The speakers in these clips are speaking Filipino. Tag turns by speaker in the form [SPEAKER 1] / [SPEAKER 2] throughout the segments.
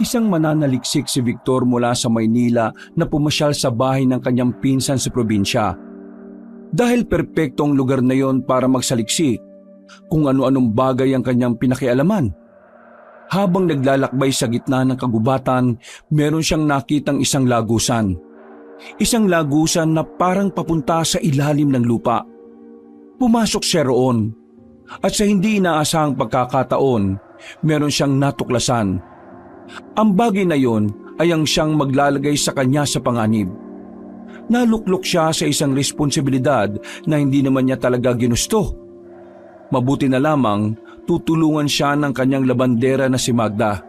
[SPEAKER 1] Isang mananaliksik si Victor mula sa Maynila na pumasyal sa bahay ng kanyang pinsan sa probinsya. Dahil perpekto ang lugar na yon para magsaliksik, kung ano-anong bagay ang kanyang pinakialaman. Habang naglalakbay sa gitna ng kagubatan, meron siyang nakitang isang lagusan. Isang lagusan na parang papunta sa ilalim ng lupa. Pumasok siya roon at sa hindi inaasahang pagkakataon, meron siyang natuklasan. Ang bagay na yon ay ang siyang maglalagay sa kanya sa panganib. Naluklok siya sa isang responsibilidad na hindi naman niya talaga ginusto. Mabuti na lamang tutulungan siya ng kanyang labandera na si Magda.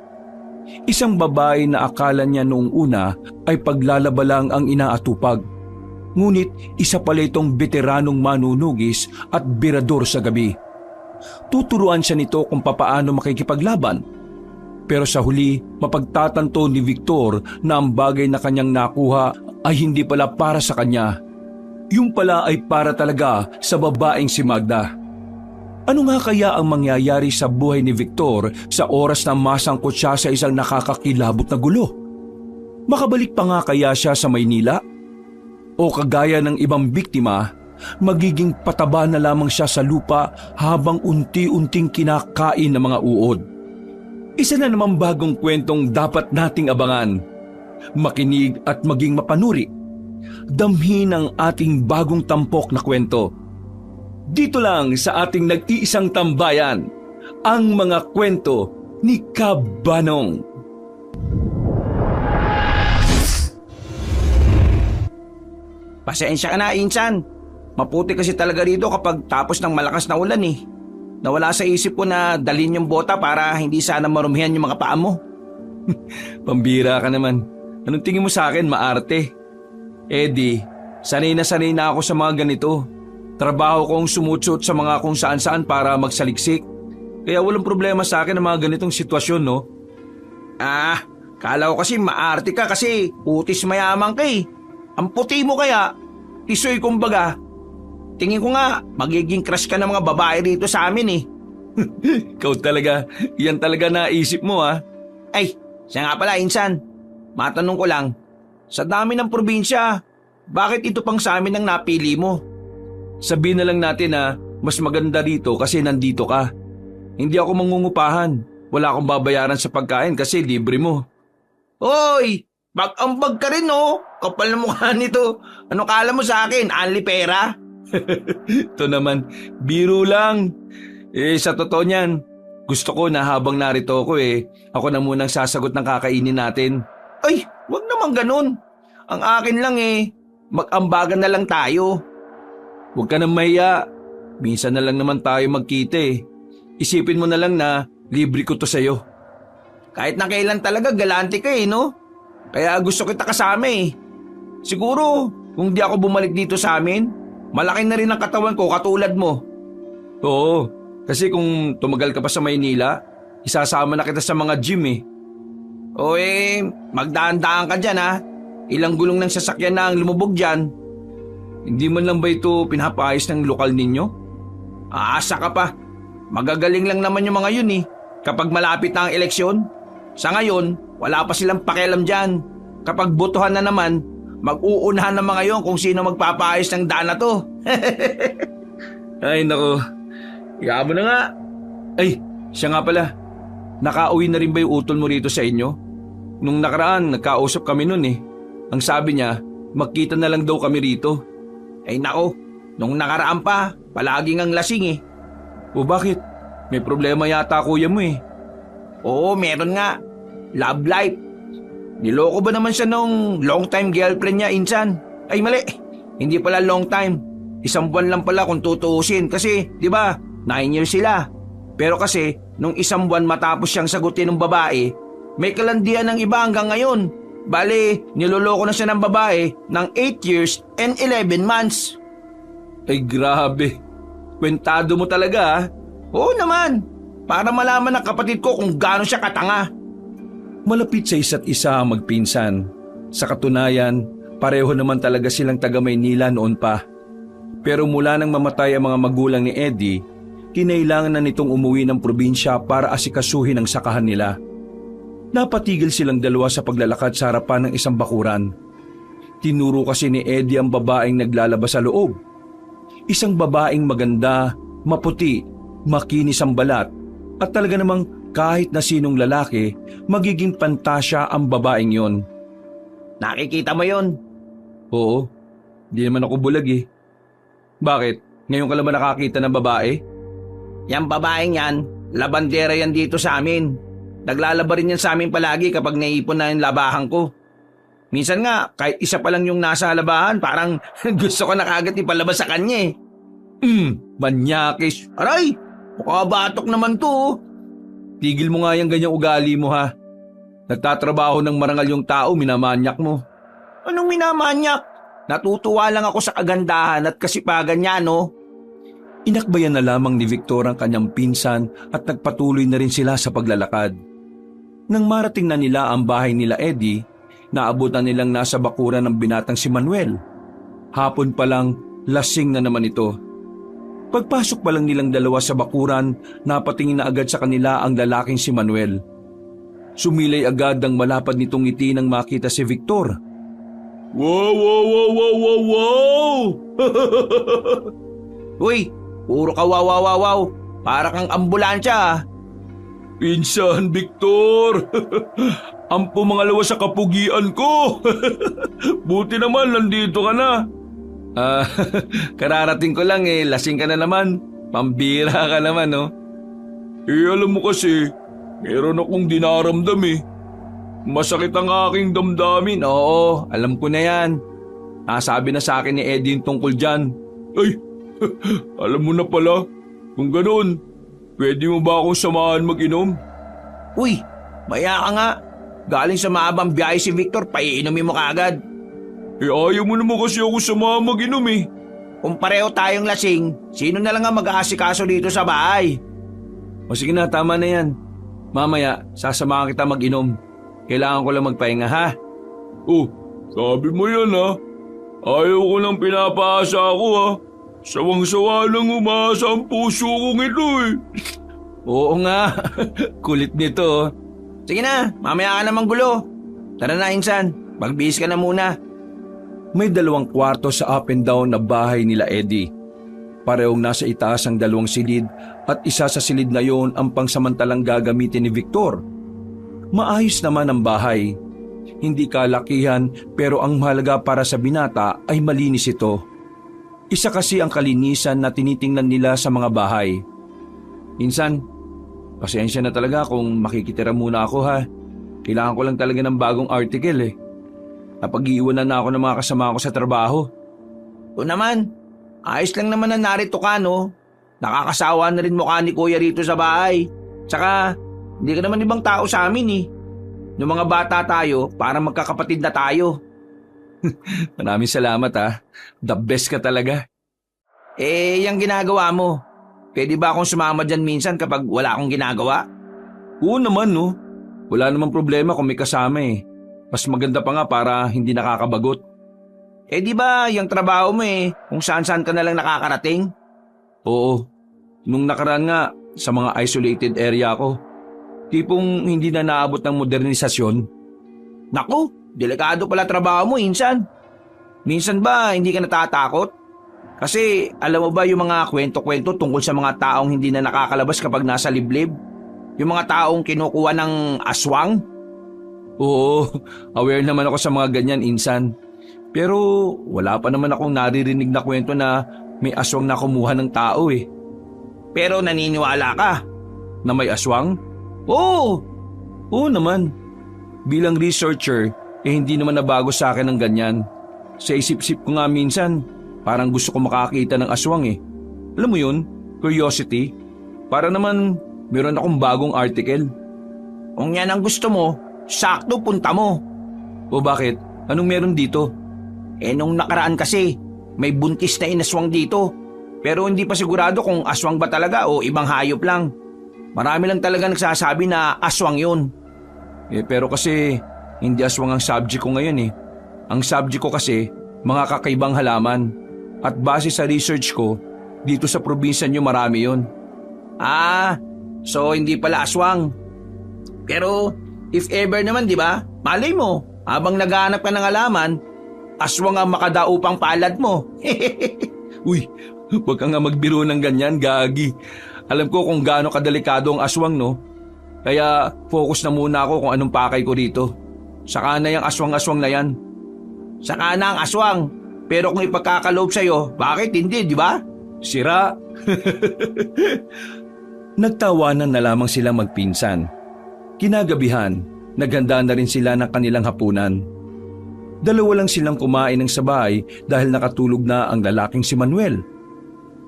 [SPEAKER 1] Isang babae na akala niya noong una ay paglalaba lang ang inaatupag. Ngunit isa pala itong veteranong manunugis at birador sa gabi. Tuturuan siya nito kung papaano makikipaglaban. Pero sa huli, mapagtatanto ni Victor na ang bagay na kanyang nakuha ay hindi pala para sa kanya. Yung pala ay para talaga sa babaeng si Magda. Ano nga kaya ang mangyayari sa buhay ni Victor sa oras na masangkot siya sa isang nakakakilabot na gulo? Makabalik pa nga kaya siya sa Maynila? O kagaya ng ibang biktima, magiging pataba na lamang siya sa lupa habang unti-unting kinakain ng mga uod? Isa na namang bagong kwentong dapat nating abangan. Makinig at maging mapanuri. Damhin ang ating bagong tampok na kwento. Dito lang sa ating nag-iisang tambayan, ang mga kwento ni Kabanong.
[SPEAKER 2] Pasensya ka na, Insan. Maputi kasi talaga rito kapag tapos ng malakas na ulan eh. Nawala sa isip ko na dalhin yung bota para hindi sana marumihan yung mga paa mo.
[SPEAKER 1] Pambira ka naman. Anong tingin mo sa akin, maarte? Eddie, sanay na ako sa mga ganito. Trabaho kong sumutsot sa mga kung saan-saan para magsaliksik. Kaya walang problema sa akin ang mga ganitong sitwasyon, no?
[SPEAKER 2] Kala ko kasi maarte ka kasi putis mayamang ka eh. Ang puti mo kaya, isoy kumbaga. Tingin ko nga, magiging crush ka ng mga babae rito sa amin eh.
[SPEAKER 1] Ikaw talaga, yan talaga naisip mo ah.
[SPEAKER 2] Ay, siya nga pala, Insan. Matanong ko lang, sa dami ng probinsya, bakit ito pang sa amin ang napili mo?
[SPEAKER 1] Sabihin na lang natin na mas maganda rito kasi nandito ka. Hindi ako mangungupahan. Wala akong babayaran sa pagkain kasi libre mo.
[SPEAKER 2] Hoy! Mag-ambag ka rin no? Kapal na mukha nito. Ano kala mo sa akin? Anli pera?
[SPEAKER 1] Ito naman, biro lang. Sa totoo niyan, gusto ko na habang narito ako ako na munang sasagot ng kakainin natin.
[SPEAKER 2] Ay, wag naman ganun. Ang akin lang mag-ambagan na lang tayo.
[SPEAKER 1] Huwag ka nang mahiya. Minsan na lang naman tayo magkita Isipin mo na lang na libre ko to sa'yo.
[SPEAKER 2] Kahit na kailan talaga galante ka no? Kaya gusto kita kasama Siguro, kung di ako bumalik dito sa amin, malaki na rin ang katawan ko katulad mo.
[SPEAKER 1] Oo, kasi kung tumagal ka pa sa Maynila, isasama na kita sa mga gym
[SPEAKER 2] O magdaan-daan ka dyan Ilang gulong ng sasakyan na ang lumubog dyan.
[SPEAKER 1] Hindi man lang ba ito pinapaayos ng lokal ninyo?
[SPEAKER 2] Aasa ka pa. Magagaling lang naman yung mga yun kapag malapit na ang eleksyon. Sa ngayon, wala pa silang pakialam dyan. Kapag botohan na naman, mag-uunahan ng mga yon kung sino magpapaayos ng daan na to.
[SPEAKER 1] Ay nako, ikaw mo na nga. Ay, siya nga pala. Nakauwi na rin ba yung utol mo rito sa inyo? Nung nakaraan, nagkausap kami nun Ang sabi niya, magkita na lang daw kami rito.
[SPEAKER 2] Ay nako, nung nakaraan pa, palaging ang lasing
[SPEAKER 1] O bakit? May problema yata kuya mo
[SPEAKER 2] Oo, meron nga. Love life. Niloko ba naman siya nung long time girlfriend niya, Insan? Ay mali, hindi pala long time. 1 buwan lang pala kung tutuusin kasi, di ba, 9 years sila. Pero kasi, nung 1 buwan matapos siyang sagutin ng babae, may kalandian ng iba hanggang ngayon. Bale, niloloko na siya ng babae ng 8 years and 11 months.
[SPEAKER 1] Ay grabe, kwentado mo talaga
[SPEAKER 2] Oo naman, para malaman ng kapatid ko kung gaano siya katanga.
[SPEAKER 1] Malapit sa isa't isa ang magpinsan. Sa katunayan, pareho naman talaga silang taga Maynila noon pa. Pero mula nang mamatay ang mga magulang ni Eddie, kinailangan na nitong umuwi ng probinsya para asikasuhin ang sakahan nila. Napatigil silang dalawa sa paglalakad sa harapan ng isang bakuran. Tinuro kasi ni Eddie ang babaeng naglalabas sa loob. Isang babaeng maganda, maputi, makinis ang balat, at talaga namang kahit na sinong lalaki, magiging pantasya ang babaeng yon.
[SPEAKER 2] Nakikita mo yon?
[SPEAKER 1] Oo, di naman ako bulag eh. Bakit? Ngayon ka lang ba nakakita ng babae?
[SPEAKER 2] Yang babaeng yan, labandera yan dito sa amin. Naglalaba rin yan sa amin palagi kapag naipon na yung labahan ko. Minsan nga, kahit isa pa lang yung nasa labahan, parang gusto ko na kagad ipalabas sa kanya eh.
[SPEAKER 1] Manyakis.
[SPEAKER 2] Aray, mukha batok naman to. Oh.
[SPEAKER 1] Tigil mo nga yung ganyang ugali mo ha. Nagtatrabaho ng marangal yung tao, minamanyak mo.
[SPEAKER 2] Anong minamanyak? Natutuwa lang ako sa kagandahan at kasipagan niya, no?
[SPEAKER 1] Inakbayan na lamang ni Victor ang kanyang pinsan at nagpatuloy na rin sila sa paglalakad. Nang marating na nila ang bahay nila Eddie, naabutan nilang nasa bakuran ng binatang si Manuel. Hapon pa lang, lasing na naman ito. Pagpasok pa lang nilang dalawa sa bakuran, napatingin na agad sa kanila ang lalaking si Manuel. Sumilay agad ang malapad nitong ngiti nang makita si Victor.
[SPEAKER 2] Wow, wow, wow, wow, wow, wow! Uy, puro ka wow, wow, wow, wow. Para kang ambulansya ah.
[SPEAKER 1] Pinsan, Victor! Ang pumangalawa sa kapugian ko! Buti naman, nandito ka na. Kararating ko lang eh, lasing ka na naman. Pambira ka naman, no? Alam mo kasi, meron akong dinaramdam eh. Masakit ang aking damdamin. Oo, alam ko na yan. Nasabi na sa akin ni Eddie tungkol dyan. Ay, alam mo na pala. Kung ganoon, pwede mo ba akong samahan mag-inom?
[SPEAKER 2] Uy, maya ka nga. Galing sa mahabang biyahe si Victor, paiinumin mo kaagad.
[SPEAKER 1] Ayaw mo naman kasi ako samahan mag-inom eh.
[SPEAKER 2] Kung pareho tayong lasing, sino na lang ang mag-aasikaso dito sa bahay?
[SPEAKER 1] O sige na, tama na yan. Mamaya, sasamahan kita mag-inom. Kailangan ko lang magpahinga ha. Oh, sabi mo yan ha. Ayaw ko nang pinapaasa ako ha. Sawang-sawa lang umasa ang puso kong ito eh. Oo nga, kulit nito.
[SPEAKER 2] Sige na, mamaya ka namang gulo. Tara na Insan, magbihis ka na muna.
[SPEAKER 1] May 2 kwarto sa up and down na bahay nila Eddie. Parehong nasa itaas ang 2 silid at isa sa silid na yon ang pangsamantalang gagamitin ni Victor. Maayos naman ang bahay. Hindi kalakihan pero ang mahalaga para sa binata ay malinis ito. Isa kasi ang kalinisan na tinitingnan nila sa mga bahay. Insan, pasensya na talaga kung makikitira muna ako ha. Kailangan ko lang talaga ng bagong article eh. Napag-iiwanan na ako ng mga kasama ko sa trabaho.
[SPEAKER 2] O naman, ayos lang naman na narito ka no. Nakakasawa na rin mukha ni Kuya rito sa bahay. Tsaka, hindi ka naman ibang tao sa amin eh. Noong mga bata tayo, parang magkakapatid na tayo.
[SPEAKER 1] Maraming salamat ha. The best ka talaga.
[SPEAKER 2] Yung ginagawa mo. Pwede ba akong sumama dyan minsan kapag wala akong ginagawa?
[SPEAKER 1] Oo naman no. Wala namang problema kung may kasama eh. Mas maganda pa nga para hindi nakakabagot.
[SPEAKER 2] Di ba yung trabaho mo kung saan-saan ka na lang nakakarating?
[SPEAKER 1] Oo. Nung nakaraan nga, sa mga isolated area ko. Tipong hindi na naabot ng modernisasyon.
[SPEAKER 2] Naku, delikado pala trabaho mo, Insan. Minsan ba hindi ka natatakot? Kasi alam mo ba yung mga kwento-kwento tungkol sa mga taong hindi na nakakalabas kapag nasa liblib? Yung mga taong kinukuha ng aswang?
[SPEAKER 1] Oo, aware naman ako sa mga ganyan, Insan. Pero wala pa naman akong naririnig na kwento na may aswang na kumuha ng tao eh.
[SPEAKER 2] Pero naniniwala ka?
[SPEAKER 1] Na may aswang?
[SPEAKER 2] Oo!
[SPEAKER 1] Oo naman. Bilang researcher, hindi naman nabago sa akin ng ganyan. Sa isip-isip ko nga minsan, parang gusto ko makakita ng aswang eh. Alam mo yun? Curiosity. Para naman meron akong bagong article.
[SPEAKER 2] Kung yan ang gusto mo, sakto punta mo.
[SPEAKER 1] O bakit? Anong meron dito?
[SPEAKER 2] Nung nakaraan kasi, may buntis na inaswang dito. Pero hindi pa sigurado kung aswang ba talaga o ibang hayop lang. Marami lang talaga nagsasabi na aswang yun.
[SPEAKER 1] Pero kasi hindi aswang ang subject ko ngayon eh. Ang subject ko kasi mga kakaibang halaman. At base sa research ko, dito sa probinsya nyo marami yun.
[SPEAKER 2] So hindi pala aswang. Pero If ever naman, di ba? Malay mo, habang naghahanap ka ng alaman, aswang ang makadaupang palad mo.
[SPEAKER 1] Uy, huwag ka nga magbiro ng ganyan, gagi. Alam ko kung gaano kadelikado ang aswang, no? Kaya focus na muna ako kung anong pakay ko dito. Saka na yung aswang-aswang na yan.
[SPEAKER 2] Saka na ang aswang. Pero kung ipagkakaloob sa'yo, bakit hindi, di ba?
[SPEAKER 1] Sira. Nagtawanan na lamang silang magpinsan. Kinagabihan, naghanda na rin sila ng kanilang hapunan. Dalawa lang silang kumain ng sabay dahil nakatulog na ang lalaking si Manuel.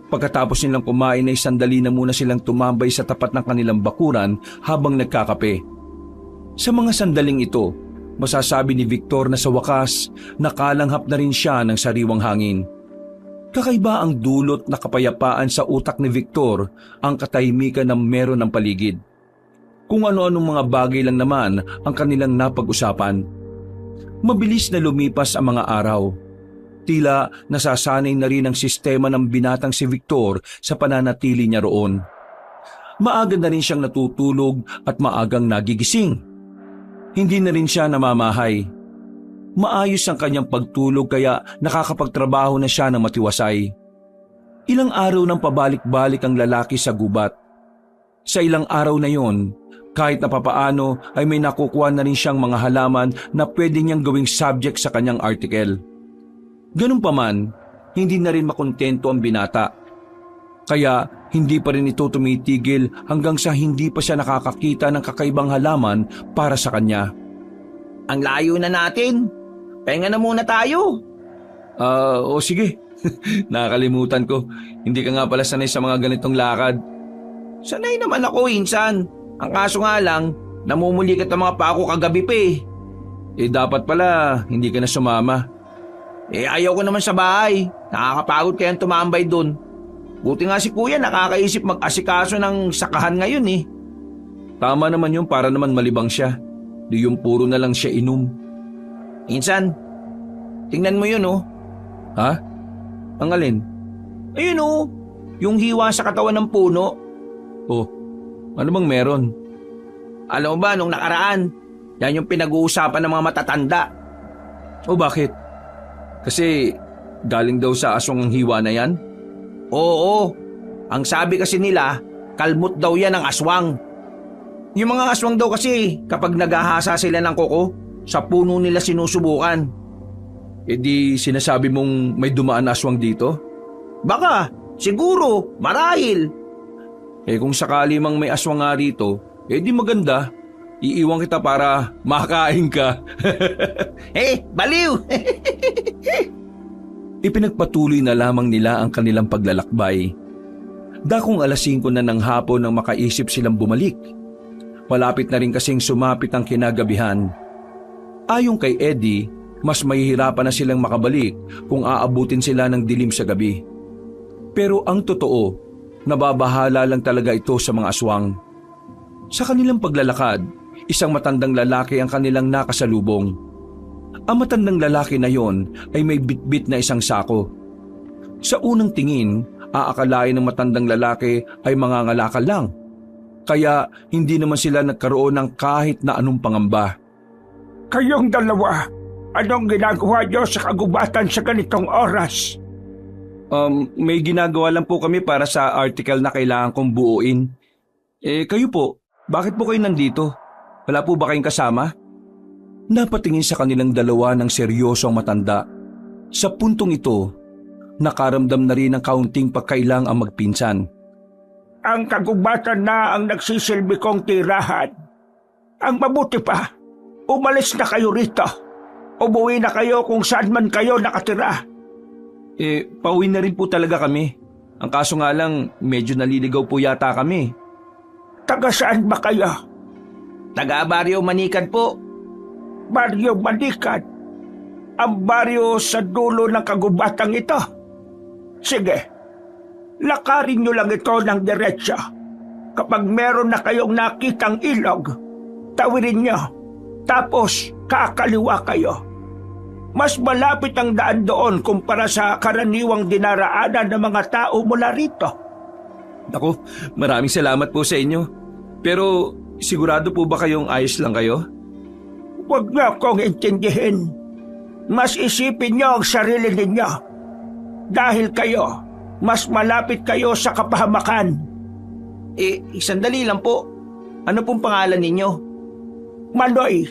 [SPEAKER 1] Pagkatapos nilang kumain ay sandali na muna silang tumambay sa tapat ng kanilang bakuran habang nagkakape. Sa mga sandaling ito, masasabi ni Victor na sa wakas nakalanghap na rin siya ng sariwang hangin. Kakaiba ang dulot na kapayapaan sa utak ni Victor ang katahimikan na meron ng paligid. Kung ano-anong mga bagay lang naman ang kanilang napag-usapan. Mabilis na lumipas ang mga araw. Tila nasasanay na rin ang sistema ng binatang si Victor sa pananatili niya roon. Maaga na rin siyang natutulog at maagang nagigising. Hindi na rin siya namamahay. Maayos ang kanyang pagtulog kaya nakakapagtrabaho na siya ng matiwasay. Ilang araw nang pabalik-balik ang lalaki sa gubat. Sa ilang araw na yon, kahit na papaano ay may nakukuha na rin siyang mga halaman na pwede niyang gawing subject sa kanyang article. Ganun pa man, hindi na rin makontento ang binata. Kaya hindi pa rin ito tumitigil hanggang sa hindi pa siya nakakakita ng kakaibang halaman para sa kanya.
[SPEAKER 2] Ang layo na natin. Pahinga na muna tayo.
[SPEAKER 1] O sige. Nakakalimutan ko. Hindi ka nga pala sanay sa mga ganitong lakad.
[SPEAKER 2] Sanay naman ako, insan. Ang kaso nga lang, namumulikat ang mga pako kagabi pa eh.
[SPEAKER 1] Dapat pala, hindi ka na sumama.
[SPEAKER 2] Ayaw ko naman sa bahay. Nakakapagod kayang tumambay dun. Buti nga si kuya nakakaisip mag-asikaso ng sakahan ngayon eh.
[SPEAKER 1] Tama naman yun para naman malibang siya. Di yung puro na lang siya inom.
[SPEAKER 2] Insan, tingnan mo yun oh.
[SPEAKER 1] Ha? Ang alin?
[SPEAKER 2] Ayun oh, yung hiwa sa katawan ng puno.
[SPEAKER 1] Oh, ano bang meron?
[SPEAKER 2] Alam mo ba, nung nakaraan, yan yung pinag-uusapan ng mga matatanda.
[SPEAKER 1] O bakit? Kasi galing daw sa aswang ang hiwa na yan?
[SPEAKER 2] Oo, ang sabi kasi nila, kalmot daw yan ang aswang. Yung mga aswang daw kasi, kapag naghahasa sila ng kuko, sa puno nila sinusubukan.
[SPEAKER 1] Di sinasabi mong may dumaan na aswang dito?
[SPEAKER 2] Baka, siguro, marahil.
[SPEAKER 1] Kung sakali mang may aswang nga rito, di maganda. Iiwan kita para makain ka.
[SPEAKER 2] Baliw!
[SPEAKER 1] Ipinagpatuloy na lamang nila ang kanilang paglalakbay. Dakong 5:00 na ng hapon nang makaisip silang bumalik. Malapit na rin kasing sumapit ang kinagabihan. Ayon kay Eddie, mas mahihirapan na silang makabalik kung aabutin sila ng dilim sa gabi. Pero ang totoo, nababahala lang talaga ito sa mga aswang. Sa kanilang paglalakad, isang matandang lalaki ang kanilang nakasalubong. Ang matandang lalaki na yon ay may bitbit na isang sako. Sa unang tingin, aakalain ng matandang lalaki ay mangangalakal lang. Kaya hindi naman sila nagkaroon ng kahit na anong pangamba.
[SPEAKER 3] Kayong dalawa, anong ginagawa niyo sa kagubatan sa ganitong oras?
[SPEAKER 1] May ginagawa lang po kami para sa article na kailangan kong buuin. Kayo po, bakit po kayo nandito? Wala po ba kayong kasama? Napatingin sa kanilang dalawa ng seryoso ang matanda. Sa puntong ito, nakaramdam na rin ng kaunting pagkailang ang magpinsan.
[SPEAKER 3] Ang kagubatan na ang nagsisilbi kong tirahan. Ang mabuti pa, umalis na kayo rito. Umuwi na kayo kung saan man kayo nakatira.
[SPEAKER 1] Pauwi na rin po talaga kami. Ang kaso nga lang, medyo naliligaw po yata kami.
[SPEAKER 3] Taga saan ba kayo?
[SPEAKER 2] Taga Baryo Manikan po.
[SPEAKER 3] Baryo Manikan? Ang baryo sa dulo ng kagubatang ito? Sige, lakarin nyo lang ito ng diretso. Kapag meron na kayong nakitang ilog, tawirin nyo. Tapos kakaliwa kayo. Mas malapit ang daan doon kumpara sa karaniwang dinaraanan ng mga tao mula rito.
[SPEAKER 1] Naku, maraming salamat po sa inyo. Pero Sigurado po ba kayong ayos lang kayo?
[SPEAKER 3] Huwag niyo akong intindihin. Mas isipin niyo ang sarili ninyo. Dahil kayo, mas malapit kayo sa kapahamakan.
[SPEAKER 2] Sandali lang po. Ano pong pangalan ninyo?
[SPEAKER 3] Manoy,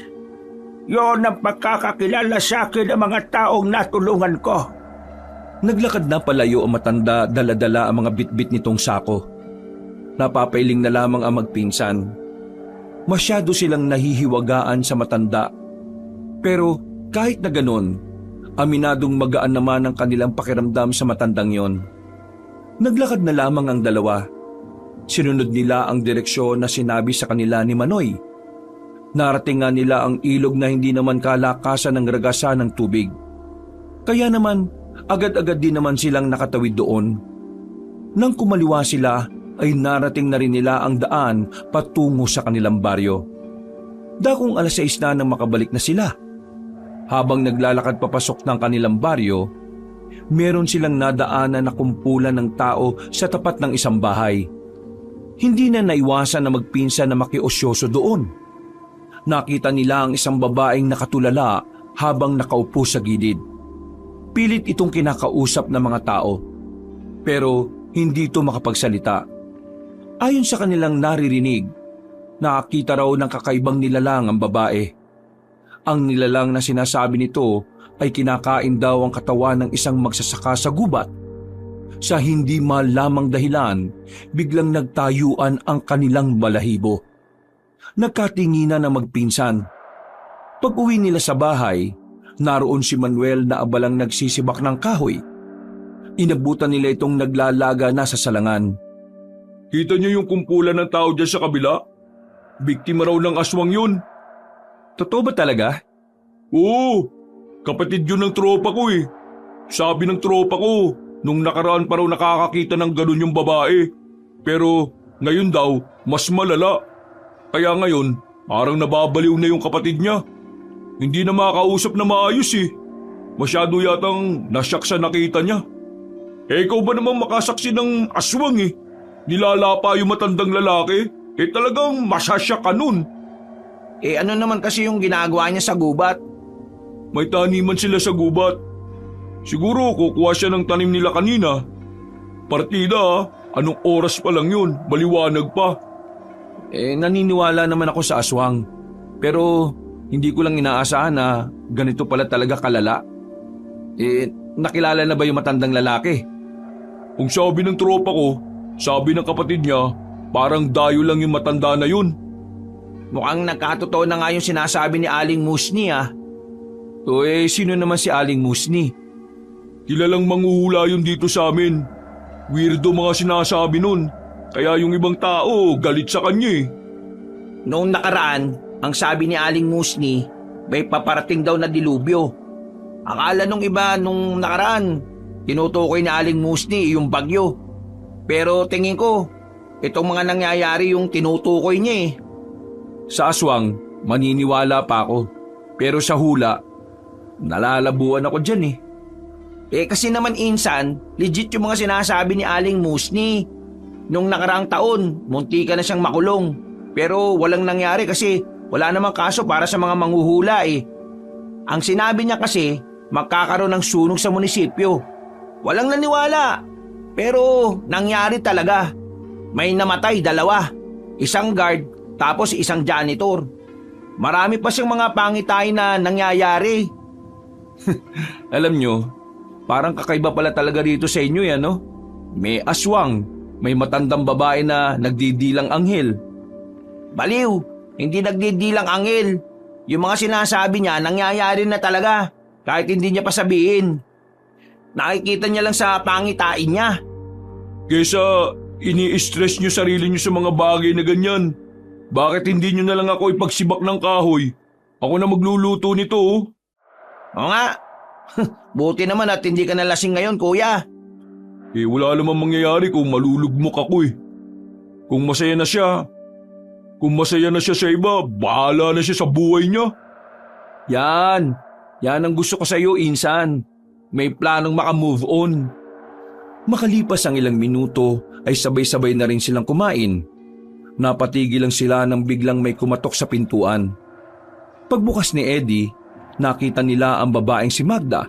[SPEAKER 3] yon ang pagkakakilala sa akin ng mga taong natulungan ko.
[SPEAKER 1] Naglakad na palayo ang matanda, dala-dala ang mga bitbit nitong sako. Napapailing na lamang ang magpinsan. Masyado silang nahihiwagaan sa matanda. Pero kahit na ganon, aminadong magaan naman ang kanilang pakiramdam sa matandang yon. Naglakad na lamang ang dalawa. Sinunod nila ang direksyon na sinabi sa kanila ni Manoy. Narating nga nila ang ilog na hindi naman kalakasan ng ragasan ng tubig. Kaya naman, agad-agad din naman silang nakatawid doon. Nang kumaliwa sila, ay narating na rin nila ang daan patungo sa kanilang baryo. Dakong 6:00 na nang makabalik na sila. Habang naglalakad papasok ng kanilang baryo, meron silang nadaanan na kumpulan ng tao sa tapat ng isang bahay. Hindi na naiwasan na magpinsan na makiosyoso doon. Nakita nila ang isang babaeng nakatulala habang nakaupo sa gilid. Pilit itong kinakausap ng mga tao, pero hindi ito makapagsalita. Ayon sa kanilang naririnig, nakakita raw ng kakaibang nilalang ang babae. Ang nilalang na sinasabi nito ay kinakain daw ang katawan ng isang magsasaka sa gubat. Sa hindi malamang dahilan, biglang nagtayuan ang kanilang balahibo. Nagkatinginan na magpinsan. Pag-uwi nila sa bahay, naroon si Manuel na abalang nagsisibak ng kahoy. Inabutan nila itong naglalaga na sa salangan.
[SPEAKER 4] Kita niyo yung kumpulan ng tao dyan sa kabila? Biktima raw ng aswang yun.
[SPEAKER 1] Totoo ba talaga?
[SPEAKER 4] Oo, kapatid yun ng tropa ko eh. Sabi ng tropa ko, nung nakaraan pa raw nakakakita ng ganun yung babae. Pero ngayon daw, mas malala. Kaya ngayon, parang nababaliw na yung kapatid niya. Hindi na makausap na maayos eh. Masyado yatang nasyak sa nakita niya. Ikaw ba namang makasaksi ng aswang eh? Nilalapa yung matandang lalaki, talagang masasyak ka nun.
[SPEAKER 2] Ano naman kasi yung ginagawa niya sa gubat?
[SPEAKER 4] May taniman sila sa gubat. Siguro kukuha siya ng tanim nila kanina. Partida anong oras pa lang yun, maliwanag pa.
[SPEAKER 1] Naniniwala naman ako sa aswang. Pero hindi ko lang inaasahan na ganito pala talaga kalala. Nakilala na ba yung matandang lalaki?
[SPEAKER 4] Kung sabi ng tropa ko, sabi ng kapatid niya, parang dayo lang yung matanda na yun.
[SPEAKER 2] Mukhang nagkatotoo na nga yung sinasabi ni Aling Musni ah.
[SPEAKER 1] Sino naman si Aling Musni?
[SPEAKER 4] Kilalang manghuhula yun dito sa amin. Weirdo mga sinasabi nun. Kaya yung ibang tao galit sa kanya eh.
[SPEAKER 2] Noong nakaraan, ang sabi ni Aling Musni, may paparating daw na dilubyo. Akala nung iba nung nakaraan, tinutukoy ni Aling Musni yung bagyo. Pero tingin ko, itong mga nangyayari yung tinutukoy niya eh.
[SPEAKER 1] Sa aswang, maniniwala pa ako. Pero sa hula, nalalabuan ako dyan eh.
[SPEAKER 2] Kasi naman insan, legit yung mga sinasabi ni Aling Musni. Nung nakaraang taon, munti ka na siyang makulong. Pero walang nangyari kasi wala namang kaso para sa mga manghuhula eh. Ang sinabi niya kasi, magkakaroon ng sunog sa munisipyo. Walang naniwala. Pero nangyari talaga. May namatay 2. Isang guard tapos isang janitor. Marami pa siyang mga pangitay na nangyayari.
[SPEAKER 1] Alam nyo, parang kakaiba pala talaga rito sa inyo yan, no? May aswang, may matandang babae na nagdidilang anghel.
[SPEAKER 2] Baliw, hindi nagdidilang anghel. Yung mga sinasabi niya nangyayari na talaga kahit hindi niya pa sabihin. Nakikita niya lang sa pangitain niya.
[SPEAKER 4] Kesa ini-stress niyo sarili niyo sa mga bagay na ganyan. Bakit hindi niyo na lang ako ipagsibak ng kahoy? Ako na magluluto nito oh.
[SPEAKER 2] Oo nga. Buti naman at hindi ka nalasing ngayon, kuya.
[SPEAKER 4] Wala namang mangyayari kung malulugmok ako eh. Kung masaya na siya sa iba, bahala na siya sa buhay niya.
[SPEAKER 1] Yan ang gusto ko sa iyo, insan. May planong makamove on. Makalipas ang ilang minuto ay sabay-sabay na rin silang kumain. Napatigil lang sila nang biglang may kumatok sa pintuan. Pagbukas ni Eddie, nakita nila ang babaeng si Magda.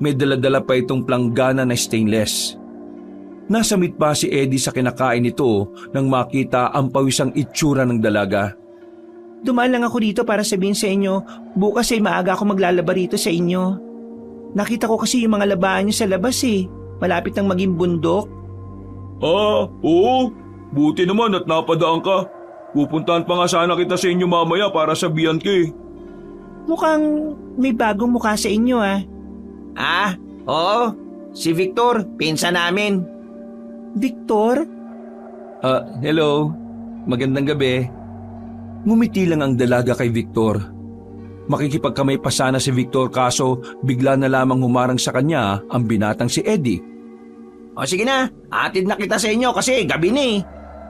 [SPEAKER 1] May daladala pa itong planggana na stainless. Nasamit pa si Eddie sa kinakain nito nang makita ang pawisang itsura ng dalaga.
[SPEAKER 3] Dumaan lang ako dito para sabihin sa inyo, bukas ay maaga ako maglalaba rito sa inyo. Nakita ko kasi yung mga labahan niyo sa labas eh. Malapit nang maging bundok.
[SPEAKER 4] Oo. Buti naman at napadaan ka. Pupuntahan pa nga sana kita sa inyo mamaya para sabihan ka eh.
[SPEAKER 3] Mukhang may bagong mukha sa inyo ah.
[SPEAKER 2] Oo. Si Victor, pinsan namin.
[SPEAKER 3] Victor?
[SPEAKER 1] Hello. Magandang gabi. Ngumiti lang ang dalaga kay Victor. Makikipagkamay pa sana si Victor kaso bigla na lamang humarang sa kanya ang binatang si Eddie.
[SPEAKER 2] O sige na, atid na kita sa inyo kasi gabi na eh.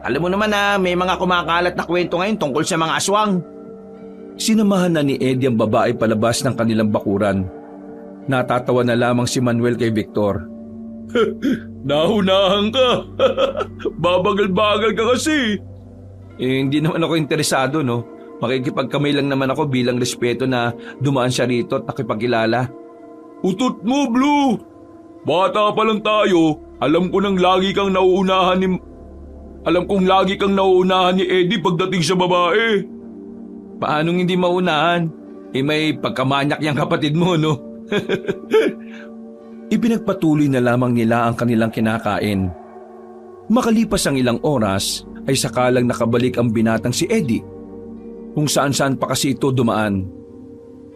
[SPEAKER 2] Alam mo naman na may mga kumakalat na kwento ngayon tungkol sa mga aswang.
[SPEAKER 1] Sinamahan na ni Eddie ang babae palabas ng kanilang bakuran. Natatawa na lamang si Manuel kay Victor.
[SPEAKER 4] Nahunahan ka. Babagal-bagal ka kasi.
[SPEAKER 1] Hindi naman ako interesado, no? Makikipagkamay lang naman ako bilang respeto na dumaan siya rito at nakipagkilala.
[SPEAKER 4] Utot mo, Blue. Bata pa lang tayo, alam kong lagi kang nauunahan ni Eddie pagdating sa babae.
[SPEAKER 1] Paanong hindi maunahan? May pagkamanyak yang kapatid mo, no? Ipinagpatuloy na lamang nila ang kanilang kinakain. Makalipas ang ilang oras, ay sakalang nakabalik ang binatang si Eddie. Kung saan-saan pa kasi ito dumaan.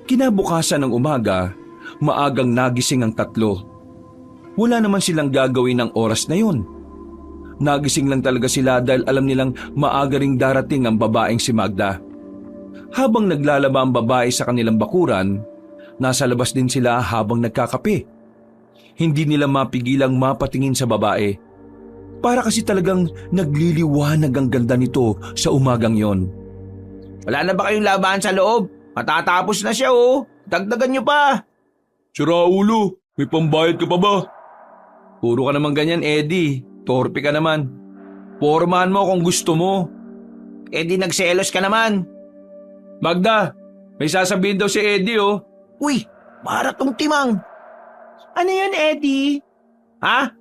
[SPEAKER 1] Kinabukasan ng umaga, maagang nagising ang tatlo. Wala naman silang gagawin ng oras na yun. Nagising lang talaga sila dahil alam nilang maaga ring darating ang babaeng si Magda. Habang naglalaba ang babae sa kanilang bakuran, nasa labas din sila habang nagkakape. Hindi nila mapigilang mapatingin sa babae. Para kasi talagang nagliliwanag ang ganda nito sa umagang yon.
[SPEAKER 2] Wala na ba kayong labahan sa loob? Matatapos na siya oh. Dagdagan nyo pa.
[SPEAKER 4] Sira ulo, may pambayad ka pa ba?
[SPEAKER 1] Puro ka naman ganyan, Eddie. Torpe ka naman. Pormahan mo kung gusto mo.
[SPEAKER 2] Di nagselos ka naman.
[SPEAKER 1] Magda, may sasabihin daw si Eddie oh.
[SPEAKER 2] Uy, para tong timang.
[SPEAKER 3] Ano yun, Eddie?
[SPEAKER 2] Ha?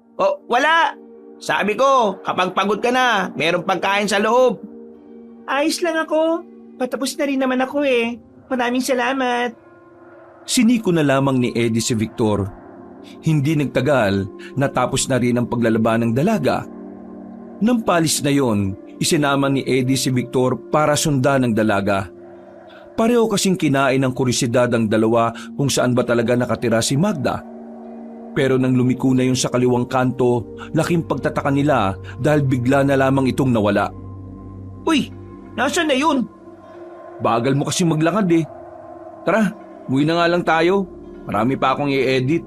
[SPEAKER 2] Wala. Sabi ko, kapag pagod ka na, merong pagkain sa loob.
[SPEAKER 3] Ayos lang ako. Patapos na rin naman ako eh. Maraming salamat.
[SPEAKER 1] Siniko na lamang ni Eddie si Victor. Hindi nagtagal, natapos na rin ang paglalaban ng dalaga. Nang palis na yon, isinama ni Eddie si Victor para sundan ng dalaga. Pareho kasing kinain ng kurisidad ang dalawa kung saan ba talaga nakatira si Magda. Pero nang lumiko na yun sa kaliwang kanto, laking pagtataka nila dahil bigla na lamang itong nawala.
[SPEAKER 2] Uy, nasaan na yun?
[SPEAKER 1] Bagal mo kasi maglakad eh. Tara, umuwi na nga lang tayo. Marami pa akong i-edit.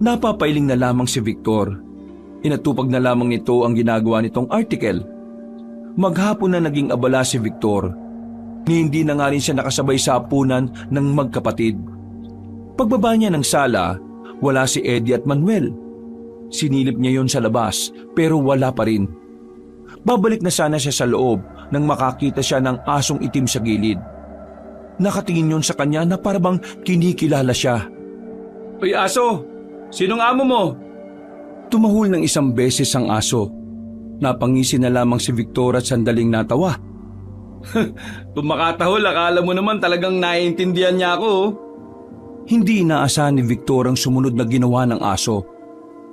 [SPEAKER 1] Napapailing na lamang si Victor. Inatupag na lamang nito ang ginagawa nitong article. Maghapon na naging abala si Victor. Ni hindi na nga rin siya nakasabay sa hapunan ng magkapatid. Pagbaba niya ng sala, wala si Eddie at Manuel. Sinilip niya yon sa labas pero wala pa rin. Babalik na sana siya sa loob nang makakita siya ng asong itim sa gilid. Nakatingin yon sa kanya na parabang kinikilala siya. Uy aso, sinong amo mo? Tumahol ng isang beses ang aso. Napangisi na lamang si Victor at sandaling natawa.
[SPEAKER 4] Tumakatahol, akala mo naman talagang naiintindihan niya ako.
[SPEAKER 1] Hindi inaasahan ni Victor ang sumunod na ginawa ng aso.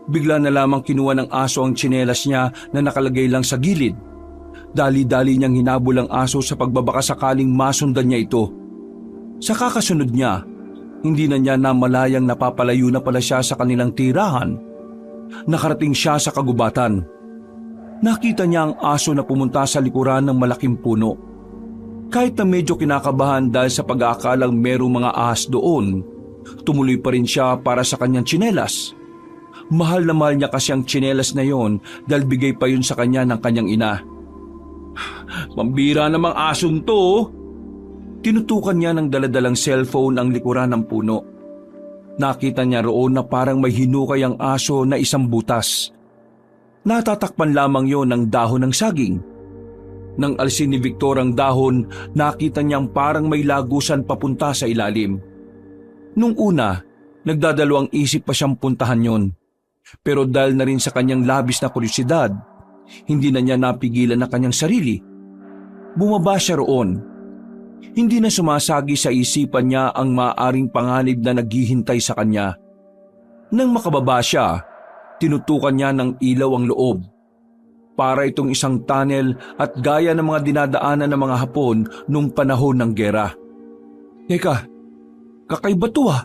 [SPEAKER 1] Bigla na lamang kinuha ng aso ang tsinelas niya na nakalagay lang sa gilid. Dali-dali niyang hinabol ang aso sa pagbabaka sakaling masundan niya ito. Sa kakasunod niya, hindi na niya namalayang napapalayo na pala siya sa kanilang tirahan. Nakarating siya sa kagubatan. Nakita niya ang aso na pumunta sa likuran ng malaking puno. Kahit na medyo kinakabahan dahil sa pag-aakalang merong mga ahas doon, tumuloy pa rin siya para sa kanyang tsinelas. Mahal na mahal niya kasi ang tsinelas na yon dahil bigay pa yun sa kanya ng kanyang ina.
[SPEAKER 4] Pambira namang asong to.
[SPEAKER 1] Tinutukan niya ng daladalang cellphone ang likuran ng puno. Nakita niya roon na parang may hinukay ang aso na isang butas. Natatakpan lamang yon ng dahon ng saging. Nang alisin ni Victor ang dahon, nakita niyang parang may lagusan papunta sa ilalim. Nung una, nagdadalawang isip pa siyang puntahan yon. Pero dahil na rin sa kanyang labis na kuryosidad, hindi na niya napigilan ang kanyang sarili. Bumaba siya roon. Hindi na sumasagi sa isipan niya ang maaaring panganib na naghihintay sa kanya. Nang makababa siya, tinutukan niya ng ilaw ang loob. Para itong isang tunnel at gaya ng mga dinadaanan ng mga Hapon nung panahon ng gera. Teka, kakaiba to ah.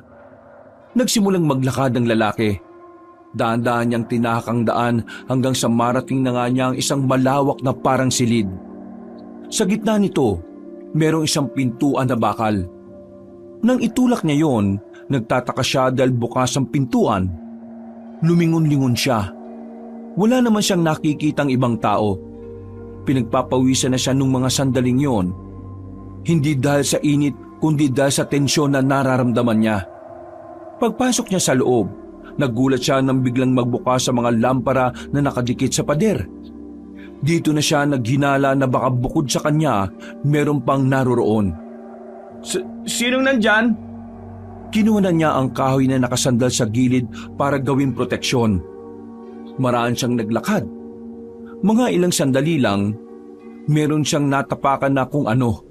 [SPEAKER 1] Nagsimulang maglakad ang lalaki. Daan-daan niyang tinahak ang daan hanggang sa marating na nga niya ang isang malawak na parang silid. Sa gitna nito, merong isang pintuan na bakal. Nang itulak niya yon, nagtataka siya dahil bukas ang pintuan. Lumingon-lingon siya. Wala naman siyang nakikitang ibang tao. Pinagpapawisan na siya nung mga sandaling yon. Hindi dahil sa init, kundi dahil sa tensyon na nararamdaman niya. Pagpasok niya sa loob, nagulat siya nang biglang magbukas sa mga lampara na nakadikit sa pader. Dito na siya naghinala na baka bukod sa kanya, meron pang naroroon.
[SPEAKER 2] Sinong nandyan?
[SPEAKER 1] Kinuha na niya ang kahoy na nakasandal sa gilid para gawing proteksyon. Maraan siyang naglakad. Mga ilang sandali lang, meron siyang natapakan na kung ano.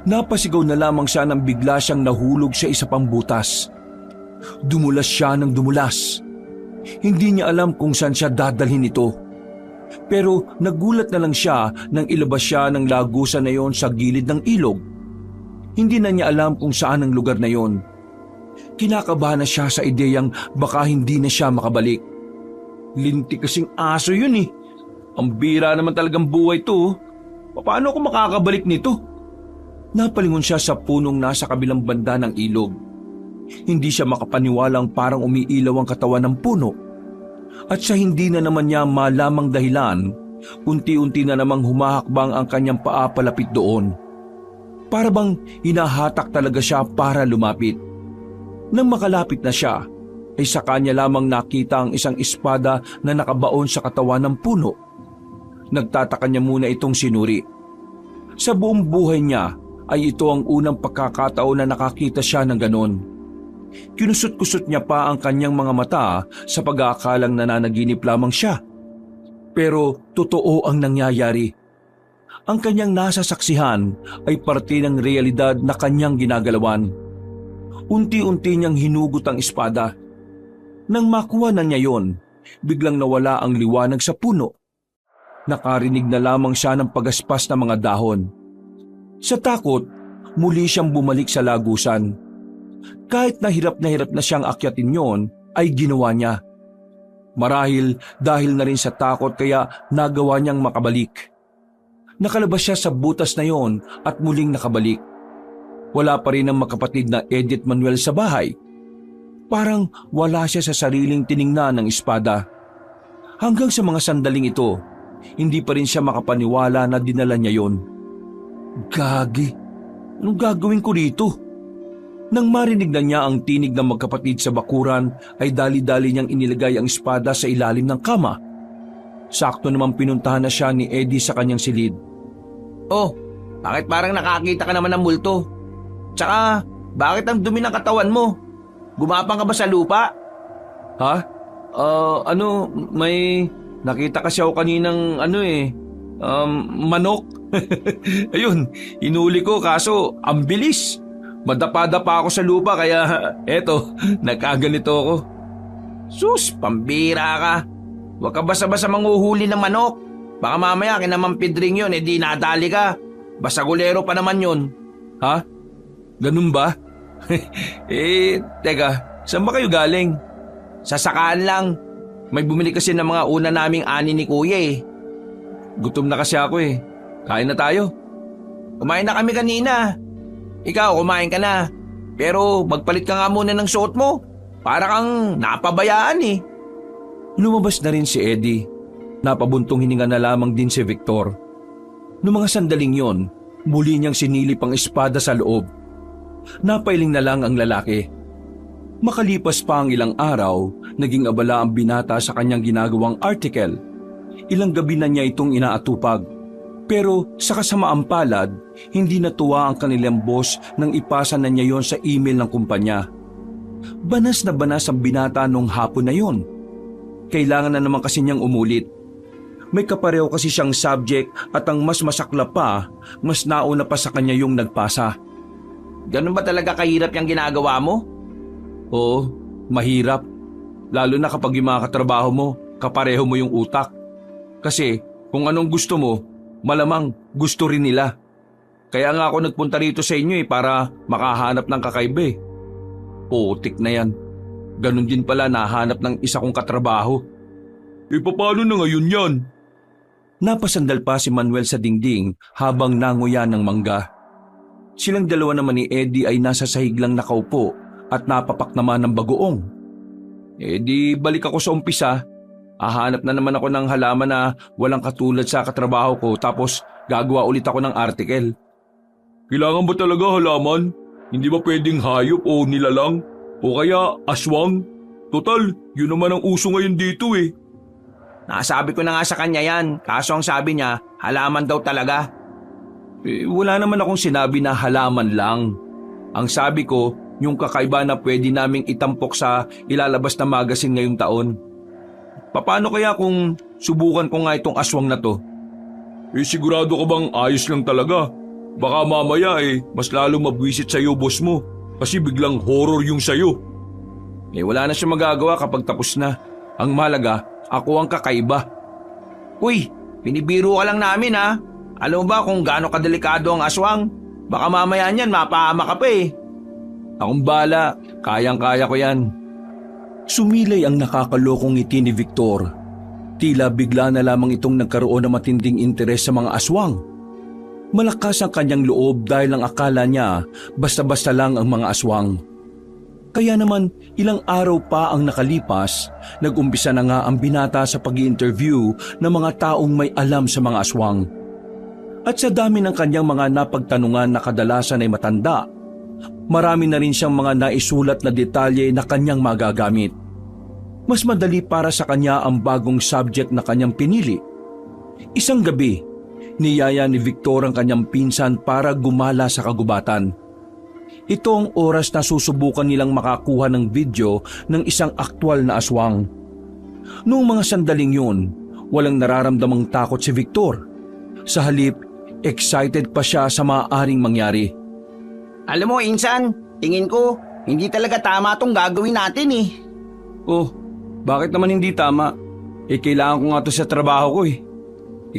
[SPEAKER 1] Napasigaw na lamang siya nang bigla siyang nahulog sa isa pang butas. Dumulas siya ng dumulas. Hindi niya alam kung saan siya dadalhin ito. Pero nagulat na lang siya nang ilabas siya ng lagusan na yon sa gilid ng ilog. Hindi na niya alam kung saan ang lugar na yon. Kinakabahan na siya sa ideyang baka hindi na siya makabalik. Linti kasing aso yun eh. Ang bira naman talagang buhay to. Paano ako makakabalik nito? Napalingon siya sa punong nasa kabilang banda ng ilog. Hindi siya makapaniwalang parang umiilaw ang katawan ng puno. At sa hindi na naman niya malamang dahilan, unti-unti na namang humahakbang ang kanyang paa palapit doon. Para bang hinahatak talaga siya para lumapit. Nang makalapit na siya, ay sa kanya lamang nakita ang isang espada na nakabaon sa katawan ng puno. Nagtataka niya muna itong sinuri. Sa buong buhay niya ay ito ang unang pagkakataon na nakakita siya ng ganon. Kinusot-kusot niya pa ang kanyang mga mata sa pag-aakalang nananaginip lamang siya. Pero totoo ang nangyayari. Ang kanyang nasasaksihan ay parte ng realidad na kanyang ginagalawan. Unti-unti niyang hinugot ang espada. Nang makuha na niya yon, biglang nawala ang liwanag sa puno. Nakarinig na lamang siya ng pagaspas ng mga dahon. Sa takot, muli siyang bumalik sa lagusan. Kahit na hirap na siyang akyatin yon, ay ginawa niya. Marahil dahil na rin sa takot kaya nagawa niyang makabalik. Nakalabas siya sa butas na yon at muling nakabalik. Wala pa rin ang makapatid na Edith Manuel sa bahay. Parang wala siya sa sariling tiningnan ng espada. Hanggang sa mga sandaling ito, hindi pa rin siya makapaniwala na dinala niya yon. Gagi, anong gagawin ko rito? Nang marinig na niya ang tinig ng magkapatid sa bakuran, ay dali-dali niyang inilagay ang espada sa ilalim ng kama. Sakto namang pinuntahan na siya ni Eddie sa kanyang silid.
[SPEAKER 2] Oh, bakit parang nakakita ka naman ng multo? Tsaka, bakit ang dumi ng katawan mo? Gumapang ka ba sa lupa?
[SPEAKER 1] Ha? May nakita kasi ako kaninang manok. Ayun, inuli ko kaso ang bilis. Madapa-dapa ako sa lupa kaya eto, nagkaganito ako.
[SPEAKER 2] Sus, pambira ka. Huwag ka basta-basta manguhuli ng manok. Baka mamaya kinamampidring yun, di nadali ka. Basagulero pa naman yun.
[SPEAKER 1] Ha? Ganun ba? Teka, saan ba kayo galing?
[SPEAKER 2] Sasakaan lang. May bumili kasi ng mga una naming ani ni kuya eh.
[SPEAKER 1] Gutom na kasi ako eh. Kain na tayo.
[SPEAKER 2] Kumain na kami kanina. Ikaw, kumain ka na. Pero magpalit ka nga muna ng suot mo. Para kang napabayaan eh.
[SPEAKER 1] Lumabas na rin si Eddie. Napabuntong hininga na lamang din si Victor. Noong mga sandaling yon, muli niyang sinilip ang espada sa loob. Napailing na lang ang lalaki. Makalipas pa ang ilang araw, naging abala ang binata sa kanyang ginagawang article. Ilang gabi na niya itong inaatupag. Pero sa kasamaang palad, hindi natuwa ang kanilang boss nang ipasa na niya yon sa email ng kumpanya. Banas na banas ang binata nung hapon na yon. Kailangan na naman kasi niyang umulit. May kapareho kasi siyang subject at ang mas masakla pa, mas nauna pa sa kanya yung nagpasa.
[SPEAKER 2] Ganun ba talaga kahirap yung ginagawa mo?
[SPEAKER 1] Oo, mahirap. Lalo na kapag yung mga katrabaho mo, kapareho mo yung utak. Kasi kung anong gusto mo, malamang gusto rin nila. Kaya nga ako nagpunta rito sa inyo para makahanap ng kakaiba eh. Putik na yan. Ganon din pala nahanap ng isa kong katrabaho.
[SPEAKER 4] Paano na ngayon yan?
[SPEAKER 1] Napasandal pa si Manuel sa dingding habang nanguya ng mangga. Silang dalawa naman ni Eddie ay nasa sahig lang nakaupo at napapak naman ng bagoong. Di balik ako sa umpisa. Hahanap na naman ako ng halaman na walang katulad sa katrabaho ko tapos gagawa ulit ako ng article.
[SPEAKER 4] Kailangan ba talaga halaman? Hindi ba pwedeng hayop o nilalang? O kaya aswang? Total, yun naman ang uso ngayon dito eh.
[SPEAKER 2] Nasabi ko na nga sa kanya yan, kaso ang sabi niya, halaman daw talaga.
[SPEAKER 1] Wala naman akong sinabi na halaman lang. Ang sabi ko, yung kakaiba na pwede naming itampok sa ilalabas na magazine ngayong taon. Paano kaya kung subukan ko nga itong aswang na to?
[SPEAKER 4] Sigurado ka bang ayos lang talaga? Baka mamaya mas lalong mabwisit sa'yo boss mo kasi biglang horror yung sa'yo.
[SPEAKER 1] Wala na siya magagawa kapag tapos na. Ang mahalaga, ako ang kakaiba.
[SPEAKER 2] Uy, binibiro ka lang namin ha. Alam mo ba kung gaano kadelikado ang aswang? Baka mamaya niyan mapahama ka pa eh.
[SPEAKER 1] Akong bala, kayang-kaya ko yan. Sumilay ang nakakalokong ngiti ni Victor. Tila bigla na lamang itong nagkaroon ng matinding interes sa mga aswang. Malakas ang kanyang loob dahil ang akala niya basta-basta lang ang mga aswang. Kaya naman ilang araw pa ang nakalipas, nag-umpisa na nga ang binata sa pag-i-interview ng mga taong may alam sa mga aswang. At sa dami ng kanyang mga napagtanungan na kadalasan ay matanda, marami na rin siyang mga naisulat na detalye na kanyang magagamit. Mas madali para sa kanya ang bagong subject na kanyang pinili. Isang gabi, niyaya ni Victor ang kanyang pinsan para gumala sa kagubatan. Ito ang oras na susubukan nilang makakuha ng video ng isang aktwal na aswang. Noong mga sandaling yun, walang nararamdamang takot si Victor. Sa halip, excited pa siya sa maaaring mangyari.
[SPEAKER 2] Alam mo, Insan, tingin ko, hindi talaga tama tong gagawin natin eh.
[SPEAKER 1] Oh, bakit naman hindi tama? Kailangan ko nga to sa trabaho ko eh.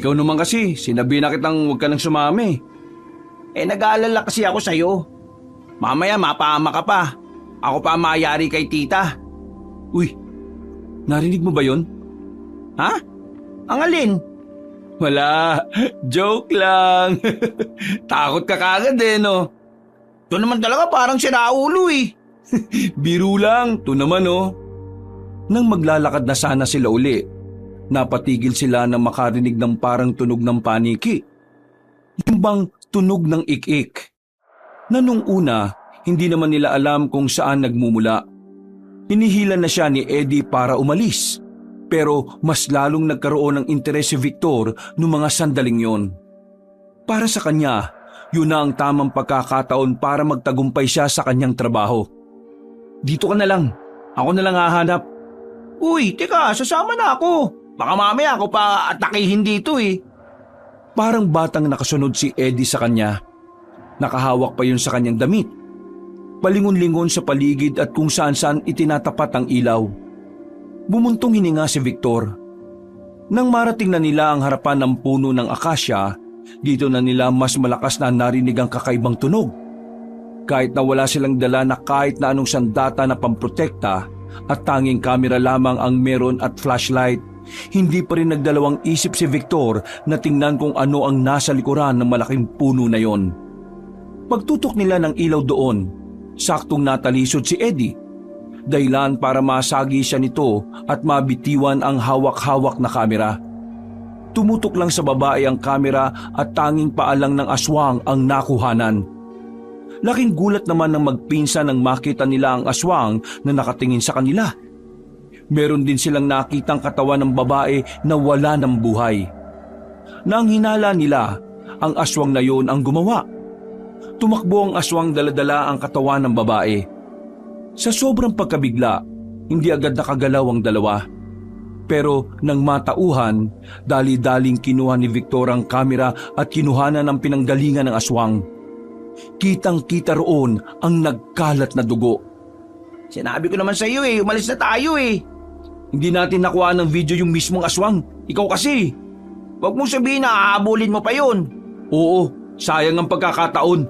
[SPEAKER 1] Ikaw naman kasi, sinabi na kitang huwag ka nang sumami.
[SPEAKER 2] Nag-aalala kasi ako sa'yo. Mamaya mapahama ka pa. Ako pa mayari kay tita.
[SPEAKER 1] Uy, narinig mo ba yon?
[SPEAKER 2] Ha? Ang alin?
[SPEAKER 1] Wala, joke lang. Takot ka kagad no?
[SPEAKER 2] Ito naman talaga parang sinaulo eh.
[SPEAKER 1] Biro lang, to naman Nang maglalakad na sana sila uli, napatigil sila nang makarinig ng parang tunog ng paniki. Yung bang tunog ng ik-ik. Na nung una, hindi naman nila alam kung saan nagmumula. Hinihilan na siya ni Eddie para umalis. Pero mas lalong nagkaroon ng interes si Victor noong mga sandaling yon. Para sa kanya, yun na ang tamang pagkakataon para magtagumpay siya sa kanyang trabaho. Dito ka na lang. Ako na lang hahanap.
[SPEAKER 2] Uy, teka, sasama na ako. Baka mamaya ako pa atakihin dito eh.
[SPEAKER 1] Parang batang nakasunod si Eddie sa kanya. Nakahawak pa yun sa kanyang damit. Palingon-lingon sa paligid at kung saan-saan itinatapat ang ilaw. Bumuntong hininga si Victor. Nang marating na nila ang harapan ng puno ng akasya, dito na nila mas malakas na narinig ang kakaibang tunog. Kahit na wala silang dala na kahit na anong sandata na pamprotekta at tanging kamera lamang ang meron at flashlight, hindi pa rin nagdalawang isip si Victor na tingnan kung ano ang nasa likuran ng malaking puno na yon. Pagtutok nila ng ilaw doon, saktong natalisod si Eddie. Dahilan para masagi siya nito at mabitiwan ang hawak-hawak na kamera. Tumutok lang sa babae ang kamera at tanging paalang ng aswang ang nakuhanan. Laking gulat naman ng magpinsan nang makita nila ang aswang na nakatingin sa kanila. Meron din silang nakitang katawan ng babae na wala ng buhay. na ang hinala nila ang aswang na yon ang gumawa. Tumakbo ang aswang daladala ang katawan ng babae. Sa sobrang pagkabigla, hindi agad nakagalaw ang dalawa. Pero nang matauhan, dali-daling kinuha ni Victor ang kamera at kinuhanan ng pinanggalingan ng aswang. Kitang-kita roon ang nagkalat na dugo.
[SPEAKER 2] Sinabi ko naman sa iyo umalis na tayo eh.
[SPEAKER 1] Hindi natin nakuha ng video yung mismong aswang. Ikaw kasi.
[SPEAKER 2] Huwag mong sabihin na ahabulin mo pa yun.
[SPEAKER 1] Oo, sayang ang pagkakataon.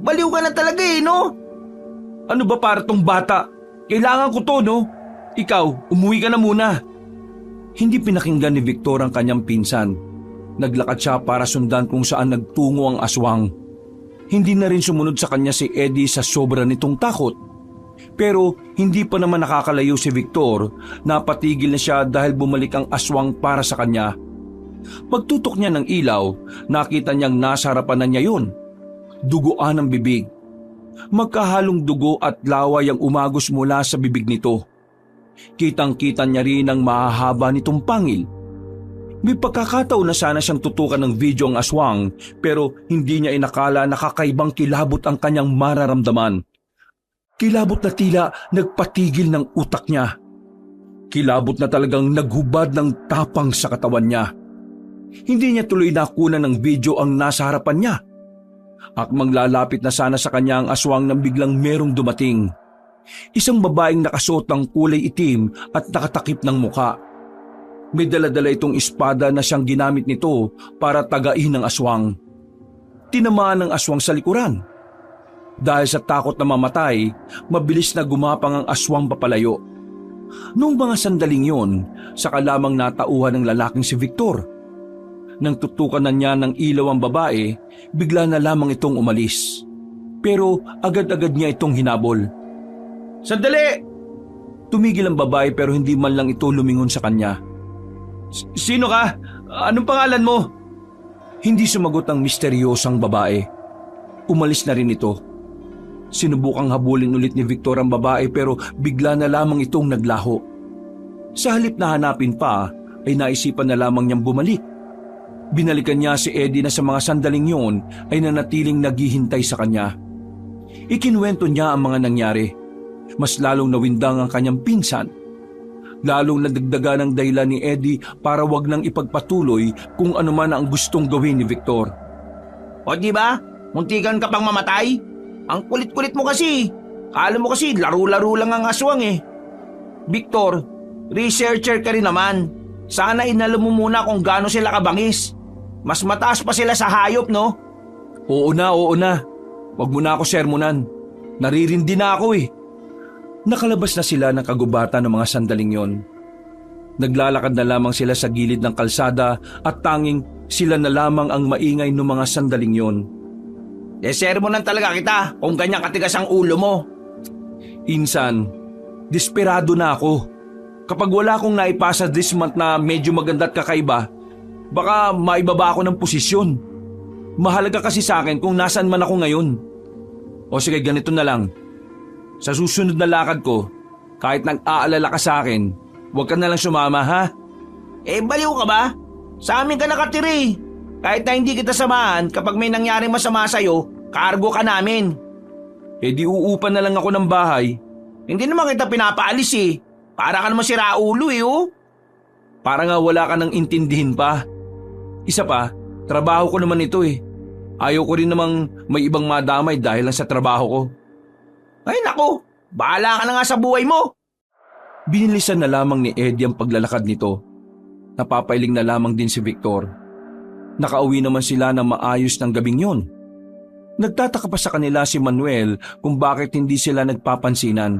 [SPEAKER 2] Baliw ka na talaga no?
[SPEAKER 1] Ano ba para tong bata? Kailangan ko to, no? Ikaw, umuwi ka na muna. Hindi pinakinggan ni Victor ang kanyang pinsan. Naglakad siya para sundan kung saan nagtungo ang aswang. Hindi na rin sumunod sa kanya si Eddie sa sobra nitong takot. Pero hindi pa naman nakakalayo si Victor, napatigil na siya dahil bumalik ang aswang para sa kanya. Pagtutok niya ng ilaw, nakita niyang nasa harapan na niya yun. Duguan ang bibig. Magkahalong dugo at laway ang umagos mula sa bibig nito. Kitang-kita niya rin ang mahahaba nitong pangil. May pagkakataon na sana siyang tutukan ng video ang aswang pero hindi niya inakala na kakaibang kilabot ang kanyang mararamdaman. Kilabot na tila nagpatigil ng utak niya. Kilabot na talagang naghubad ng tapang sa katawan niya. Hindi niya tuloy nakunan ng video ang nasa harapan niya. Akmang lalapit na sana sa kanya ang aswang nang biglang merong dumating. Isang babaeng nakasuot ng kulay itim at nakatakip ng muka. May dala-dala itong espada na siyang ginamit nito para tagain ang aswang. Tinamaan ng aswang sa likuran. Dahil sa takot na mamatay, mabilis na gumapang ang aswang papalayo. Noong mga sandaling yon, saka lamang natauhan ng lalaking si Victor. Nang tutukan na niya ng ilaw ang babae, bigla na lamang itong umalis. Pero agad-agad niya itong hinabol.
[SPEAKER 2] Sandali!
[SPEAKER 1] Tumigil ang babae pero hindi man lang ito lumingon sa kanya.
[SPEAKER 2] Sino ka? Anong pangalan mo?
[SPEAKER 1] Hindi sumagot ang misteryosang babae. Umalis na rin ito. Sinubukang habulin ulit ni Victor ang babae pero bigla na lamang itong naglaho. Sa halip na hanapin pa, ay naisipan na lamang niyang bumalik. Binalikan niya si Eddie na sa mga sandaling yon ay nanatiling naghihintay sa kanya. Ikinuwento niya ang mga nangyari. Mas lalong nawindang ang kanyang pinsan. Lalong nadagdagan ang dahilan ni Eddie para wag nang ipagpatuloy kung ano man ang gustong gawin ni Victor.
[SPEAKER 2] O di ba? Muntikan ka pang mamatay? Ang kulit-kulit mo kasi. Kala mo kasi laro-laro lang ang aswang eh. Victor, researcher ka rin naman. Sana inalam mo muna kung gaano sila kabangis. Mas mataas pa sila sa hayop, no?
[SPEAKER 1] Oo na. Wag mo na ako sermonan. Naririndi na ako eh. Nakalabas na sila ng kagubatan ng mga sandaling yon. Naglalakad na lamang sila sa gilid ng kalsada at tanging sila na lamang ang maingay ng mga sandaling yon.
[SPEAKER 2] Sermonan talaga kita kung ganyan katigas ang ulo mo.
[SPEAKER 1] Insan, desperado na ako. Kapag wala akong naipasa this month na medyo maganda at kakaiba, baka maibaba ako ng posisyon. Mahalaga kasi sa akin kung nasaan man ako ngayon. O sige, ganito na lang. Sa susunod na lakad ko, kahit nag-aalala ka sa akin, huwag ka na lang sumama, ha?
[SPEAKER 2] Baliw ka ba? Sa amin ka nakatiri. Kahit na hindi kita samahan, kapag may nangyaring masama sa'yo, kargo ka namin.
[SPEAKER 1] Di uupan na lang ako ng bahay.
[SPEAKER 2] Hindi naman kita pinapaalis eh. Para ka naman si Raulo oh.
[SPEAKER 1] Para nga wala ka nang intindihin pa. Isa pa, trabaho ko naman ito eh. Ayaw ko rin namang may ibang madamay dahil lang sa trabaho ko.
[SPEAKER 2] Ay nako, bahala ka na nga sa buhay mo.
[SPEAKER 1] Binilisan na lamang ni Eddie ang paglalakad nito. Napapailing na lamang din si Victor. Nakauwi naman sila ng maayos ng gabing yon. Nagtataka pa sa kanila si Manuel kung bakit hindi sila nagpapansinan.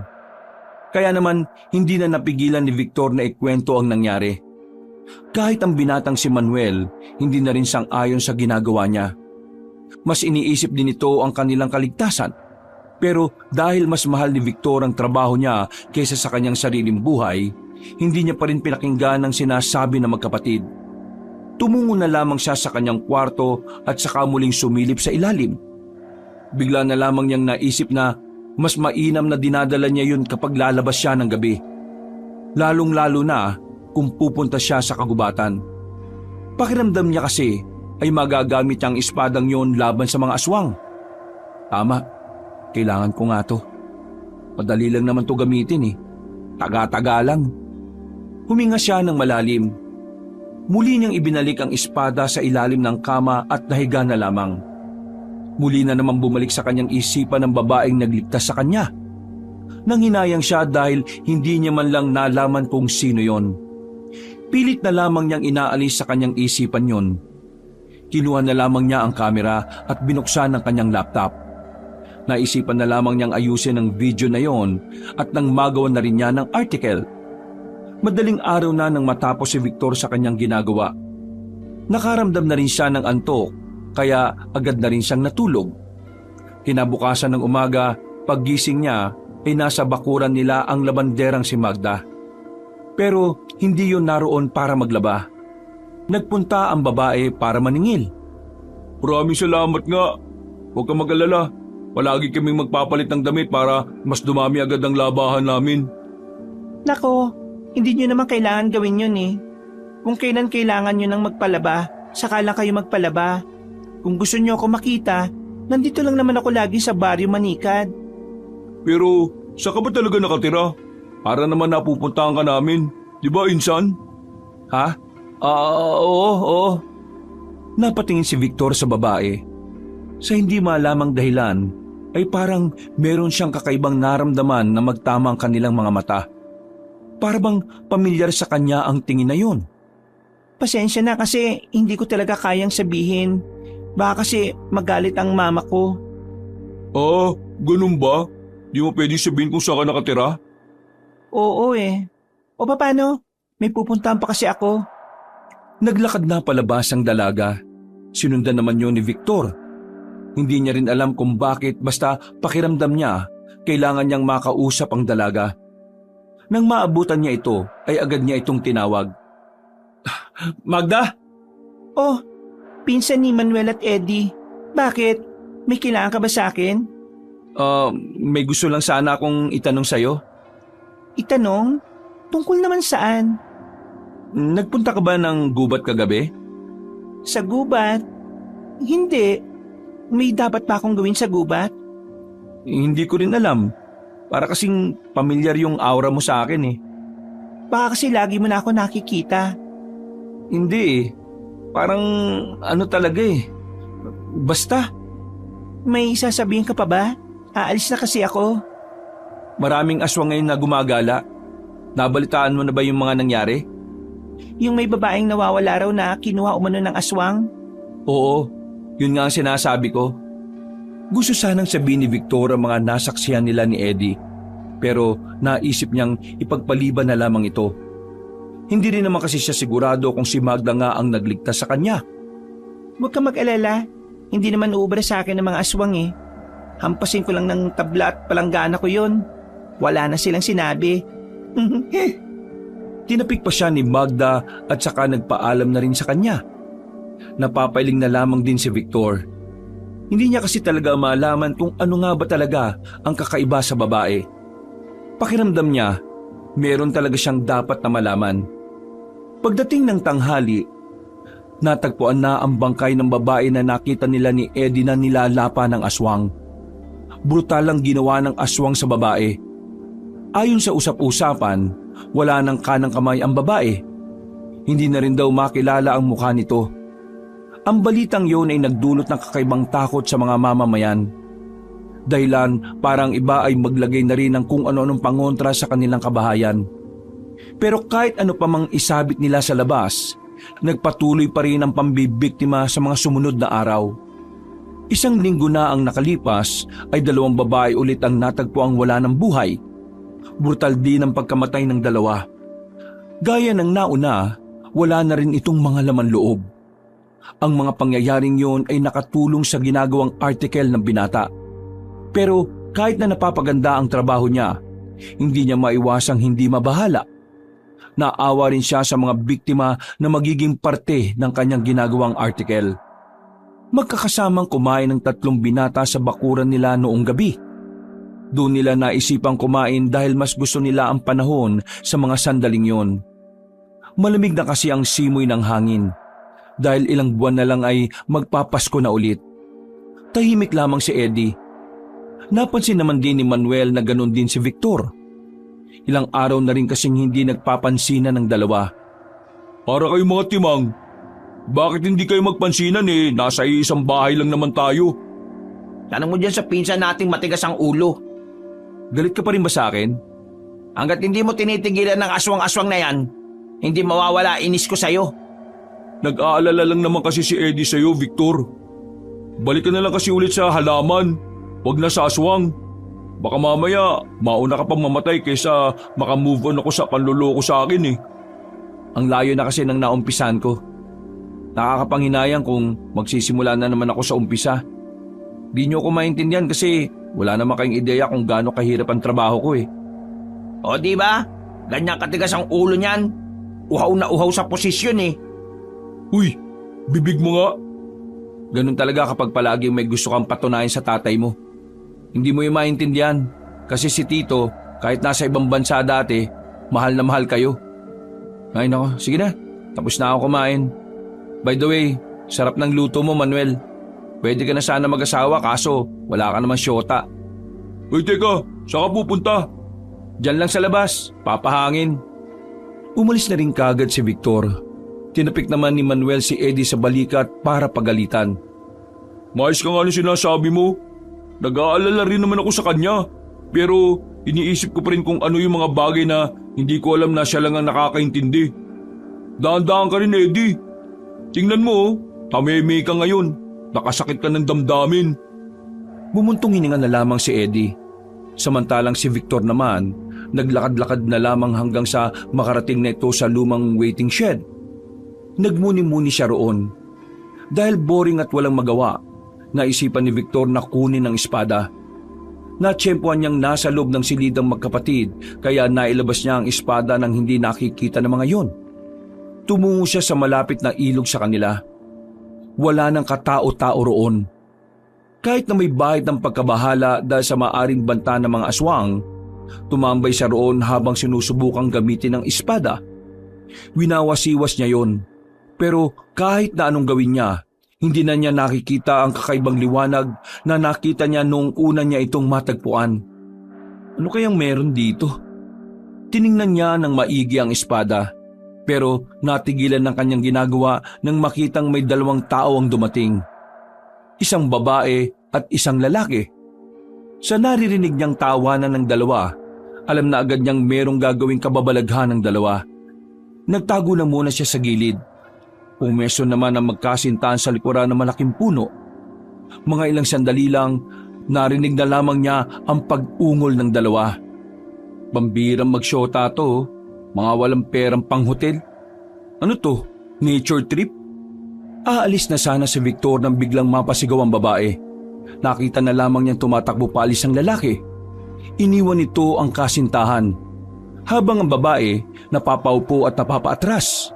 [SPEAKER 1] Kaya naman hindi na napigilan ni Victor na ikwento ang nangyari. Kahit ang binatang si Manuel, hindi na rin sang-ayon sa ginagawa niya. Mas iniisip din ito ang kanilang kaligtasan. Pero dahil mas mahal ni Victor ang trabaho niya kaysa sa kanyang sariling buhay, hindi niya pa rin pinakinggan ang sinasabi ng magkapatid. Tumungo na lamang siya sa kanyang kwarto at saka muling sumilip sa ilalim. Bigla na lamang niyang naisip na mas mainam na dinadala niya yun kapag lalabas siya ng gabi. Lalong-lalo na kung pupunta siya sa kagubatan. Pakiramdam niya kasi ay magagamit niya ang espadang yon laban sa mga aswang. Tama, kailangan ko nga to. Madali lang naman to gamitin eh. Taga-taga lang. Huminga siya ng malalim. Muli niyang ibinalik ang espada sa ilalim ng kama at nahiga na lamang. Muli na naman bumalik sa kanyang isipan ng babaeng nagligtas sa kanya. Nanghinayang siya dahil hindi niya man lang nalaman kung sino yon. Pilit na lamang niyang inaalis sa kanyang isipan yon. Kinuha na lamang niya ang kamera at binuksan ang kanyang laptop. Naisipan na lamang niyang ayusin ang video na yon at nang magawa na rin niya ng article. Madaling araw na nang matapos si Victor sa kanyang ginagawa. Nakaramdam na rin siya ng antok kaya agad na rin siyang natulog. Kinabukasan ng umaga, paggising niya ay nasa bakuran nila ang labanderang si Magda. Pero hindi yon naroon para maglaba. Nagpunta ang babae para maningil.
[SPEAKER 4] Maraming salamat nga. Huwag kang mag-alala. Palagi kaming magpapalit ng damit para mas dumami agad ang labahan namin.
[SPEAKER 3] Nako, hindi nyo naman kailangan gawin yun eh. Kung kailan kailangan nyo nang magpalaba, saka lang kayo magpalaba. Kung gusto nyo ako makita, nandito lang naman ako lagi sa Baryo Manikad.
[SPEAKER 4] Pero saan ka ba talaga nakatira? Para naman napupuntahan ka namin. Di ba, Insan?
[SPEAKER 1] Ha? Oo. Napatingin si Victor sa babae. Sa hindi malamang dahilan, ay parang meron siyang kakaibang naramdaman na magtama ang kanilang mga mata. Para bang pamilyar sa kanya ang tingin na yun.
[SPEAKER 3] Pasensya na kasi hindi ko talaga kayang sabihin. Baka kasi magalit ang mama ko.
[SPEAKER 4] Ah, ganun ba? Di mo pwede sabihin kung saan ka nakatira?
[SPEAKER 3] Oo eh. O paano? May pupuntahan pa kasi ako.
[SPEAKER 1] Naglakad na palabas ang dalaga. Sinundan naman yun ni Victor. Hindi niya rin alam kung bakit basta pakiramdam niya kailangan niyang makausap ang dalaga. Nang maabutan niya ito ay agad niya itong tinawag. Magda?
[SPEAKER 3] Oh, pinsan ni Manuel at Eddie. Bakit? May kailangan ka ba sa akin?
[SPEAKER 1] May gusto lang sana akong itanong sa'yo.
[SPEAKER 3] Itanong? Tungkol naman saan?
[SPEAKER 1] Nagpunta ka ba ng gubat kagabi?
[SPEAKER 3] Sa gubat? Hindi. May dapat pa akong gawin sa gubat?
[SPEAKER 1] Hindi ko rin alam. Para kasing pamilyar yung aura mo sa akin eh.
[SPEAKER 3] Baka kasi lagi mo na ako nakikita.
[SPEAKER 1] Hindi eh. Parang ano talaga eh. Basta.
[SPEAKER 3] May sasabihin ka pa ba? Aalis na kasi ako.
[SPEAKER 1] Maraming aswang ngayon na gumagala. Nabalitaan mo na ba yung mga nangyari?
[SPEAKER 3] Yung may babaeng nawawala raw na kinuha umano ng aswang?
[SPEAKER 1] Oo, yun nga ang sinasabi ko. Gusto sanang sabihin ni Victor ang mga nasaksihan nila ni Eddie, pero naisip niyang ipagpaliban na lamang ito. Hindi rin naman kasi siya sigurado kung si Magda nga ang nagligtas sa kanya.
[SPEAKER 3] Huwag ka mag-alala, hindi naman uubra sa akin ng mga aswang eh. Hampasin ko lang ng tabla at palanggana ko yun. Wala na silang sinabi.
[SPEAKER 1] Tinapik pa siya ni Magda at saka nagpaalam na rin sa kanya. Napapailing na lamang din si Victor. Hindi niya kasi talaga malaman kung ano nga ba talaga ang kakaiba sa babae. Pakiramdam niya, meron talaga siyang dapat na malaman. Pagdating ng tanghali, natagpuan na ang bangkay ng babae na nakita nila ni Eddie na nilalapa ng aswang. Brutal ang ginawa ng aswang sa babae. Ayon sa usap-usapan, wala nang kanang kamay ang babae. Hindi na rin daw makilala ang mukha nito. Ang balitang yun ay nagdulot ng kakaibang takot sa mga mamamayan. Dahilan parang iba ay maglagay na rin ng kung ano-anong pangontra sa kanilang kabahayan. Pero kahit ano pa mang isabit nila sa labas, nagpatuloy pa rin ang pambibiktima sa mga sumunod na araw. Isang linggo na ang nakalipas ay 2 babae ulit ang natagpuang wala ng buhay. Brutal din ang pagkamatay ng 2. Gaya ng nauna, wala na rin itong mga laman loob. Ang mga pangyayaring yon ay nakatulong sa ginagawang article ng binata. Pero kahit na napapaganda ang trabaho niya, hindi niya maiwasang hindi mabahala. Naawa rin siya sa mga biktima na magiging parte ng kanyang ginagawang article. Magkakasamang kumain ng 3 binata sa bakuran nila noong gabi. Doon nila naisipang kumain dahil mas gusto nila ang panahon sa mga sandaling yon. Malamig na kasi ang simoy ng hangin. dahil ilang buwan na lang ay magpapasko na ulit. Tahimik lamang si Eddie. Napansin naman din ni Manuel na ganun din si Victor. Ilang araw na rin kasing hindi nagpapansinan ng dalawa.
[SPEAKER 4] Para kayo mga timang, bakit hindi kayo magpansinan nasa isang bahay lang naman tayo?
[SPEAKER 2] Tanong mo dyan sa pinsan nating matigas ang ulo.
[SPEAKER 1] Galit ka pa rin ba sa akin?
[SPEAKER 2] Hanggat hindi mo tinitigilan ng aswang-aswang na yan, hindi mawawala inis ko sa'yo.
[SPEAKER 4] Nag-aalala lang naman kasi si Eddie sa'yo, Victor. Balik ka na lang kasi ulit sa halaman, wag na sa aswang. Baka mamaya, mauna ka pang mamatay kaysa makamove on ako sa panluloko sa akin
[SPEAKER 1] Ang layo na kasi ng naumpisan ko. Nakakapanghinayang kung magsisimula na naman ako sa umpisa. Di nyo ko maintindihan kasi wala naman kayong ideya kung gaano kahirap ang trabaho ko
[SPEAKER 2] O di ba? Ganyan katigas ang ulo niyan. Uhaw na uhaw sa posisyon
[SPEAKER 4] Uy, bibig mo nga.
[SPEAKER 1] Ganun talaga kapag palaging may gusto kang patunayan sa tatay mo. Hindi mo yung maintindihan kasi si Tito, kahit nasa ibang bansa dati, mahal na mahal kayo. Ay nako, sige na. Tapos na ako kumain. By the way, sarap ng luto mo, Manuel. Pwede ka na sana mag-asawa kaso wala ka naman syota.
[SPEAKER 4] Uy, teka, saan ka pupunta?
[SPEAKER 1] Diyan lang sa labas, papahangin. Umalis na rin kagad si Victor. Tinapik naman ni Manuel si Eddie sa balikat para pagalitan.
[SPEAKER 4] Maayos ka nga ng sinasabi mo. Nag-aalala rin naman ako sa kanya. Pero iniisip ko pa rin kung ano yung mga bagay na hindi ko alam na siya lang ang nakakaintindi. Daan-daan ka rin, Eddie. Tingnan mo, tameme ka ngayon. Nakasakit ka ng damdamin.
[SPEAKER 1] Bumuntong hininga na lamang si Eddie. Samantalang si Victor naman, naglakad-lakad na lamang hanggang sa makarating na ito sa lumang waiting shed. Nagmuni-muni siya roon. Dahil boring at walang magawa, naisipan ni Victor na kunin ang espada. Natsyempohan niyang nasa loob ng silidang magkapatid kaya nailabas niya ang espada nang hindi nakikita ng mga yon. Tumungo siya sa malapit na ilog sa kanila. Wala nang katao-tao roon. Kahit na may bahid ng pagkabahala dahil sa maaring banta ng mga aswang, tumambay siya roon habang sinusubukang gamitin ang espada. Winawasiwas niya yon. Pero kahit na anong gawin niya, hindi na niya nakikita ang kakaibang liwanag na nakita niya nung una niya itong matagpuan. Ano kayang meron dito? Tiningnan niya ng maigi ang espada, pero natigilan ng kanyang ginagawa nang makitang may dalawang tao ang dumating. Isang babae at isang lalaki. Sa naririnig niyang tawanan ng dalawa, alam na agad niyang merong gagawing kababalaghan ng dalawa. Nagtago na muna siya sa gilid. Pumeso naman ang magkasintahan sa likuran ng malaking puno. Mga ilang sandali lang, narinig na lamang niya ang pag-ungol ng dalawa. Pambirang magsyota to, mga walang perang pang-hotel. Ano to? Nature trip? Aalis na sana si Victor nang biglang mapasigaw ang babae. Nakita na lamang niyang tumatakbo paalis ang lalaki. Iniwan nito ang kasintahan, habang ang babae napapaupo at napapaatras.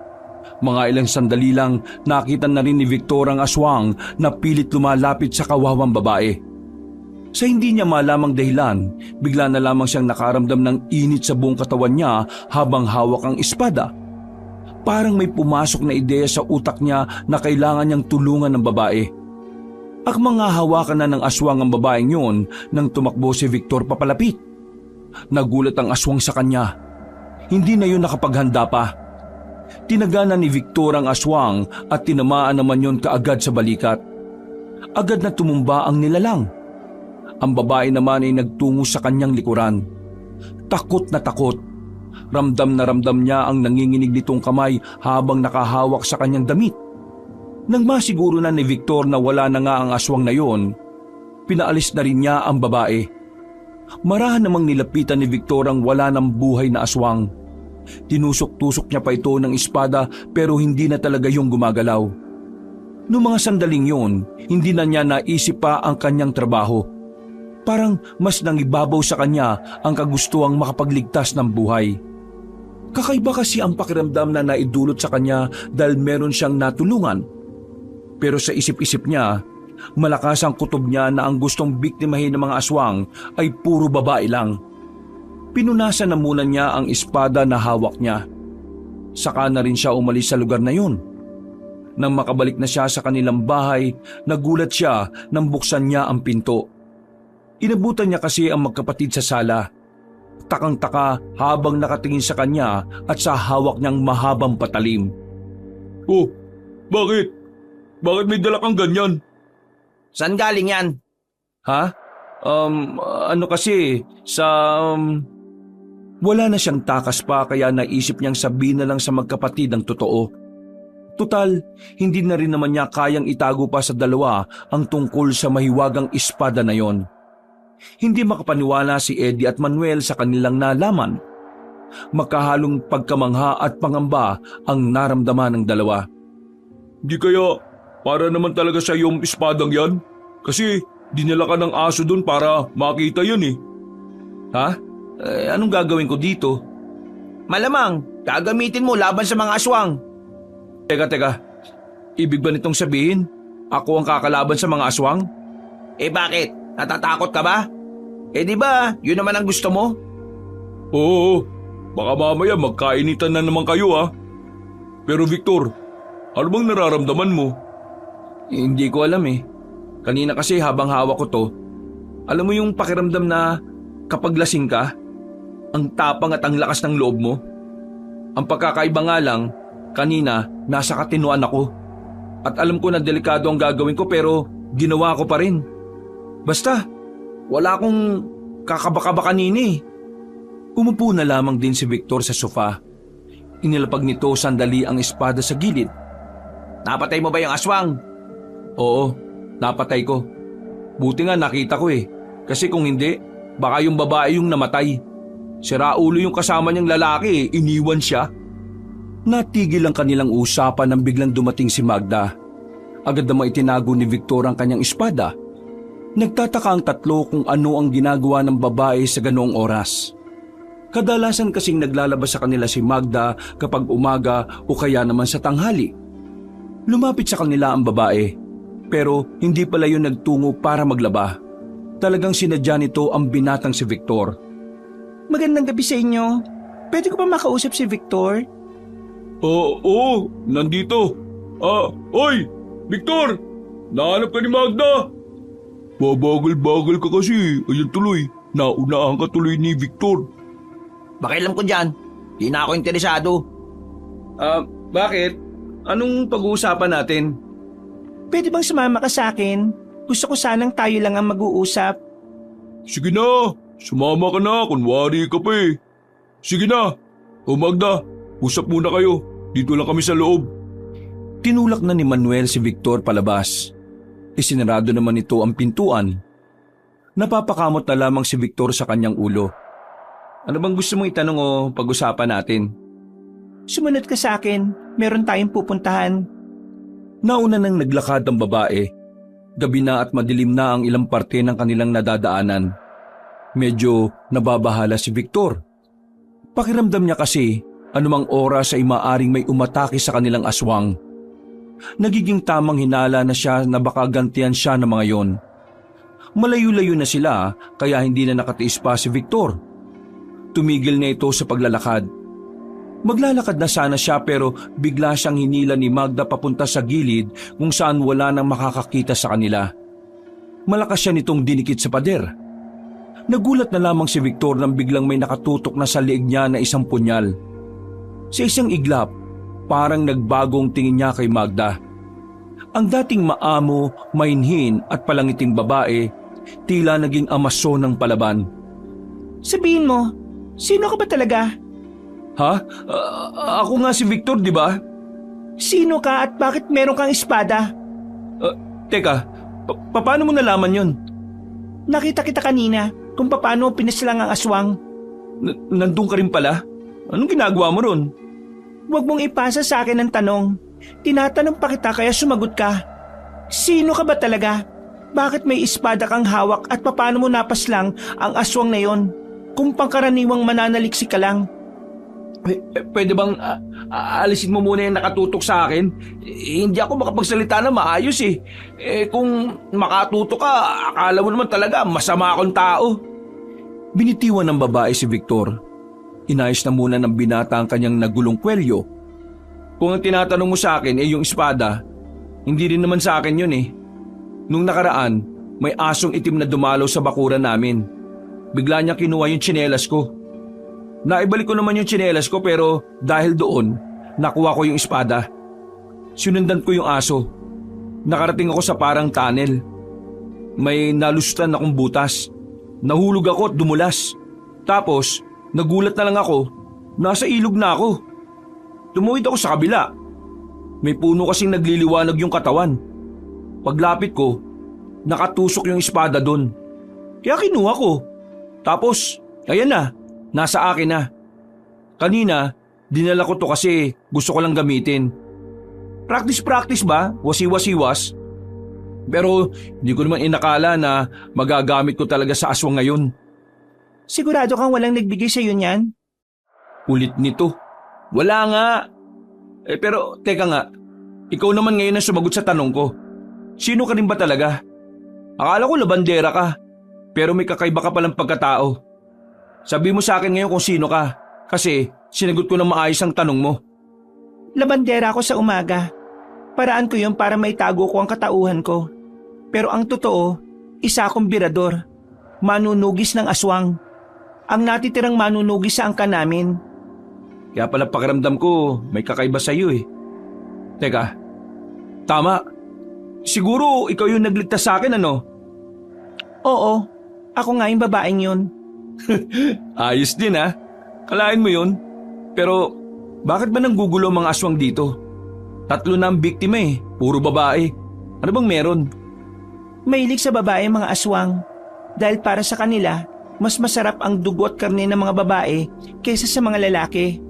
[SPEAKER 1] Mga ilang sandali lang nakita na rin ni Victor ang aswang na pilit lumalapit sa kawawang babae. Sa hindi niya malamang dahilan, bigla na lamang siyang nakaramdam ng init sa buong katawan niya habang hawak ang espada. Parang may pumasok na ideya sa utak niya na kailangan niyang tulungan ng babae. Akmang hahawakan na ng aswang ang babaeng yun nang tumakbo si Victor papalapit. Nagulat ang aswang sa kanya. Hindi na yun nakapaghanda pa. Tinagana ni Victor ang aswang at tinamaan naman yon kaagad sa balikat. Agad na tumumba ang nilalang. Ang babae naman ay nagtungo sa kanyang likuran. Takot na takot. Ramdam na ramdam niya ang nanginginig nitong kamay habang nakahawak sa kanyang damit. Nang masiguro na ni Victor na wala na nga ang aswang na yon, pinaalis na rin niya ang babae. Marahan namang nilapitan ni Victor ang wala ng buhay na aswang. Tinusok-tusok niya pa ito ng espada pero hindi na talaga yung gumagalaw. Noong mga sandaling yun, hindi na niya naisip pa ang kanyang trabaho. Parang mas nangibabaw sa kanya ang kagustuhang makapagligtas ng buhay. Kakaiba kasi ang pakiramdam na naidulot sa kanya dahil meron siyang natulungan. Pero sa isip-isip niya, malakas ang kutob niya na ang gustong biktimahin ng mga aswang ay puro babae lang. Pinunasan na muna niya ang espada na hawak niya. Saka na rin siya umalis sa lugar na yun. Nang makabalik na siya sa kanilang bahay, nagulat siya nang buksan niya ang pinto. Inabutan niya kasi ang magkapatid sa sala. Takang-taka habang nakatingin sa kanya at sa hawak niyang mahabang patalim.
[SPEAKER 4] Oh, bakit? Bakit may dala kang ganyan?
[SPEAKER 2] Saan galing yan?
[SPEAKER 1] Ha? Ano kasi, Wala na siyang takas pa kaya naisip niyang sabihin na lang sa magkapatid ang totoo. Tutal, hindi na rin naman niya kayang itago pa sa dalawa ang tungkol sa mahiwagang espada na yon. Hindi makapaniwala si Eddie at Manuel sa kanilang nalaman. Magkahalong pagkamangha at pangamba ang naramdaman ng dalawa.
[SPEAKER 4] Di kaya para naman talaga sa iyong espadang yan? Kasi dinala ka ng aso dun para makita yan eh.
[SPEAKER 1] Ha? Anong gagawin ko dito?
[SPEAKER 2] Malamang, gagamitin mo laban sa mga aswang.
[SPEAKER 1] Teka. Ibig ba nitong sabihin, ako ang kakalaban sa mga aswang?
[SPEAKER 2] Eh bakit? Natatakot ka ba? Eh di ba, yun naman ang gusto mo?
[SPEAKER 4] Oo, baka mamaya magkainitan na naman kayo ah. Pero Victor, ano bang nararamdaman mo?
[SPEAKER 1] Hindi ko alam eh. Kanina kasi habang hawak ko to, alam mo yung pakiramdam na kapag lasing ka, ang tapang at ang lakas ng loob mo? Ang pagkakaiba nga lang, kanina nasa katinuan ako. At alam ko na delikado ang gagawin ko pero ginawa ko pa rin. Basta, wala akong kakabaka kanina eh. Umupo na lamang din si Victor sa sofa. Inilapag nito sandali ang espada sa gilid.
[SPEAKER 2] Napatay mo ba yung aswang?
[SPEAKER 1] Oo, napatay ko. Buti nga nakita ko eh. Kasi kung hindi, baka yung babae yung namatay. Siraulo yung kasama niyang lalaki eh, iniwan siya. Natigil ang kanilang usapan nang biglang dumating si Magda. Agad na maitinago ni Victor ang kanyang espada. Nagtataka ang tatlo kung ano ang ginagawa ng babae sa ganoong oras. Kadalasan kasing naglalabas sa kanila si Magda kapag umaga o kaya naman sa tanghali. Lumapit sa kanila ang babae, pero hindi pala yun nagtungo para maglaba. Talagang sinadya nito ang binatang si Victor.
[SPEAKER 3] Magandang gabi sa inyo. Pwede ko ba makausap si Victor?
[SPEAKER 4] Oo, nandito. Oy, Victor! Nahanap ka ni Magda! Babagal-bagal ka kasi. Ayun tuloy, naunahan ka tuloy ni Victor.
[SPEAKER 2] Pakialam ko dyan. Di na ako interesado.
[SPEAKER 1] Bakit? Anong pag-uusapan natin?
[SPEAKER 3] Pwede bang sumama ka sa akin? Gusto ko sanang tayo lang ang mag-uusap.
[SPEAKER 4] Sige na, sumama ka na, kunwari ka pa eh. Sige na. O Magda, usap muna kayo. Dito lang kami sa loob.
[SPEAKER 1] Tinulak na ni Manuel si Victor palabas. Isinarado naman ito ang pintuan. Napapakamot na lamang si Victor sa kanyang ulo. Ano bang gusto mong itanong o pag-usapan natin?
[SPEAKER 3] Sumunod ka sa akin. Meron tayong pupuntahan.
[SPEAKER 1] Nauna nang naglakad ang babae. Gabi na at madilim na ang ilang parte ng kanilang nadadaanan. Medyo nababahala si Victor. Pakiramdam niya kasi anumang oras ay maaring may umatake sa kanilang aswang. Nagiging tamang hinala na siya na baka gantihan siya ng mga yon. Malayo-layo na sila kaya hindi na nakatiis pa si Victor. Tumigil na ito sa paglalakad. Maglalakad na sana siya pero bigla siyang hinila ni Magda papunta sa gilid kung saan wala nang makakakita sa kanila. Malakas siya nitong dinikit sa pader. Nagulat na lamang si Victor nang biglang may nakatutok na sa leeg niya na isang punyal. Sa isang iglap, parang nagbagong tingin niya kay Magda. Ang dating maamo, mainhin at palangiting babae, tila naging amaso ng palaban.
[SPEAKER 3] Sabihin mo, sino ka ba talaga?
[SPEAKER 1] Ha? Ako nga si Victor, di ba?
[SPEAKER 3] Sino ka at bakit meron kang espada?
[SPEAKER 1] Teka, paano mo nalaman yon?
[SPEAKER 3] Nakita kita kanina kung paano pinaslang ang aswang.
[SPEAKER 1] Nandun ka rin pala? Anong ginagawa mo ron?
[SPEAKER 3] Huwag mong ipasa sa akin ang tanong. Tinatanong pa kita kaya sumagot ka. Sino ka ba talaga? Bakit may espada kang hawak at paano mo napaslang ang aswang na yon? Kung pangkaraniwang mananaliksik ka lang.
[SPEAKER 1] Pwede bang alisin mo muna yung nakatutok sa akin? Hindi ako makapagsalita na maayos eh. Kung makatutok ka, akala mo naman talaga masama akong tao. Binitiwan ng babae si Victor. Inayos na muna ng binata ang kanyang nagulong kwelyo. Kung ang tinatanong mo sa akin yung espada, hindi rin naman sa akin yun eh. Nung nakaraan, may asong itim na dumalaw sa bakuran namin. Bigla niya kinuha yung tsinelas ko. Naibalik ko naman yung tsinelas ko pero dahil doon, nakuha ko yung espada. Sinundan ko yung aso. Nakarating ako sa parang tunnel. May nalustan akong butas. Nahulog ako at dumulas. Tapos, nagulat na lang ako. Nasa ilog na ako. Tumuwid ako sa kabila. May puno kasing nagliliwanag yung katawan. Paglapit ko, nakatusok yung espada doon. Kaya kinuha ko. Tapos, ayan na, nasa akin na. Kanina, dinala ko to kasi gusto ko lang gamitin. Practice ba? Wasi-wasiwas? Pero hindi ko naman inakala na magagamit ko talaga sa aswang ngayon.
[SPEAKER 3] Sigurado kang walang nagbigay sa iyo niyan?
[SPEAKER 1] Ulit nito. Wala nga. Pero teka nga, ikaw naman ngayon ang sumagot sa tanong ko. Sino ka rin ba talaga? Akala ko labandera ka, pero may kakaiba ka palang pagkatao. Sabi mo sa akin ngayon kung sino ka, kasi sinagot ko ng maayos ang tanong mo.
[SPEAKER 3] Labandera ako sa umaga. Paraan ko yun para maitago ko ang katauhan ko. Pero ang totoo, isa akong birador. Manunugis ng aswang. Ang natitirang manunugis sa angka namin.
[SPEAKER 1] Kaya pala pakiramdam ko may kakaiba sa iyo eh. Teka, tama. Siguro ikaw yung nagligtas sa akin ano?
[SPEAKER 3] Oo, ako nga yung babaeng yun.
[SPEAKER 1] Ayos din ha. Kalain mo yun. Pero bakit ba nanggugulo ang mga aswang dito? 3 na ang biktima eh. Puro babae. Ano bang meron?
[SPEAKER 3] Mahilig sa babae ang mga aswang. Dahil para sa kanila, mas masarap ang dugo at karne ng mga babae kaysa sa mga lalaki.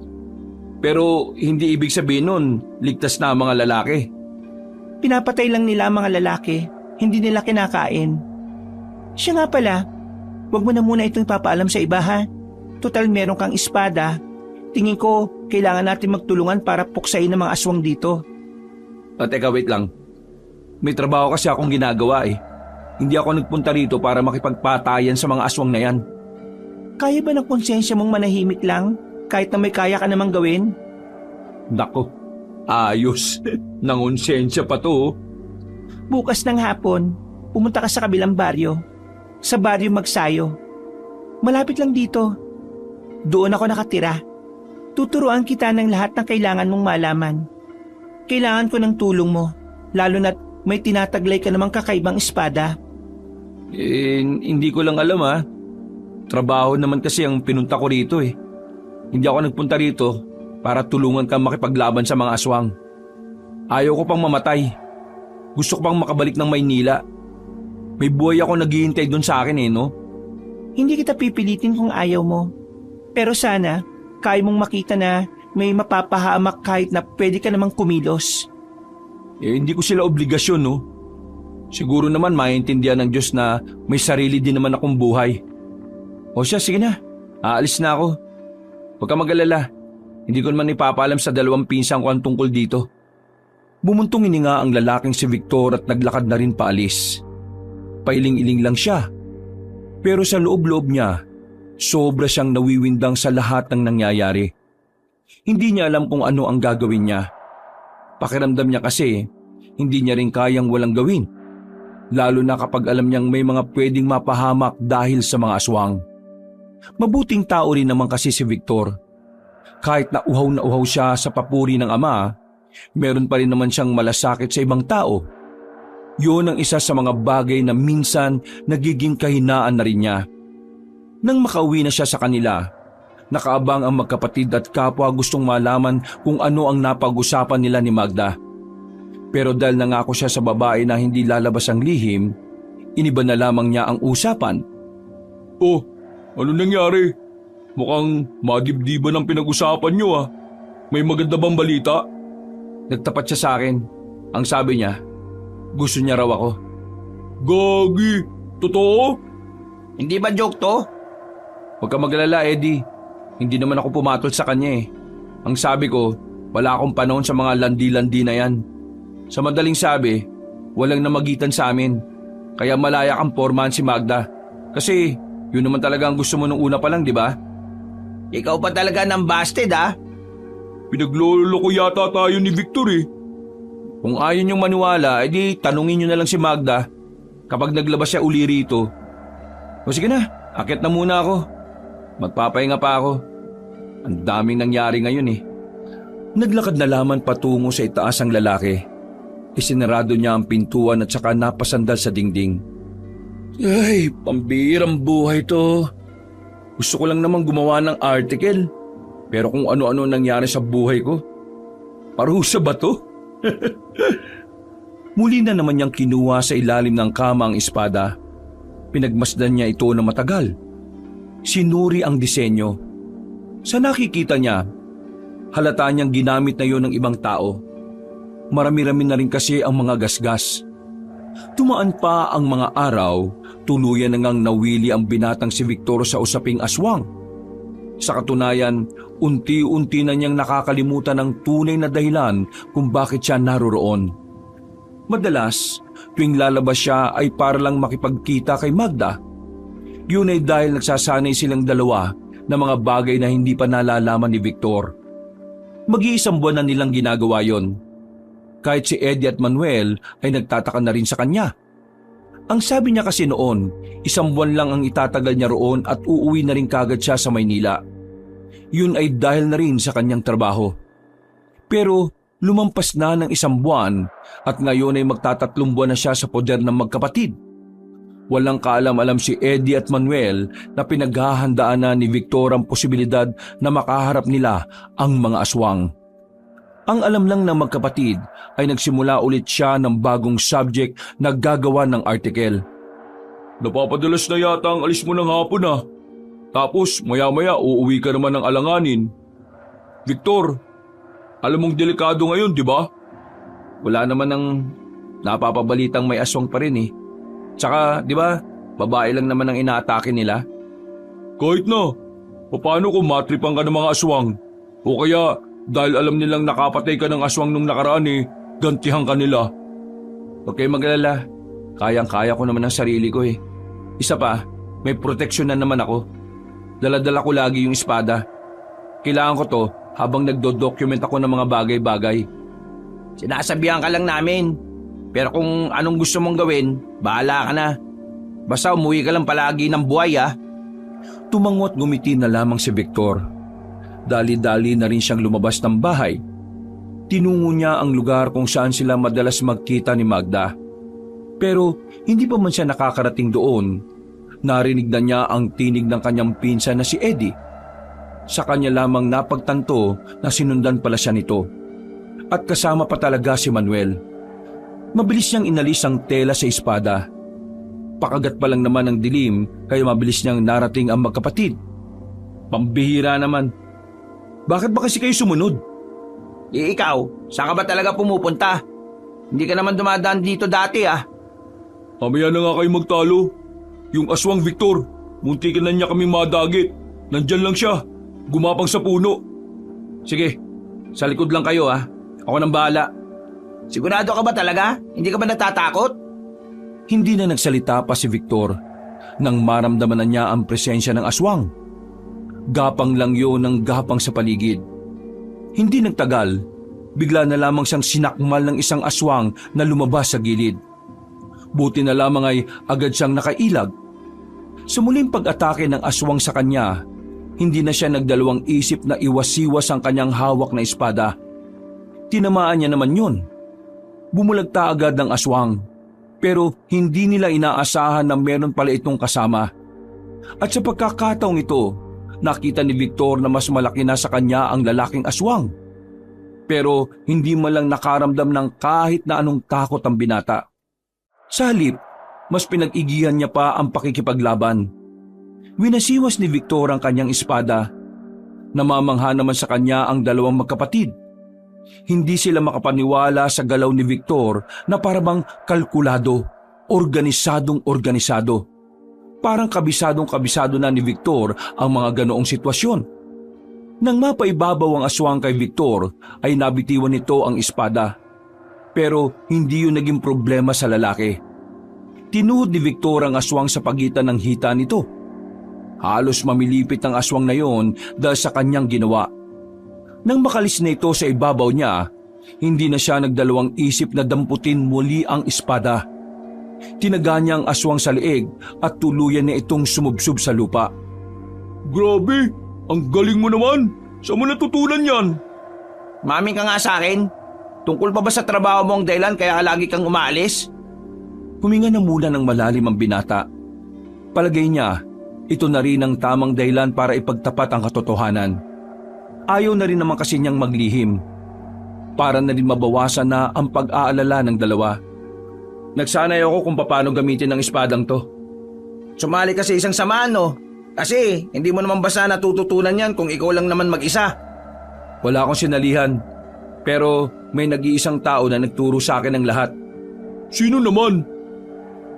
[SPEAKER 1] Pero hindi ibig sabihin nun, ligtas na ang mga lalaki.
[SPEAKER 3] Pinapatay lang nila ang mga lalaki, hindi nila kinakain. Siya nga pala, wag mo na muna itong ipapaalam sa iba ha. Total meron kang espada. Tingin ko, kailangan natin magtulungan para puksain ang mga aswang dito.
[SPEAKER 1] Teka, wait lang. May trabaho kasi akong ginagawa eh. Hindi ako nagpunta rito para makipagpatayan sa mga aswang na yan.
[SPEAKER 3] Kaya ba ng konsensya mong manahimik lang kahit na may kaya ka namang gawin?
[SPEAKER 1] Nako, ayos. Nangonsensya pa to.
[SPEAKER 3] Bukas ng hapon, pumunta ka sa kabilang baryo. Sa baryo Magsayo. Malapit lang dito. Doon ako nakatira. Tuturuan kita ng lahat ng kailangan mong malaman. Kailangan ko ng tulong mo, lalo na't may tinataglay ka namang kakaibang espada.
[SPEAKER 1] Hindi ko lang alam ha. Trabaho naman kasi ang pinunta ko rito eh. Hindi ako nagpunta rito para tulungan kang makipaglaban sa mga aswang. Ayaw ko pang mamatay. Gusto ko pang makabalik ng Maynila. May buhay ako naghihintay doon sa akin eh, no?
[SPEAKER 3] Hindi kita pipilitin kung ayaw mo. Pero sana, kaya mong makita na may mapapahamak kahit na pwede ka namang kumilos.
[SPEAKER 1] Hindi ko sila obligasyon, no? Siguro naman maintindihan ng Diyos na may sarili din naman akong buhay. O siya, sige na. Aalis na ako. Huwag ka mag-alala. Hindi ko naman ipapaalam sa 2 pinsan ko ang tungkol dito. Bumuntong hininga ang lalaking si Victor at naglakad na rin paalis. Pailing-iling lang siya. Pero sa loob-loob niya, sobra siyang nawiwindang sa lahat ng nangyayari. Hindi niya alam kung ano ang gagawin niya. Pakiramdam niya kasi, hindi niya rin kayang walang gawin. Lalo na kapag alam niyang may mga pwedeng mapahamak dahil sa mga aswang. Mabuting tao rin naman kasi si Victor. Kahit na uhaw siya sa papuri ng ama, meron pa rin naman siyang malasakit sa ibang tao. Yun ang isa sa mga bagay na minsan nagiging kahinaan na rin niya. Nang makauwi na siya sa kanila, nakaabang ang magkapatid at kapwa gustong malaman kung ano ang napag-usapan nila ni Magda. Pero dahil nangako siya sa babae na hindi lalabas ang lihim, iniba na lamang niya ang usapan.
[SPEAKER 4] Oh, ano nangyari? Mukhang madibdiban ang pinag-usapan niyo ah. May maganda bang balita?
[SPEAKER 1] Nagtapat siya sa akin. Ang sabi niya, gusto niya raw ako.
[SPEAKER 4] Gagi, totoo?
[SPEAKER 2] Hindi ba joke to?
[SPEAKER 1] Huwag ka maglala, Eddie. Hindi naman ako pumatol sa kanya eh. Ang sabi ko, wala akong panahon sa mga landi-landi na yan. Sa madaling sabi, walang namagitan sa amin. Kaya malaya kang pormahan si Magda. Kasi yun naman talaga ang gusto mo nung una pa lang, di ba?
[SPEAKER 2] Ikaw pa talaga ng busted ha?
[SPEAKER 4] Pinaglolo ko yata tayo ni Victor eh.
[SPEAKER 2] Kung ayaw niyong maniwala, edi tanungin niyo na lang si Magda kapag naglabas siya uli rito. O sige na, akit na muna ako. Magpapahinga pa ako. Ang daming nangyari ngayon eh.
[SPEAKER 1] Naglakad na lamang patungo sa itaas ang lalaki. Isinarado niya ang pintuan at saka napasandal sa dingding. Ay, pambirang buhay to. Gusto ko lang naman gumawa ng article. Pero kung ano-ano nangyari sa buhay ko, parusa ba to? Muli na naman niyang kinuha sa ilalim ng kama ang espada. Pinagmasdan niya ito na matagal. Sinuri ang disenyo. Sa nakikita niya, halata niyang ginamit na yon ng ibang tao. Marami-rami na rin kasi ang mga gasgas. Tumaan pa ang mga araw, tuluyan na ngang nawili ang binatang si Victor sa usaping aswang. Sa katunayan, unti-unti na niyang nakakalimutan ang tunay na dahilan kung bakit siya naroroon. Madalas, tuwing lalabas siya ay para lang makipagkita kay Magda. Yun ay dahil nagsasanay silang dalawa na mga bagay na hindi pa nalalaman ni Victor. Mag-iisang buwan na nilang ginagawa yon. Kahit si Eddie at Manuel ay nagtataka na rin sa kanya. Ang sabi niya kasi noon, 1 buwan lang ang itatagal niya roon at uuwi na rin kagad siya sa Maynila. Yun ay dahil na rin sa kanyang trabaho. Pero lumampas na ng 1 buwan at ngayon ay magta3 buwan na siya sa poder ng magkapatid. Walang kaalam-alam si Eddie at Manuel na pinaghahandaan na ni Victor ang posibilidad na makaharap nila ang mga aswang. Ang alam lang ng magkapatid ay nagsimula ulit siya ng bagong subject na gagawa ng article.
[SPEAKER 4] Napapadalas na yata ang alis mo ng hapon ah. Tapos maya-maya uuwi ka naman ng alanganin. Victor, alam mong delikado ngayon, di ba?
[SPEAKER 2] Wala naman ng napapabalitang may aswang pa rin eh. Tsaka, di ba, babae lang naman ang inaatake nila.
[SPEAKER 4] Kahit na, paano kung matripan ka ng mga aswang? O kaya, dahil alam nilang nakapatay ka ng aswang nung nakaraan eh, gantihan ka nila.
[SPEAKER 2] Huwag kayong maglala. Kayang-kaya ko naman ang sarili ko eh. Isa pa, may proteksyon na naman ako. Dala-dala ko lagi yung espada. Kailangan ko to habang nagdo-document ako ng mga bagay-bagay. Sinasabihan ka lang namin. Pero kung anong gusto mong gawin, bahala ka na. Basta umuwi ka lang palagi ng buhay ah.
[SPEAKER 1] Tumangot ngumiti na lamang si Victor. Dali-dali na rin siyang lumabas ng bahay. Tinungo niya ang lugar kung saan sila madalas magkita ni Magda. Pero hindi pa man siya nakakarating doon, narinig na niya ang tinig ng kanyang pinsan na si Eddie. Sa kanya lamang napagtanto na sinundan pala siya nito. At kasama pa talaga si Manuel. Mabilis niyang inalis ang tela sa espada. Pakagat pa lang naman ang dilim kaya mabilis niyang narating ang magkapatid. Pambihira naman. Bakit ba kasi kayo sumunod?
[SPEAKER 2] Ikaw, saan ka ba talaga pumupunta? Hindi ka naman dumadaan dito dati ah.
[SPEAKER 4] Mamaya na nga kayo magtalo. Yung aswang Victor, muntikin na niya kami madagit. Nandyan lang siya, gumapang sa puno.
[SPEAKER 2] Sige, sa likod lang kayo ah. Ako nang bahala. Sigurado ka ba talaga? Hindi ka ba natatakot?
[SPEAKER 1] Hindi na nagsalita pa si Victor nang maramdaman na niya ang presensya ng aswang. Gapang lang yun ng gapang sa paligid. Hindi nagtagal, bigla na lamang siyang sinakmal ng isang aswang na lumabas sa gilid. Buti na lamang ay agad siyang nakailag. Sa muling pag-atake ng aswang sa kanya, hindi na siya nagdalawang isip na iwas-iwas ang kanyang hawak na espada. Tinamaan niya naman yun. Bumulagta agad ang aswang, pero hindi nila inaasahan na meron pala itong kasama. At sa pagkakataong ito, nakita ni Victor na mas malaki na sa kanya ang lalaking aswang. Pero hindi man lang nakaramdam ng kahit na anong takot ang binata. Sa halip, mas pinag-igihan niya pa ang pakikipaglaban. Winasiwas ni Victor ang kanyang espada. Namamangha naman sa kanya ang dalawang magkapatid. Hindi sila makapaniwala sa galaw ni Victor na parabang kalkulado, organisadong-organisado. Parang kabisadong-kabisado na ni Victor ang mga ganoong sitwasyon. Nang mapaibabaw ang aswang kay Victor ay nabitiwan nito ang espada. Pero hindi yun naging problema sa lalaki. Tinuhod ni Victor ang aswang sa pagitan ng hita nito. Halos mamilipit ang aswang na yon dahil sa kanyang ginawa. Nang makalis na ito sa ibabaw niya, hindi na siya nagdalawang isip na damputin muli ang espada. Tinaga niya ang aswang sa leeg at tuluyan niya itong sumubsob sa lupa.
[SPEAKER 4] Grabe, ang galing mo naman. Saan mo natutunan yan?
[SPEAKER 2] Maming ka nga sa akin. Tungkol pa ba sa trabaho mo ang dahilan kaya lagi kang umaalis?
[SPEAKER 1] Huminga na muna ng malalim ang binata. Palagay niya, ito na rin ang tamang dahilan para ipagtapat ang katotohanan. Ayaw na rin naman kasi niyang maglihim. Para na rin mabawasan na ang pag-aalala ng dalawa. Nagsanay ako kung paano gamitin ang espadang to.
[SPEAKER 2] Sumali ka sa isang samahan, no? Kasi hindi mo naman basta natututunan yan kung ikaw lang naman mag-isa.
[SPEAKER 1] Wala akong sinalihan, pero may nag-iisang tao na nagturo sa akin ng lahat.
[SPEAKER 4] Sino naman?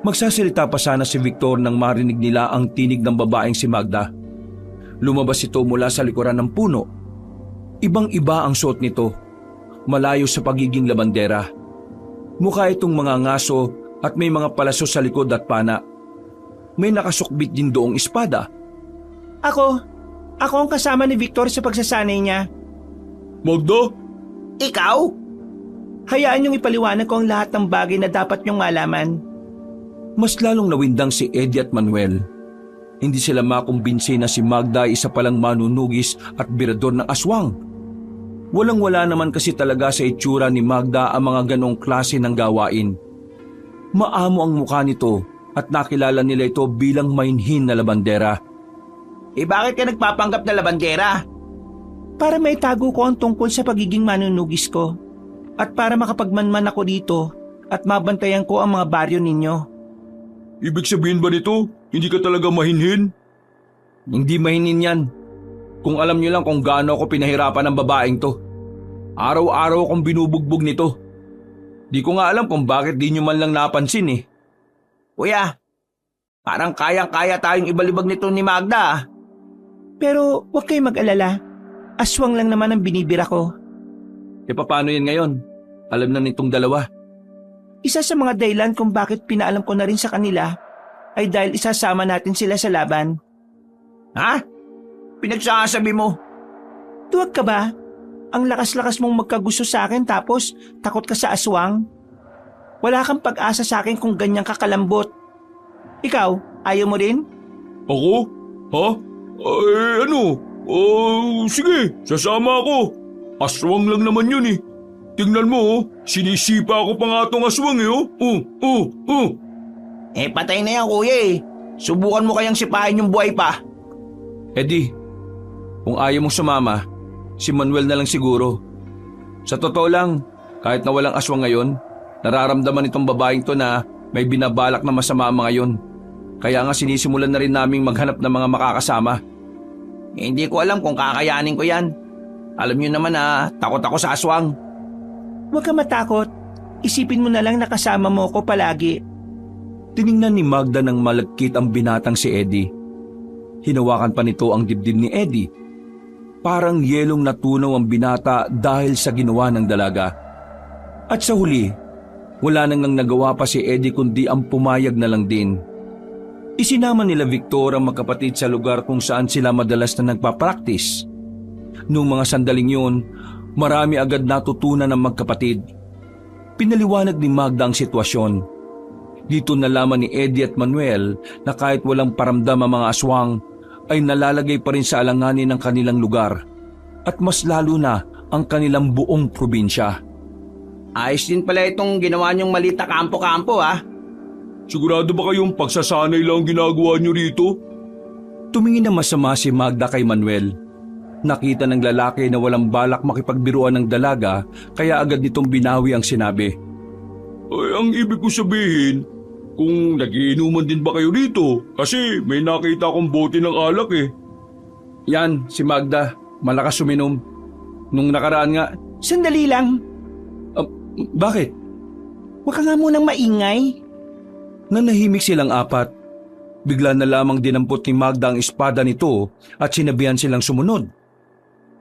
[SPEAKER 1] Magsasalita pa sana si Victor nang marinig nila ang tinig ng babaeng si Magda. Lumabas ito mula sa likuran ng puno. Ibang-iba ang suot nito, malayo sa pagiging labandera. Mukha itong mga ngaso at may mga palaso sa likod at pana. May nakasukbit din doong espada.
[SPEAKER 3] Ako ang kasama ni Victor sa pagsasanay niya.
[SPEAKER 4] Magda?
[SPEAKER 2] Ikaw?
[SPEAKER 3] Hayaan niyong ipaliwanag ko ang lahat ng bagay na dapat niyong malaman.
[SPEAKER 1] Mas lalong nawindang si Eddie at Manuel. Hindi sila makumbinsi na si Magda ay isa palang manunugis at birador ng aswang. Walang-wala naman kasi talaga sa itsura ni Magda ang mga ganong klase ng gawain. Maamo ang mukha nito at nakilala nila ito bilang mainhin na labandera.
[SPEAKER 2] Bakit ka nagpapanggap na labandera?
[SPEAKER 3] Para maitago ko ang tungkol sa pagiging manunugis ko. At para makapagmanman ako dito at mabantayan ko ang mga baryo ninyo.
[SPEAKER 4] Ibig sabihin ba nito, hindi ka talaga mahinhin?
[SPEAKER 1] Hindi mahinin yan. Kung alam niyo lang kung gaano ako pinahirapan ng babaeng to. Araw-araw akong binubugbog nito. Di ko nga alam kung bakit di niyo man lang napansin eh.
[SPEAKER 2] Kuya, parang kayang-kaya tayong ibalibag nito ni Magda.
[SPEAKER 3] Pero huwag kayong mag-alala. Aswang lang naman ang binibira ko.
[SPEAKER 1] Paano yan ngayon? Alam na nitong dalawa.
[SPEAKER 3] Isa sa mga dahilan kung bakit pinaalam ko na rin sa kanila ay dahil isasama natin sila sa laban.
[SPEAKER 2] Ha? Pinagsasabi mo?
[SPEAKER 3] Tuwag ka ba? Ang lakas-lakas mong magkagusto sa akin tapos takot ka sa aswang? Wala kang pag-asa sa akin kung ganyang kakalambot. Ikaw, ayaw mo rin?
[SPEAKER 4] Ako? Ha? Sige, sasama ako. Aswang lang naman yun eh. Tingnan mo, sinisipa ko pa nga tong aswang eh.
[SPEAKER 2] Patay na yan kuya eh. Subukan mo kayang sipahin yung buhay pa.
[SPEAKER 1] Eddie, kung ayaw mong sumama, si Manuel na lang siguro. Sa totoo lang, kahit na walang aswang ngayon, nararamdaman itong babaeng to na may binabalak na masama ang mga yon. Kaya nga sinisimulan na rin naming maghanap ng mga makakasama.
[SPEAKER 2] Hindi ko alam kung kakayanin ko yan. Alam niyo naman na takot ako sa aswang.
[SPEAKER 3] Huwag ka matakot. Isipin mo na lang na kasama mo ko palagi.
[SPEAKER 1] Tiningnan ni Magda ng malagkit ang binatang si Eddie. Hinawakan pa nito ang dibdib ni Eddie. Parang yelong natunaw ang binata dahil sa ginawa ng dalaga. At sa huli, wala nang nagawa pa si Eddie kundi ang pumayag na lang din. Isinama nila Victor ang magkapatid sa lugar kung saan sila madalas na nagpa-practice. Noong mga sandaling yun, marami agad natutunan ng magkapatid. Pinaliwanag ni Magda ang sitwasyon. Dito nalaman ni Eddie at Manuel na kahit walang paramdam ang mga aswang, ay nalalagay pa rin sa alanganin ng kanilang lugar at mas lalo na ang kanilang buong probinsya.
[SPEAKER 2] Ayos din pala itong ginawa niyong malita kampo-kampo ha.
[SPEAKER 4] Sigurado ba kayong pagsasanay lang ginagawa niyo rito?
[SPEAKER 1] Tumingin na masama si Magda kay Manuel. Nakita ng lalaki na walang balak makipagbiruan ng dalaga kaya agad nitong binawi ang sinabi.
[SPEAKER 4] Ay, ang ibig ko sabihin, kung nagiinuman din ba kayo rito? Kasi may nakita akong bote ng alak eh.
[SPEAKER 1] Yan, si Magda, malakas uminom. Nung nakaraan nga.
[SPEAKER 3] Sandali lang.
[SPEAKER 1] Bakit?
[SPEAKER 3] Huwag ka nga munang maingay.
[SPEAKER 1] Nanahimik silang apat. Bigla na lamang dinampot ni Magda ang espada nito at sinabihan silang sumunod.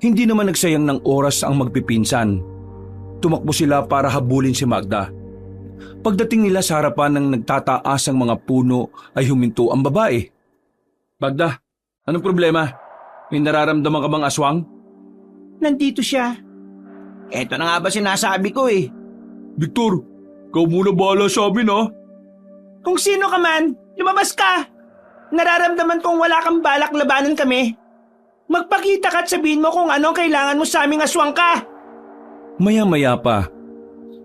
[SPEAKER 1] Hindi naman nagsayang ng oras ang magpipinsan. Tumakbo sila para habulin si Magda. Pagdating nila sa harapan ng nagtataasang mga puno ay huminto ang babae. Magda, anong problema? May nararamdaman ka bang aswang?
[SPEAKER 3] nandito siya.
[SPEAKER 2] Eto na nga ba sinasabi ko eh.
[SPEAKER 4] Victor, ikaw muna bahala sa amin ha.
[SPEAKER 3] Kung sino ka man, lumabas ka! Nararamdaman kong wala kang balak labanan kami. Magpakita ka at sabihin mo kung anong kailangan mo sa aming aswang ka!
[SPEAKER 1] Maya-maya pa,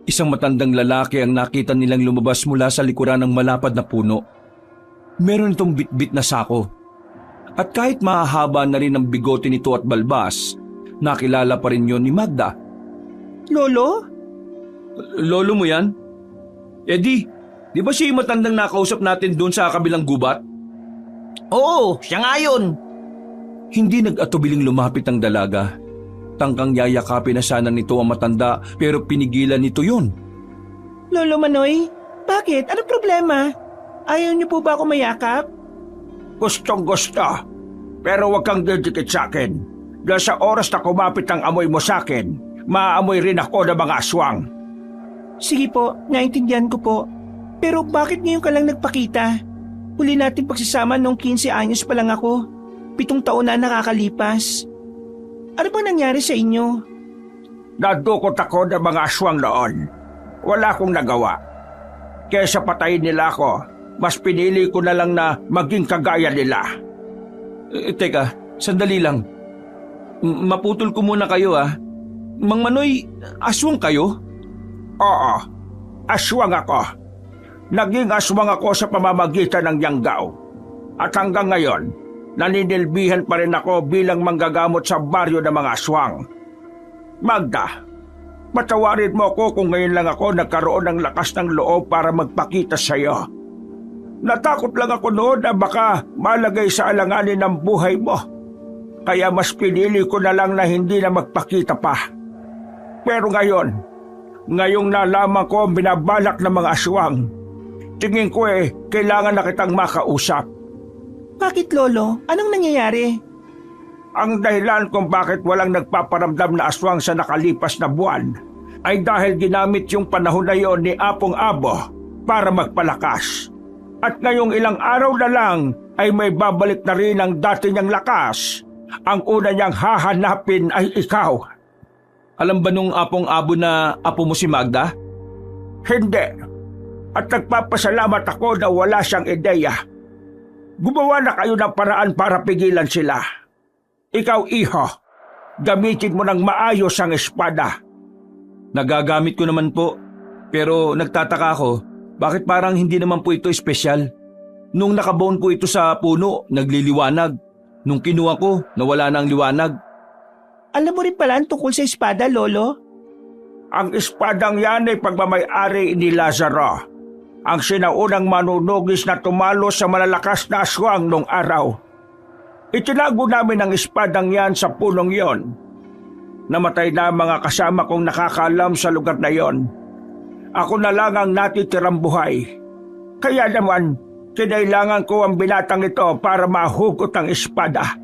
[SPEAKER 1] isang matandang lalaki ang nakita nilang lumabas mula sa likuran ng malapad na puno. Meron itong bitbit na sako. At kahit mahahaba na rin ang bigote nito at balbas, nakilala pa rin yon ni Magda.
[SPEAKER 3] Lolo?
[SPEAKER 1] Lolo mo yan? Eddie, di ba siya yung matandang nakausap natin doon sa kabilang gubat?
[SPEAKER 2] Oo, siya nga yun.
[SPEAKER 1] Hindi nag-atubiling lumapit ang dalaga. Tangkang yayakapin na sana nito ang matanda pero pinigilan nito yun.
[SPEAKER 3] Lolo Manoy, bakit? Ano problema? Ayaw niyo po ba ako mayakap?
[SPEAKER 2] Gustong gusto. Pero huwag kang didikit sa akin. Dahil sa oras na kumapit ang amoy mo sa akin, maaamoy rin ako ng mga aswang.
[SPEAKER 3] Sige po, naintindihan ko po. Pero bakit ngayon ka lang nagpakita? Huli natin pagsasama nung 15 anyos pa lang ako. 7 taon na nakakalipas. Ano bang nangyari sa inyo?
[SPEAKER 2] Nadukot ako ng mga aswang noon. Wala akong nagawa. Kesa patayin nila ako, mas pinili ko na lang na maging kagaya nila.
[SPEAKER 1] Teka, sandali lang. Maputol ko muna kayo Mang Manoy, aswang kayo?
[SPEAKER 2] Oo, aswang ako. Naging aswang ako sa pamamagitan ng Yanggaw. At hanggang ngayon, naninilbihan pa rin ako bilang manggagamot sa baryo ng mga aswang. Magda, patawarin mo ako kung ngayon lang ako nagkaroon ng lakas ng loob para magpakita sa iyo. Natakot lang ako noon na baka malagay sa alanganin ng buhay mo. Kaya mas pinili ko na lang na hindi na magpakita pa. Pero ngayong nalaman ko ang binabalak ng mga aswang, tingin ko kailangan na kitang makausap.
[SPEAKER 3] Bakit, Lolo? Anong nangyayari?
[SPEAKER 2] Ang dahilan kung bakit walang nagpaparamdam na aswang sa nakalipas na buwan ay dahil ginamit yung panahon na yon ni Apong Abo para magpalakas. At ngayong ilang araw na lang ay may babalik na rin ang dati niyang lakas. Ang una niyang hahanapin ay ikaw.
[SPEAKER 1] Alam ba nung Apong Abo na apo mo si Magda?
[SPEAKER 2] Hindi. At nagpapasalamat ako na wala siyang ideya. Gumawa na kayo ng paraan para pigilan sila. Ikaw, iho, gamitin mo ng maayos ang espada.
[SPEAKER 1] Nagagamit ko naman po. Pero nagtataka ako, bakit parang hindi naman po ito espesyal? Nung nakabaon po ito sa puno, nagliliwanag. Nung kinuha ko, nawala na ang liwanag.
[SPEAKER 3] Alam mo rin pala ang tungkol sa espada, Lolo?
[SPEAKER 2] Ang espadang yan ay pagmamay-ari ni Lazaro, ang sinaunang manunugis na tumalo sa malalakas na aswang nung araw. Itinago namin ang espadang yan sa punong yon. Namatay na mga kasama kong nakakaalam sa lugar na yon. Ako na lang ang natitirang buhay. Kaya naman, kinailangan ko ang binatang ito para mahugot ang espada.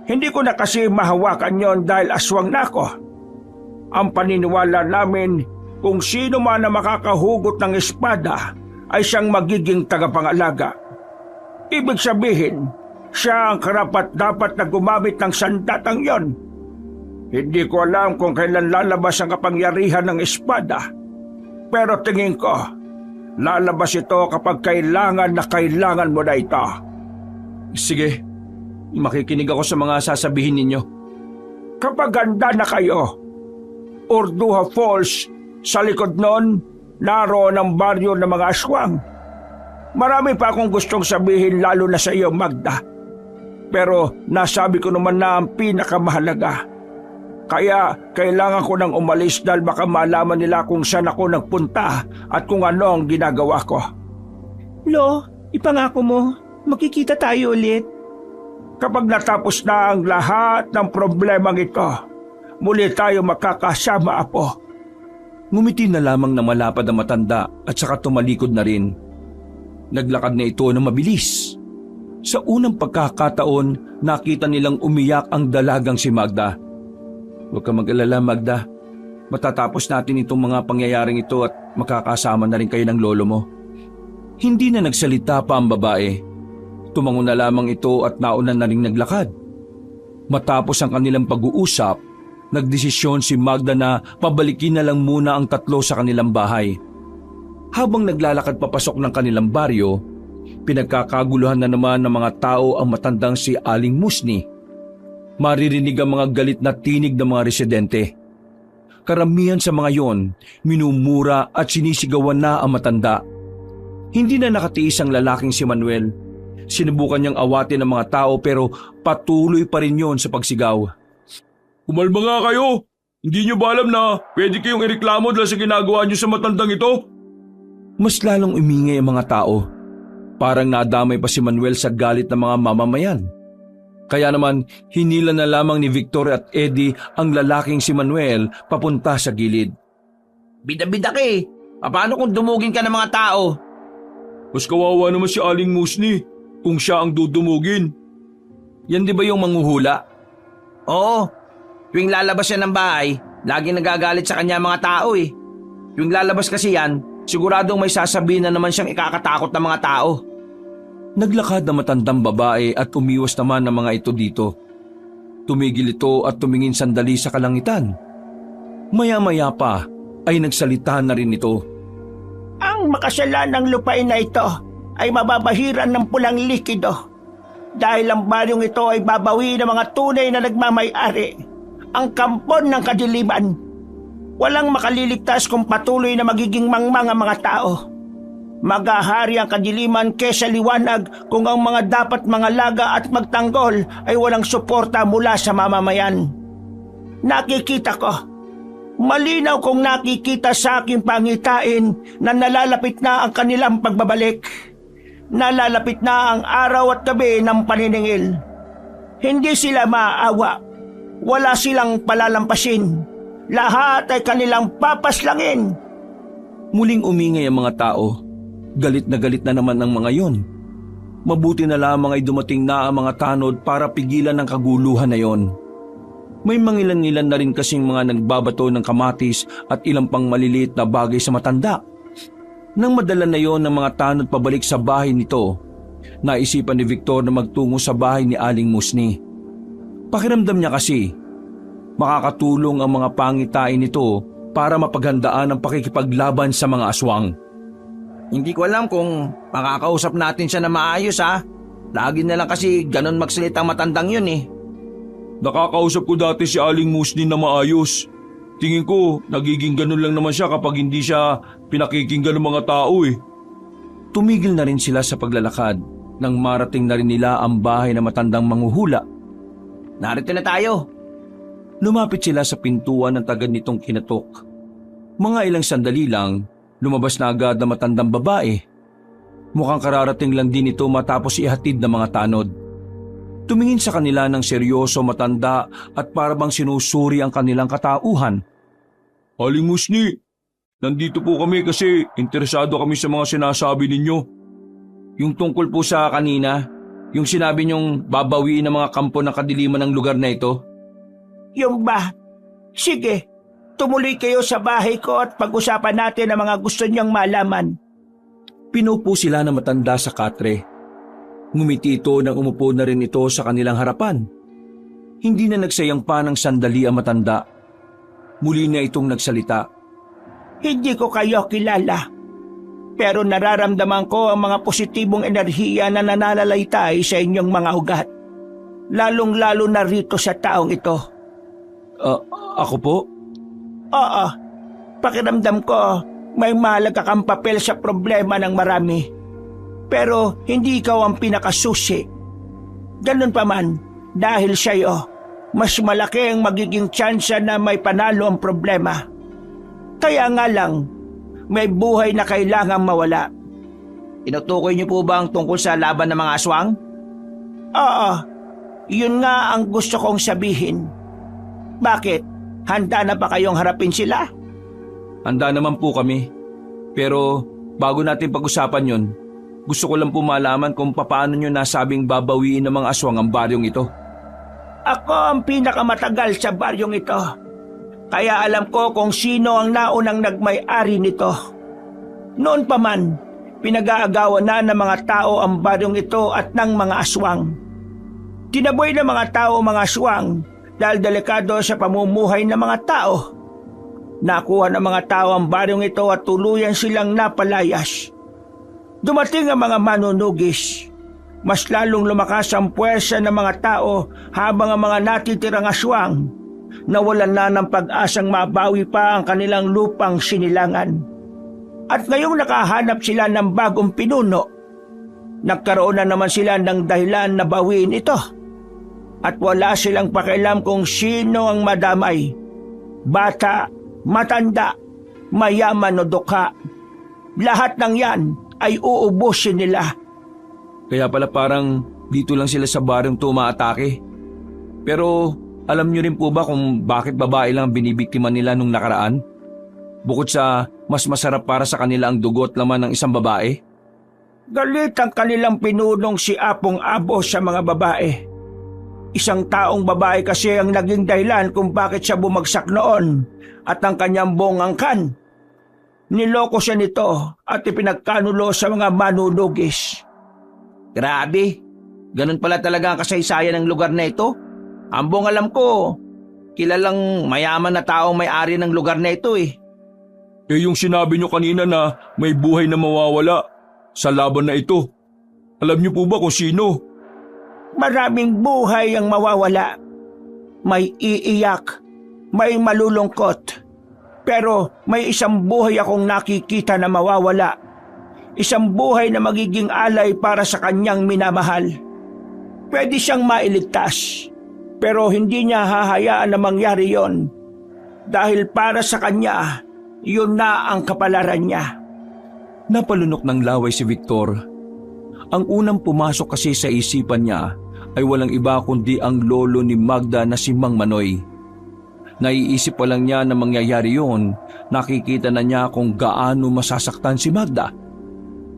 [SPEAKER 2] Hindi ko na kasi mahawakan yon dahil aswang na ako. Ang paniniwala namin, kung sino man na makakahugot ng espada ay siyang magiging tagapangalaga. Ibig sabihin, siya ang karapat-dapat na gumamit ng sandatang yon. Hindi ko alam kung kailan lalabas ang kapangyarihan ng espada. Pero tingin ko, lalabas ito kapag kailangan mo na ito.
[SPEAKER 1] Sige, makikinig ako sa mga sasabihin ninyo.
[SPEAKER 2] Kapag handa na kayo, Urduha Falls, sa likod nun, naroon ang baryo ng mga aswang. Marami pa akong gustong sabihin lalo na sa iyo, Magda. Pero nasabi ko naman na ang pinakamahalaga. Kaya kailangan ko nang umalis dahil baka malaman nila kung saan ako nagpunta at kung ano ang ginagawa ko.
[SPEAKER 3] Lo, ipangako mo, makikita tayo ulit.
[SPEAKER 2] Kapag natapos na ang lahat ng problemang ito, muli tayo makakasama, Apo.
[SPEAKER 1] Ngumiti na lamang na malapad ang matanda at saka tumalikod na rin. Naglakad na ito ng mabilis. Sa unang pagkakataon, nakita nilang umiyak ang dalagang si Magda. Huwag ka mag-alala, Magda. Matatapos natin itong mga pangyayaring ito at makakasama na rin kayo ng lolo mo. Hindi na nagsalita pa ang babae. Tumango na lamang ito at nauna na rin naglakad. Matapos ang kanilang pag-uusap, nagdesisyon si Magda na pabalikin na lang muna ang tatlo sa kanilang bahay. Habang naglalakad papasok ng kanilang baryo, pinagkakaguluhan na naman ng mga tao ang matandang si Aling Musni. Maririnig ang mga galit na tinig ng mga residente. Karamihan sa mga yon, minumura at sinisigawan na ang matanda. Hindi na nakatiis ang lalaking si Manuel. Sinubukan niyang awatin ang mga tao pero patuloy pa rin yon sa pagsigaw.
[SPEAKER 4] Kumalma nga kayo! Hindi nyo ba alam na pwede kayong ireklamo dahil sa ginagawa nyo sa matandang ito?
[SPEAKER 1] Mas lalong umingay ang mga tao. Parang nadamay pa si Manuel sa galit ng mga mamamayan. Kaya naman, hinila na lamang ni Victor at Eddie ang lalaking si Manuel papunta sa gilid.
[SPEAKER 2] Bida-bida ka eh. Paano kung dumugin ka ng mga tao?
[SPEAKER 4] Mas kawawa naman si Aling Musni kung siya ang dudumugin.
[SPEAKER 1] Yan di ba yung manghuhula?
[SPEAKER 2] Oo. Tuwing lalabas siya ng bahay, laging nagagalit sa kanya mga tao eh. Tuwing lalabas kasi yan, siguradong may sasabihin na naman siyang ikakatakot ng mga tao.
[SPEAKER 1] Naglakad na matandang babae at umiwas naman ng mga ito dito. Tumigil ito at tumingin sandali sa kalangitan. Maya-maya pa ay nagsalita na rin ito.
[SPEAKER 3] Ang makasalanang lupain na ito ay mababahiran ng pulang likido. Dahil ang baryong ito ay babawi ng mga tunay na nagmamay-ari, ang kampon ng kadiliman. Walang makaliligtas kung patuloy na magiging mangmang ang mga tao. Maghahari ang kadiliman kesa liwanag kung ang mga dapat mangalaga at magtanggol ay walang suporta mula sa mamamayan. Nakikita ko, malinaw kong nakikita sa aking pangitain na nalalapit na ang kanilang pagbabalik. Nalalapit na ang araw at gabi ng paniningil. Hindi sila maaawa. Wala silang palalampasin. Lahat ay kanilang papaslangin.
[SPEAKER 1] Muling umingay ang mga tao. Galit na naman ang mga yon. Mabuti na lamang ay dumating na ang mga tanod para pigilan ang kaguluhan na yon. May mangilan-ngilan na rin kasing mga nagbabato ng kamatis at ilang pang maliliit na bagay sa matanda. Nang madala na yon ng mga tanod pabalik sa bahay nito, naisipan ni Victor na magtungo sa bahay ni Aling Musni. Pakiramdam niya kasi, makakatulong ang mga pangitain nito para mapaghandaan ang pakikipaglaban sa mga aswang.
[SPEAKER 2] Hindi ko alam kung makakausap natin siya na maayos ha. Lagi na lang kasi ganon magsalita ang matandang yun eh.
[SPEAKER 4] Nakakausap ko dati si Aling Musni na maayos. Tingin ko, nagiging ganun lang naman siya kapag hindi siya pinakikinggan ng mga tao eh.
[SPEAKER 1] Tumigil na rin sila sa paglalakad nang marating na rin nila ang bahay na matandang manghuhula.
[SPEAKER 2] Narito na tayo.
[SPEAKER 1] Lumapit sila sa pintuan ng tagad nitong kinatok. Mga ilang sandali lang, lumabas na agad ang matandang babae. Mukhang kararating lang din ito matapos ihatid ng mga tanod. Tumingin sa kanila ng seryoso matanda at parabang sinusuri ang kanilang katauhan.
[SPEAKER 4] Aling Musni, nandito po kami kasi interesado kami sa mga sinasabi ninyo.
[SPEAKER 1] Yung tungkol po sa kanina, yung sinabi niyong babawiin ng mga kampo ng kadiliman ng lugar na ito.
[SPEAKER 3] Yung ba? Sige, tumuloy kayo sa bahay ko at pag-usapan natin ang mga gusto niyang malaman.
[SPEAKER 1] Pinupo sila ng matanda sa katre. Ngumiti ito nang umupo na rin ito sa kanilang harapan. Hindi na nagsayang pa ng sandali ang matanda. Muli na itong nagsalita.
[SPEAKER 3] Hindi ko kayo kilala, pero nararamdaman ko ang mga positibong enerhiya na nananalaytay sa inyong mga ugat. Lalong-lalo na rito sa taong ito.
[SPEAKER 1] Ako po?
[SPEAKER 3] Oo, pakiramdam ko may mahalaga kang papel sa problema ng marami. Pero hindi ikaw ang pinakasusi. Ganun pa man, dahil sa'yo, mas malaki ang magiging tsansa na may panalo ang problema. Kaya nga lang, may buhay na kailangang mawala.
[SPEAKER 2] Tinutukoy niyo po ba ang tungkol sa laban ng mga aswang?
[SPEAKER 3] Oo, yun nga ang gusto kong sabihin. Bakit? Handa na ba kayong harapin sila?
[SPEAKER 1] Handa naman po kami. Pero bago natin pag-usapan yun, gusto ko lang po malaman kung paano nyo nasabing babawiin ng mga aswang ang baryong ito.
[SPEAKER 3] Ako ang pinakamatagal sa baryong ito. Kaya alam ko kung sino ang naunang nagmay-ari nito. Noon pa man, pinag-aagawan na ng mga tao ang baryong ito at ng mga aswang. Tinaboy ng mga tao mga aswang dahil delikado sa pamumuhay ng mga tao. Nakuha ng mga tao ang baryong ito at tuluyan silang napalayas. Dumating ang mga manunugis. Mas lalong lumakas ang puwersa ng mga tao habang ang mga natitirang aswang nawalan na ng pag-asang mabawi pa ang kanilang lupang sinilangan. At ngayong nakahanap sila ng bagong pinuno, nagkaroon na naman sila ng dahilan na bawiin ito. At wala silang pakialam kung sino ang madamay. Bata, matanda, mayaman o dukha. Lahat ng yan ay uubusin nila.
[SPEAKER 1] Kaya pala parang dito lang sila sa baryong tumaatake. Pero alam niyo rin po ba kung bakit babae lang binibiktima nila nung nakaraan? Bukod sa mas masarap para sa kanila ang dugo at laman ng isang babae?
[SPEAKER 3] Galit ang kanilang pinunong si Apong Abo sa mga babae. Isang taong babae kasi ang naging dahilan kung bakit siya bumagsak noon at ang kanyang buong angkan. Niloko siya nito at ipinagkanulo sa mga manunugis.
[SPEAKER 2] Grabe, ganun pala talaga ang kasaysayan ng lugar na ito. Ang buong alam ko, kilalang mayaman na taong may-ari ng lugar na ito eh.
[SPEAKER 4] Eh yung sinabi nyo kanina na may buhay na mawawala sa laban na ito. Alam niyo po ba kung sino?
[SPEAKER 3] Maraming buhay ang mawawala. May iiyak, may malulungkot. Pero may isang buhay akong nakikita na mawawala. Isang buhay na magiging alay para sa kanyang minamahal. Pwede siyang mailigtas, pero hindi niya hahayaan na mangyari yon. Dahil para sa kanya, yun na ang kapalaran niya.
[SPEAKER 1] Napalunok ng laway si Victor. Ang unang pumasok kasi sa isipan niya ay walang iba kundi ang lolo ni Magda na si Mang Manoy. Naiisip pa lang niya na mangyayari yun, nakikita na niya kung gaano masasaktan si Magda.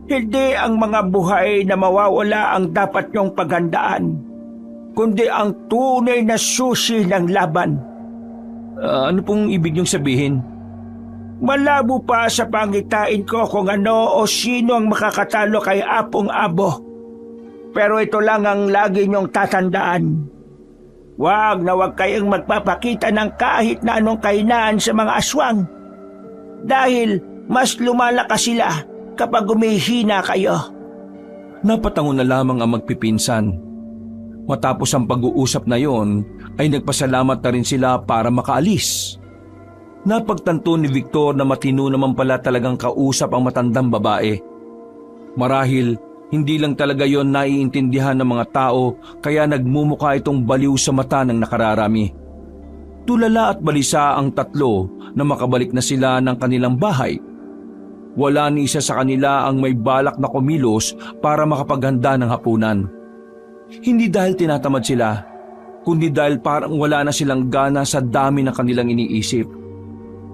[SPEAKER 3] Hindi ang mga buhay na mawawala ang dapat niyong paghandaan, kundi ang tunay na susi ng laban.
[SPEAKER 1] Ano pong ibig niyong sabihin?
[SPEAKER 3] Malabo pa sa pangitain ko kung ano o sino ang makakatalo kay Apong Abo. Pero ito lang ang lagi niyong tatandaan. Wag na wag kayong magpapakita ng kahit na anong kahinaan sa mga aswang. Dahil mas lumalakas sila kapag umihina kayo.
[SPEAKER 1] Napatango na lamang ang magpipinsan. Matapos ang pag-uusap na yon, ay nagpasalamat na rin sila para makaalis. Napagtanto ni Victor na matino naman pala talagang kausap ang matandang babae. Marahil, hindi lang talaga yon naiintindihan ng mga tao kaya nagmumukha itong baliw sa mata ng nakararami. Tulala at balisa ang tatlo na makabalik na sila ng kanilang bahay. Wala ni isa sa kanila ang may balak na kumilos para makapaghanda ng hapunan. Hindi dahil tinatamad sila, kundi dahil parang wala na silang gana sa dami ng kanilang iniisip.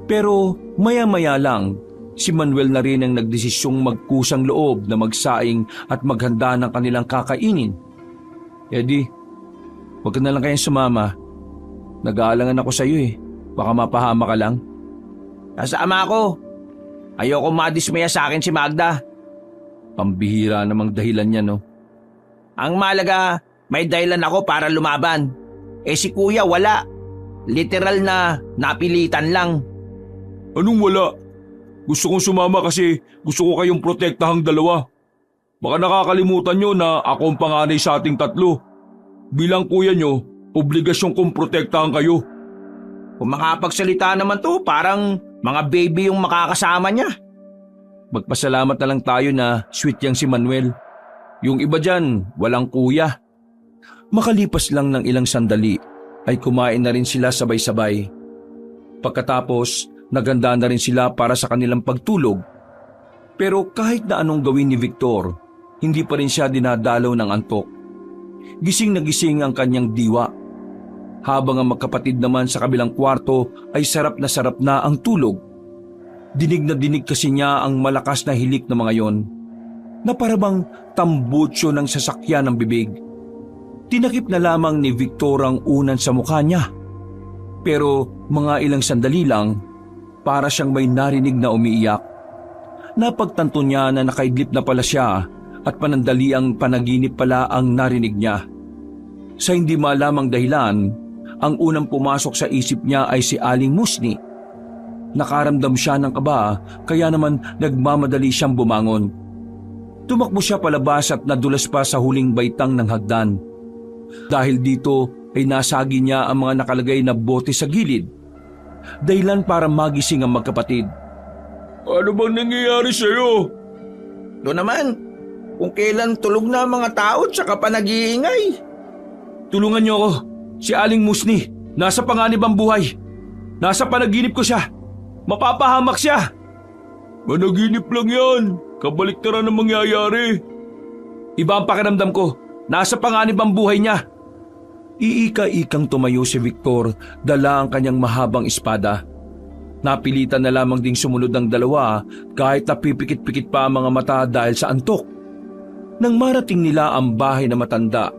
[SPEAKER 1] Pero maya-maya lang, si Manuel na rin ang nagdesisyong magkusang loob na magsaing at maghanda ng kanilang kakainin. Eddie, huwag ka na lang kayang sumama. Nag-aalangan ako sa iyo eh. Baka mapahama ka lang.
[SPEAKER 2] Kasama ako. Ayoko madismaya sa akin si Magda.
[SPEAKER 1] Pambihira namang dahilan niya, no?
[SPEAKER 2] Ang malaga, may dahilan ako para lumaban. Eh si kuya wala. Literal na napilitan lang.
[SPEAKER 4] Anong wala? Gusto kong sumama kasi gusto ko kayong protektahang dalawa. Baka nakakalimutan nyo na ako ang panganay sa ating tatlo. Bilang kuya nyo, obligasyon kong protektahan kayo.
[SPEAKER 2] Kung makapagsalita naman to, parang mga baby yung makakasama niya.
[SPEAKER 1] Magpasalamat na lang tayo na sweet yang si Manuel. Yung iba dyan, walang kuya. Makalipas lang ng ilang sandali, ay kumain na rin sila sabay-sabay. Pagkatapos, naganda na rin sila para sa kanilang pagtulog. Pero kahit na anong gawin ni Victor, hindi pa rin siya dinadalaw ng antok. Gising na gising ang kanyang diwa. Habang ang magkapatid naman sa kabilang kwarto ay sarap na ang tulog. Dinig na dinig kasi niya ang malakas na hilik ng mga yon, na parabang tambutsyo ng sasakyan ng bibig. Tinakip na lamang ni Victor ang unan sa mukha niya. Pero mga ilang sandali lang, para siyang may narinig na umiiyak. Napagtanto niya na nakaidlip na pala siya at panandali ang panaginip pala ang narinig niya. Sa hindi malamang dahilan, ang unang pumasok sa isip niya ay si Aling Musni. Nakaramdam siya ng kaba kaya naman nagmamadali siyang bumangon. Tumakbo siya palabas at nadulas pa sa huling baitang ng hagdan. Dahil dito ay nasagi niya ang mga nakalagay na bote sa gilid. Dahilan para magising ang magkapatid.
[SPEAKER 4] Ano bang nangyayari sa'yo?
[SPEAKER 2] Doon naman, kung kailan tulog na ang mga tao tsaka pa nag-iingay.
[SPEAKER 1] Tulungan niyo ako. Si Aling Musni, nasa panganib ang buhay. Nasa panaginip ko siya. Mapapahamak siya.
[SPEAKER 4] Managinip lang yan. Kabaliktaran ang mangyayari.
[SPEAKER 1] Iba ang pakiramdam ko. Nasa panganib ang buhay niya. Iika-ikang tumayo si Victor, dala ang kanyang mahabang espada. Napilitan na lamang ding sumunod ng dalawa kahit napipikit-pikit pa ang mga mata dahil sa antok. Nang marating nila ang bahay na matanda,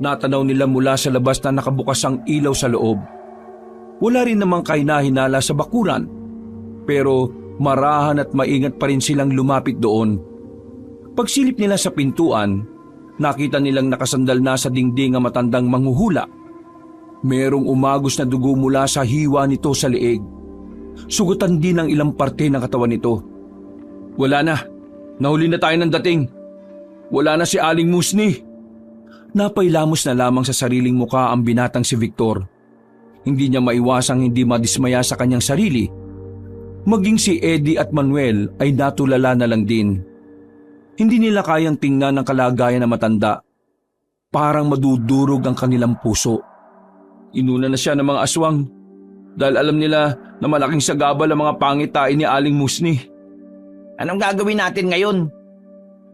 [SPEAKER 1] natanaw nila mula sa labas na nakabukas ang ilaw sa loob. Wala rin namang kahinahinala sa bakuran, pero marahan at maingat pa rin silang lumapit doon. Pagsilip nila sa pintuan, nakita nilang nakasandal na sa dingding ang matandang manghuhula. Merong umagos na dugo mula sa hiwa nito sa leeg. Sugutan din ang ilang parte ng katawan nito. Wala na. Nahuli na tayo ng dating. Wala na si Aling Musni. Napailamos na lamang sa sariling muka ang binatang si Victor. Hindi niya maiwasang hindi madismaya sa kanyang sarili. Maging si Eddie at Manuel ay natulala na lang din. Hindi nila kayang tingnan ang kalagayan ng matanda. Parang madudurog ang kanilang puso. Inuna na siya ng mga aswang dahil alam nila na malaking sagabal ang mga pangitain ni Aling Musni.
[SPEAKER 2] Anong gagawin natin ngayon?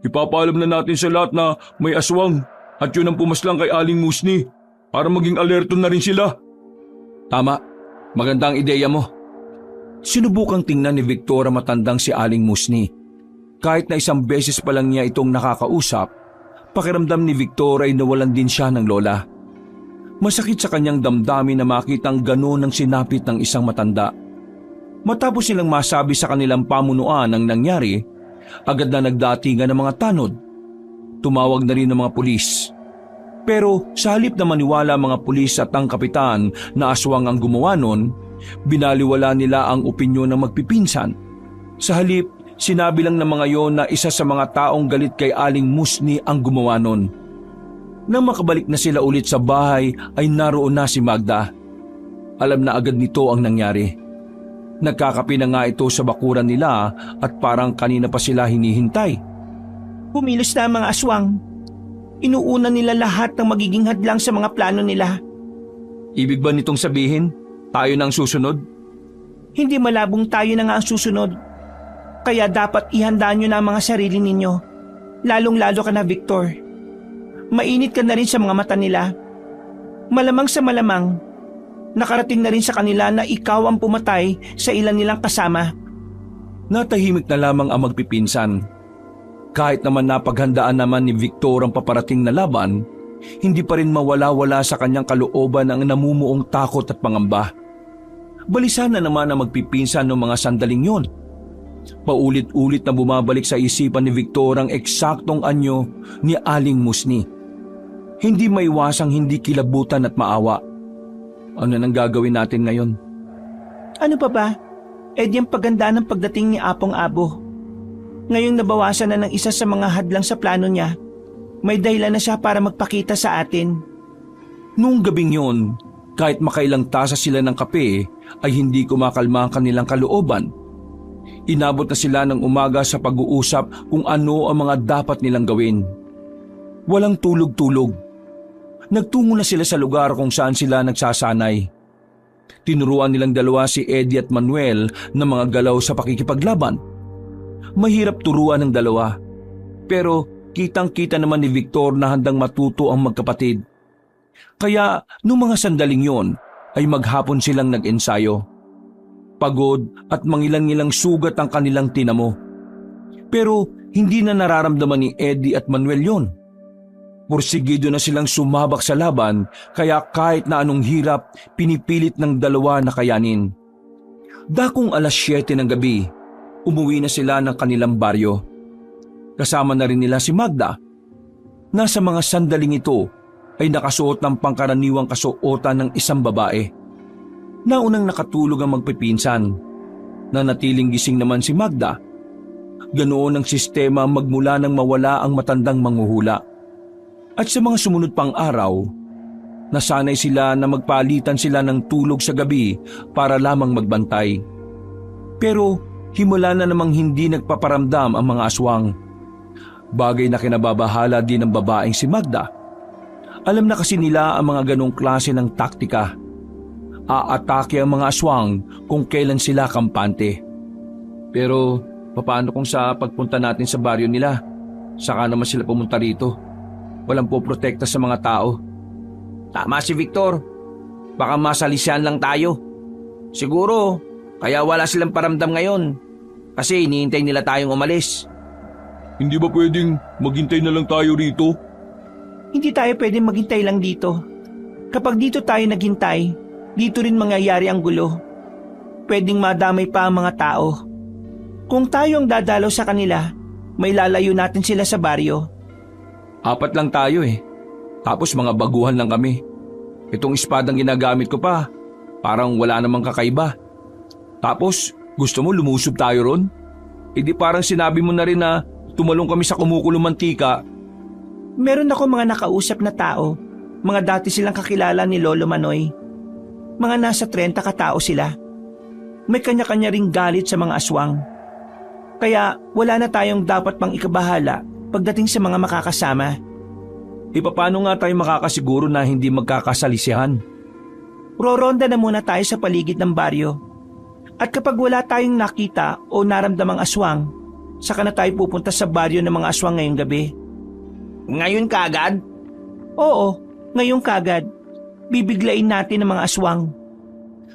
[SPEAKER 4] Ipapaalam na natin sa lahat na may aswang at yun ang pumaslang kay Aling Musni para maging alerto na rin sila.
[SPEAKER 1] Tama, magandang ideya mo. Sinubukang tingnan ni Victor ang matandang si Aling Musni. Kahit na isang beses pa lang niya itong nakakausap, pakiramdam ni Victor ay nawalan din siya ng lola. Masakit sa kanyang damdamin na makitang gano'n ang sinapit ng isang matanda. Matapos silang masabi sa kanilang pamunuan ang nangyari, agad na nagdatingan ng mga tanod. Tumawag na rin ng mga pulis. Pero sa halip na maniwala ang mga pulis at ang kapitan na aswang ang gumawa nun, binaliwala nila ang opinyon ng magpipinsan. Sa halip, sinabi lang ng mga yon na isa sa mga taong galit kay Aling Musni ang gumawa nun. Nang makabalik na sila ulit sa bahay ay naroon na si Magda. Alam na agad nito ang nangyari. Nagkakape na nga ito sa bakuran nila at parang kanina pa sila hinihintay.
[SPEAKER 3] Pumilos na ang mga aswang. Inuuna nila lahat ng magiging hadlang sa mga plano nila.
[SPEAKER 1] Ibig ba nitong sabihin, tayo na ang susunod?
[SPEAKER 3] Hindi malabong tayo na nga ang susunod. Kaya dapat ihanda nyo na ang mga sarili ninyo. Lalong-lalo ka na, Victor. Mainit ka na rin sa mga mata nila. Malamang sa malamang, nakarating na rin sa kanila na ikaw ang pumatay sa ilan nilang kasama.
[SPEAKER 1] Natahimik na lamang ang magpipinsan. Kahit naman napaghandaan naman ni Victor ang paparating na laban, hindi pa rin mawala-wala sa kanyang kalooban ang namumuong takot at pangamba. Balisa na naman ang magpipinsan ng mga sandaling yon. Paulit-ulit na bumabalik sa isipan ni Victor ang eksaktong anyo ni Aling Musni. Hindi maiwasang hindi kilabutan at maawa. Ano nang gagawin natin ngayon?
[SPEAKER 3] Ano pa ba? Di ang paganda ng pagdating ni Apong Abo. Ngayong nabawasan na ng isa sa mga hadlang sa plano niya, may dahilan na siya para magpakita sa atin.
[SPEAKER 1] Noong gabing yon, kahit makailang tasa sila ng kape, ay hindi kumakalma ang kanilang kalooban. Inabot na sila ng umaga sa pag-uusap kung ano ang mga dapat nilang gawin. Walang tulog-tulog. Nagtungo na sila sa lugar kung saan sila nagsasanay. Tinuruan nilang dalawa si Eddie at Manuel ng mga galaw sa pakikipaglaban. Mahirap turuan ng dalawa, pero kitang-kita naman ni Victor na handang matuto ang magkapatid. Kaya noong mga sandaling yon ay maghapon silang nag-ensayo. Pagod at mangilang-ilang sugat ang kanilang tinamo. Pero hindi na nararamdaman ni Eddie at Manuel yon. Porsigido na silang sumabak sa laban kaya kahit na anong hirap pinipilit ng dalawa na kayanin. Dakong 7:00 ng gabi, umuwi na sila ng kanilang baryo. Kasama na rin nila si Magda. Nasa mga sandaling ito ay nakasuot ng pangkaraniwang kasuotan ng isang babae. Naunang nakatulog ang magpipinsan. Nanatiling gising naman si Magda. Ganoon ang sistema magmula nang mawala ang matandang manghuhula. At sa mga sumunod pang araw, nasanay sila na magpalitan sila ng tulog sa gabi para lamang magbantay. Pero himula na namang hindi nagpaparamdam ang mga aswang. Bagay na kinababahala din ng babaeng si Magda. Alam na kasi nila ang mga ganong klase ng taktika. Aatake ang mga aswang kung kailan sila kampante. Pero paano kung sa pagpunta natin sa baryo nila, saka naman sila pumunta rito? Walang poprotekta sa mga tao.
[SPEAKER 2] Tama si Victor. Baka masalisihan lang tayo. Siguro, kaya wala silang paramdam ngayon. Kasi iniintay nila tayong umalis.
[SPEAKER 4] Hindi ba pwedeng maghintay na lang tayo rito?
[SPEAKER 3] Hindi tayo pwedeng maghintay lang dito. Kapag dito tayo naghintay, dito rin mangyayari ang gulo. Pwedeng madamay pa ang mga tao. Kung tayo ang dadalaw sa kanila, may lalayo natin sila sa baryo.
[SPEAKER 1] 4 lang tayo eh. Tapos mga baguhan lang kami. Itong espadang ginagamit ko pa, parang wala namang kakaiba. Tapos gusto mo lumusob tayo ron? E di parang sinabi mo na rin na tumalong kami sa kumukulong mantika.
[SPEAKER 3] Meron ako mga nakausap na tao. Mga dati silang kakilala ni Lolo Manoy. Mga nasa 30 katao sila. May kanya-kanya ring galit sa mga aswang. Kaya wala na tayong dapat pang ikabahala pagdating sa mga makakasama.
[SPEAKER 1] Paano nga tayo makakasiguro na hindi magkakasalisihan?
[SPEAKER 3] Roronda na muna tayo sa paligid ng baryo. At kapag wala tayong nakita o naramdamang aswang, saka na tayo pupunta sa baryo ng mga aswang ngayong gabi.
[SPEAKER 2] Ngayon kaagad?
[SPEAKER 3] Oo, ngayong kagad. Bibiglain natin ang mga aswang.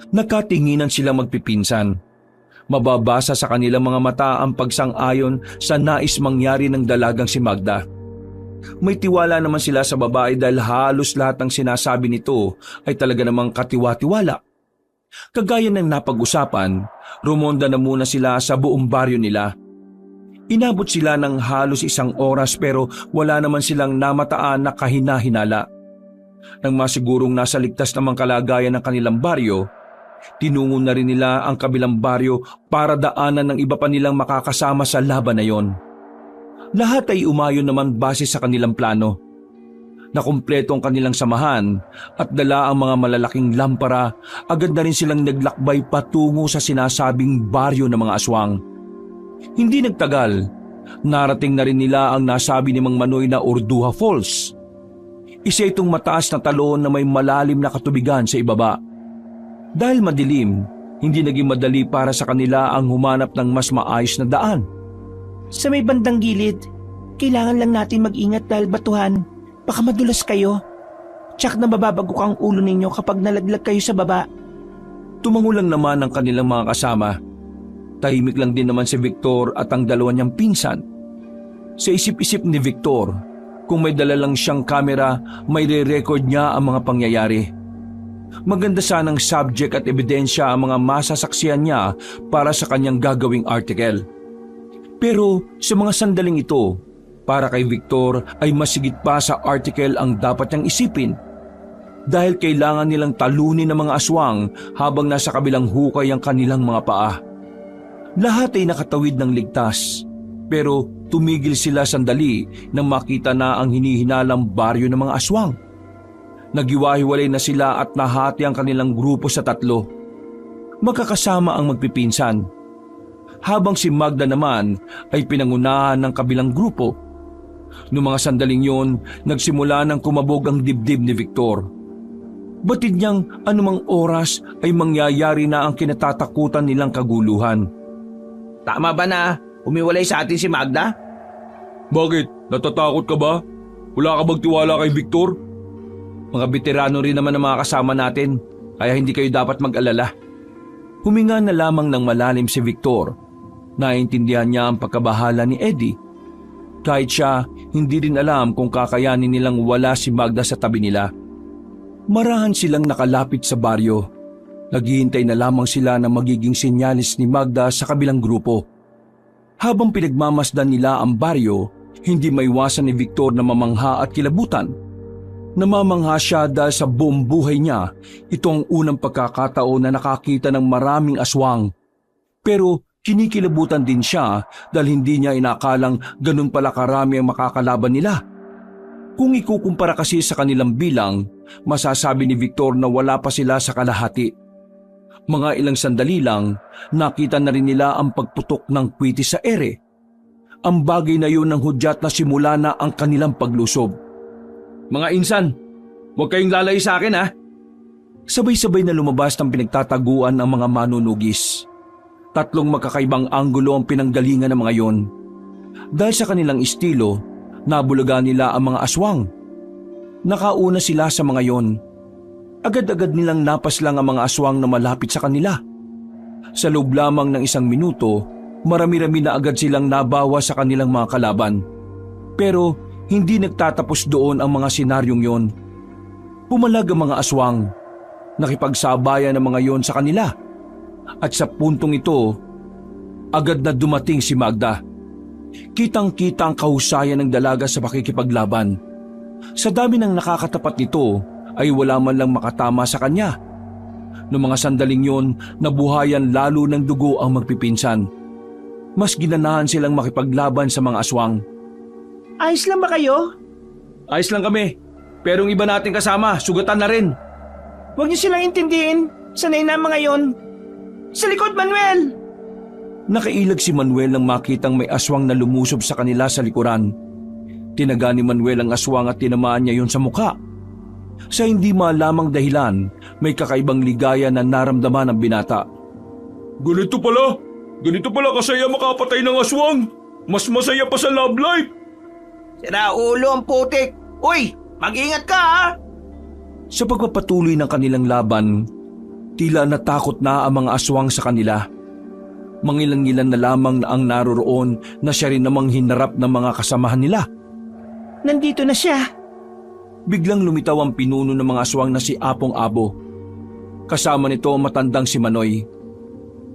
[SPEAKER 1] Nakatinginan silang magpipinsan. Mababasa sa kanilang mga mata ang pagsang-ayon sa nais mangyari ng dalagang si Magda. May tiwala naman sila sa babae dahil halos lahat ng sinasabi nito ay talaga namang katiwa-tiwala. Kagaya ng napag-usapan, rumonda na muna sila sa buong baryo nila. Inabot sila ng halos 1 oras pero wala naman silang namataan na kahina-hinala. Nang masigurong nasa ligtas namang kalagayan ng kanilang baryo, tinungo na rin nila ang kabilang baryo para daanan ng iba pa nilang makakasama sa laban na yon. Lahat ay umayon naman base sa kanilang plano. Nakumpleto ang kanilang samahan at dala ang mga malalaking lampara, agad na rin silang naglakbay patungo sa sinasabing baryo ng mga aswang. Hindi nagtagal, narating na rin nila ang nasabi ni Mang Manoy na Orduha Falls. Isa itong mataas na talon na may malalim na katubigan sa ibaba. Dahil madilim, hindi naging madali para sa kanila ang humanap ng mas maayos na daan.
[SPEAKER 3] Sa may bandang gilid, kailangan lang natin mag-ingat dahil batuhan. Baka madulas kayo. Tsak na mababagok ang ulo ninyo kapag nalaglag kayo sa baba.
[SPEAKER 1] Tumango lang naman ang kanilang mga kasama. Tahimik lang din naman si Victor at ang dalawa niyang pinsan. Sa isip-isip ni Victor, kung may dala lang siyang kamera, may re-record niya ang mga pangyayari. Maganda sanang subject at ebidensya ang mga masasaksihan niya para sa kanyang gagawing article. Pero sa mga sandaling ito, para kay Victor ay masigit pa sa article ang dapat niyang isipin. Dahil kailangan nilang talunin ng mga aswang habang nasa kabilang hukay ang kanilang mga paa. Lahat ay nakatawid ng ligtas, pero tumigil sila sandali nang makita na ang hinihinalang baryo ng mga aswang. Nagiwahiwalay na sila at nahati ang kanilang grupo sa 3. Magkakasama ang magpipinsan. Habang si Magda naman ay pinangunahan ng kabilang grupo. Noong mga sandaling yon, nagsimula ng kumabog ang dibdib ni Victor. Batid niyang anumang oras ay mangyayari na ang kinatatakutan nilang kaguluhan.
[SPEAKER 2] Tama ba na umiwalay sa atin si Magda?
[SPEAKER 4] Bakit? Natatakot ka ba? Wala ka bang tiwala kay Victor?
[SPEAKER 1] Mga veterano rin naman ang mga kasama natin, kaya hindi kayo dapat mag-alala. Huminga na lamang ng malalim si Victor. Naintindihan niya ang pagkabahala ni Eddie. Kahit siya, hindi rin alam kung kakayanin nilang wala si Magda sa tabi nila. Marahan silang nakalapit sa baryo. Naghihintay na lamang sila na magiging sinyalis ni Magda sa kabilang grupo. Habang pinagmamasdan nila ang baryo, hindi maiwasan ni Victor na mamangha at kilabutan. Namamangha siya dahil sa buong buhay niya, ito ang unang pagkakataon na nakakita ng maraming aswang. Pero kinikilabutan din siya dahil hindi niya inakalang ganun pala karami ang makakalaban nila. Kung ikukumpara kasi sa kanilang bilang, masasabi ni Victor na wala pa sila sa kalahati. Mga ilang sandali lang, nakita na rin nila ang pagputok ng kwitis sa ere. Ang bagay na yun ng hudyat na simula na ang kanilang paglusob.
[SPEAKER 2] Mga insan, huwag kayong lalay sa akin ha.
[SPEAKER 1] Sabay-sabay na lumabas ng pinagtataguan ang mga manunugis. 3 magkakaibang anggulo ang pinanggalingan ng mga yon. Dahil sa kanilang estilo, nabulaga nila ang mga aswang. Nakauna sila sa mga yon. Agad-agad nilang napaslang ang mga aswang na malapit sa kanila. Sa loob lamang ng 1 minuto, marami-rami na agad silang nabawa sa kanilang mga kalaban. Pero hindi nagtatapos doon ang mga senaryong yon. Pumalag ang mga aswang. Nakipagsabayan ang mga yon sa kanila. At sa puntong ito, agad na dumating si Magda. Kitang-kita ang kahusayan ng dalaga sa pakikipaglaban. Sa dami ng nakakatapat nito ay wala man lang makatama sa kanya. Noong mga sandaling yon, nabuhayan lalo ng dugo ang magpipinsan. Mas ginanahan silang makipaglaban sa mga aswang.
[SPEAKER 3] Ayos lang ba kayo?
[SPEAKER 2] Ayos lang kami, pero yung iba nating kasama, sugatan na rin.
[SPEAKER 3] Huwag niyo silang intindihin. Sanay na mga yon. Sa likod, Manuel!
[SPEAKER 1] Nakailag si Manuel nang makitang may aswang na lumusob sa kanila sa likuran. Tinaga ni Manuel ang aswang at tinamaan niya yon sa mukha. Sa hindi malamang dahilan, may kakaibang ligaya na naramdaman ng binata.
[SPEAKER 4] Ganito pala kasaya makapatay ng aswang. Mas masaya pa sa love life.
[SPEAKER 2] Sira ulo ang putik. Uy, mag-ingat ka ha!
[SPEAKER 1] Sa pagpapatuloy ng kanilang laban, tila natakot na ang mga aswang sa kanila. Mangilan-ngilan na lamang na ang naroroon na siya rin namang hinarap ng mga kasamahan nila.
[SPEAKER 3] Nandito na siya.
[SPEAKER 1] Biglang lumitaw ang pinuno ng mga aswang na si Apong Abo. Kasama nito ang matandang si Manoy.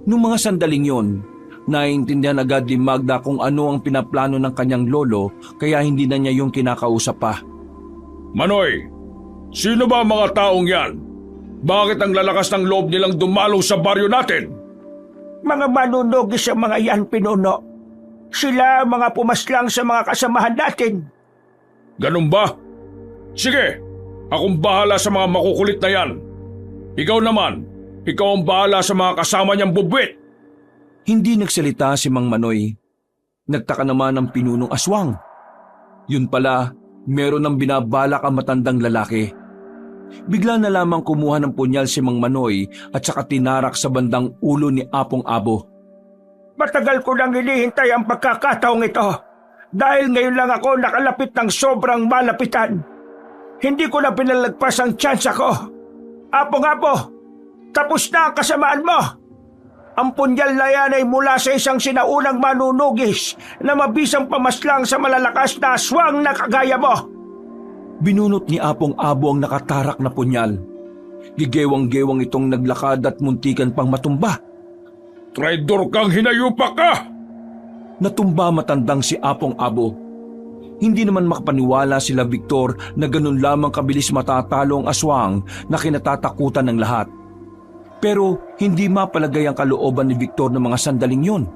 [SPEAKER 1] Nung mga sandaling yon, naiintindihan agad ni Magda kung ano ang pinaplano ng kanyang lolo kaya hindi na niya yung kinakausap pa.
[SPEAKER 4] Manoy, sino ba ang mga taong yan? Bakit ang lalakas ng loob nilang dumalo sa baryo natin?
[SPEAKER 3] Mga manunugis ang mga yan, pinuno. Sila mga pumaslang sa mga kasamahan natin.
[SPEAKER 4] Ganun ba? Sige, akong bahala sa mga makukulit na yan. Ikaw naman, ikaw ang bahala sa mga kasama niyang bubwit.
[SPEAKER 1] Hindi nagsalita si Mang Manoy. Nagtaka naman ang pinunong aswang. Yun pala, meron ng binabalak ang matandang lalaki. Bigla na lamang kumuha ng punyal si Mang Manoy at saka tinarak sa bandang ulo ni Apong Abo.
[SPEAKER 3] Matagal ko nang hinihintay ang pagkakataong ito. Dahil ngayon lang ako nakalapit ng sobrang malapitan. Hindi ko na pinalagpas ang tsansa ko. Apong-Abo, tapos na ang kasamaan mo. Ang punyal na yan ay mula sa isang sinaunang manunugis na mabisang pamaslang sa malalakas na aswang na kagaya mo.
[SPEAKER 1] Binunot ni Apong Abo ang nakatarak na punyal. Gigewang-gewang itong naglakad at muntikan pang matumba.
[SPEAKER 4] Traidor kang hinayupak ka!
[SPEAKER 1] Natumba matandang si Apong Abo. Hindi naman makapaniwala sila Victor na ganun lamang kabilis matatalo ang aswang na kinatatakutan ng lahat. Pero hindi mapalagay ang kalooban ni Victor ng mga sandaling yun.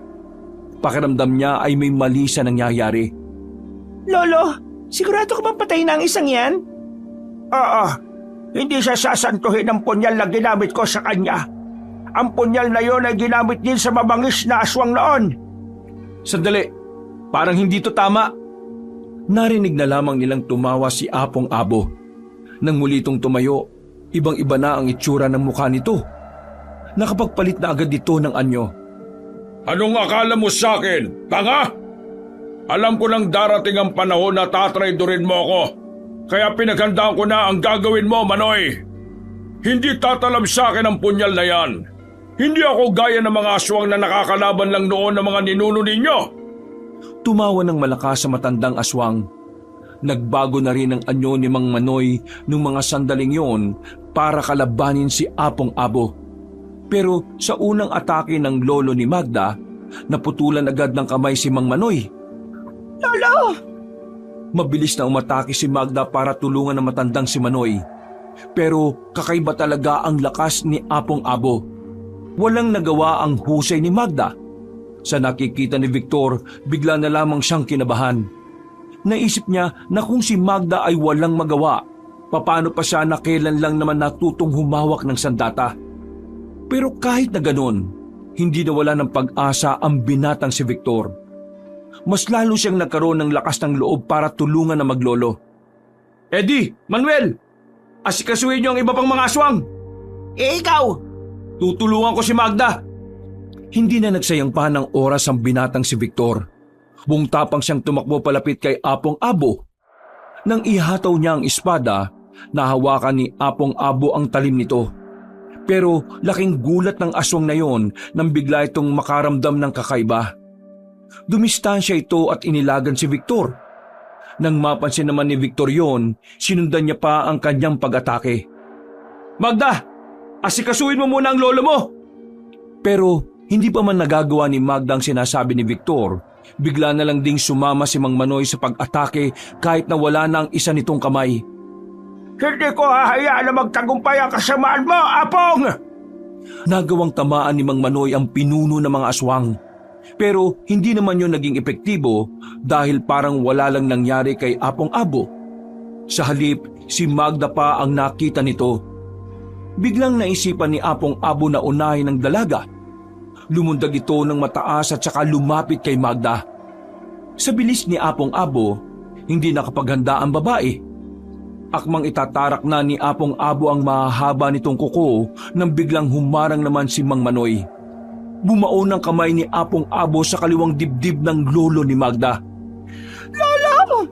[SPEAKER 1] Pakiramdam niya ay may mali sa nangyayari.
[SPEAKER 3] Lolo, sigurado ka bang patayin ang isang yan? Oo, hindi siya sasantuhin ng punyal na ginamit ko sa kanya. Ang punyal na yon ay ginamit din sa mabangis na aswang noon.
[SPEAKER 2] Sandali, parang hindi to tama.
[SPEAKER 1] Narinig na lamang nilang tumawa si Apong Abo. Nang muli itong tumayo, ibang-iba na ang itsura ng mukha nito. Nakapagpalit na agad ito ng anyo.
[SPEAKER 4] Anong akala mo sa akin? Tanga? Alam ko nang darating ang panahon na tatraidorin mo ako. Kaya pinaghandaan ko na ang gagawin mo, Manoy. Hindi tatalam sa akin ang punyal na yan. Hindi ako gaya ng mga aswang na nakakalaban lang noon ng mga ninuno ninyo.
[SPEAKER 1] Tumawa ng malakas sa matandang aswang. Nagbago na rin ang anyo ni Mang Manoy nung mga sandaling yon para kalabanin si Apong Abo. Pero sa unang atake ng lolo ni Magda, naputulan agad ng kamay si Mang Manoy.
[SPEAKER 3] Lolo!
[SPEAKER 1] Mabilis na umatake si Magda para tulungan ang matandang si Manoy. Pero kakaiba talaga ang lakas ni Apong Abo. Walang nagawa ang husay ni Magda. Sa nakikita ni Victor, bigla na lamang siyang kinabahan. Naisip niya na kung si Magda ay walang magawa, paano pa siya na kailan lang naman natutong humawak ng sandata. Pero kahit na ganon, hindi nawala ng pag-asa ang binatang si Victor. Mas lalo siyang nagkaroon ng lakas ng loob para tulungan na maglolo.
[SPEAKER 4] Eddie, Manuel, asikasuhin niyo ang iba pang mga aswang.
[SPEAKER 2] Ikaw!
[SPEAKER 4] Tutulungan ko si Magda.
[SPEAKER 1] Hindi na nagsayang pa ng oras ang binatang si Victor. Buong tapang siyang tumakbo palapit kay Apong Abo. Nang ihataw niya ang espada, nahawakan ni Apong Abo ang talim nito. Pero laking gulat ng aswang na yon nang bigla itong makaramdam ng kakaiba. Dumistansya ito at inilagan si Victor. Nang mapansin naman ni Victor yon, sinundan niya pa ang kanyang pag-atake.
[SPEAKER 4] Magda, asikasuhin mo muna ang lolo mo.
[SPEAKER 1] Pero hindi pa man nagagawa ni Magda ang sinasabi ni Victor, bigla na lang ding sumama si Mang Manoy sa pag-atake kahit na wala na ang isa nitong kamay.
[SPEAKER 3] Hindi ko hahayaan na magtagumpay ang kasamaan mo, Apong!
[SPEAKER 1] Nagawang tamaan ni Mang Manoy ang pinuno ng mga aswang. Pero hindi naman yun naging epektibo dahil parang wala lang nangyari kay Apong Abo. Sa halip, si Magda pa ang nakita nito. Biglang naisipan ni Apong Abo na unahin ng dalaga. Lumundag ito ng mataas at saka lumapit kay Magda. Sa bilis ni Apong Abo, hindi nakapaghanda ang babae. Akmang itatarak na ni Apong Abo ang mahahaba nitong kuko nang biglang humarang naman si Mang Manoy. Bumao ng kamay ni Apong Abo sa kaliwang dibdib ng lolo ni Magda.
[SPEAKER 3] Lolo!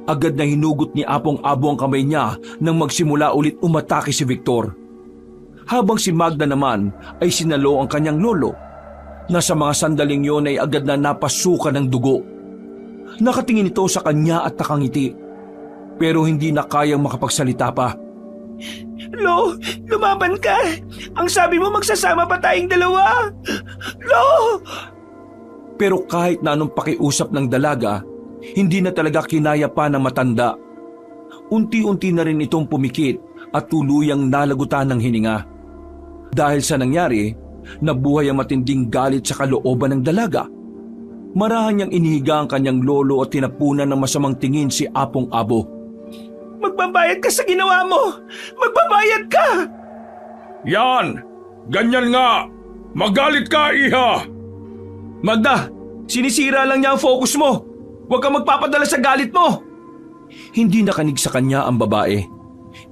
[SPEAKER 1] Agad na hinugot ni Apong Abo ang kamay niya nang magsimula ulit umatake si Victor. Habang si Magda naman ay sinalo ang kanyang lolo. Nasa mga sandaling yon ay agad na napasukan ng dugo. Nakatingin ito sa kanya at nakangiti. Pero hindi na kayang makapagsalita pa.
[SPEAKER 3] Lo, lumaban ka! Ang sabi mo magsasama pa tayong dalawa! Lo!
[SPEAKER 1] Pero kahit na anong pakiusap ng dalaga, hindi na talaga kinaya pa ng matanda. Unti-unti na rin itong pumikit at tuluyang nalagutan ng hininga. Dahil sa nangyari, nabuhay ang matinding galit sa kalooban ng dalaga. Marahan niyang inihiga ang kanyang lolo at tinapunan ng masamang tingin si Apong Abo.
[SPEAKER 3] Magbabayad ka sa ginawa mo! Magbabayad ka!
[SPEAKER 4] Yan! Ganyan nga! Magalit ka, iha!
[SPEAKER 2] Magda, sinisira lang niya ang focus mo. Huwag kang magpapadala sa galit mo.
[SPEAKER 1] Hindi nakanig sa kanya ang babae.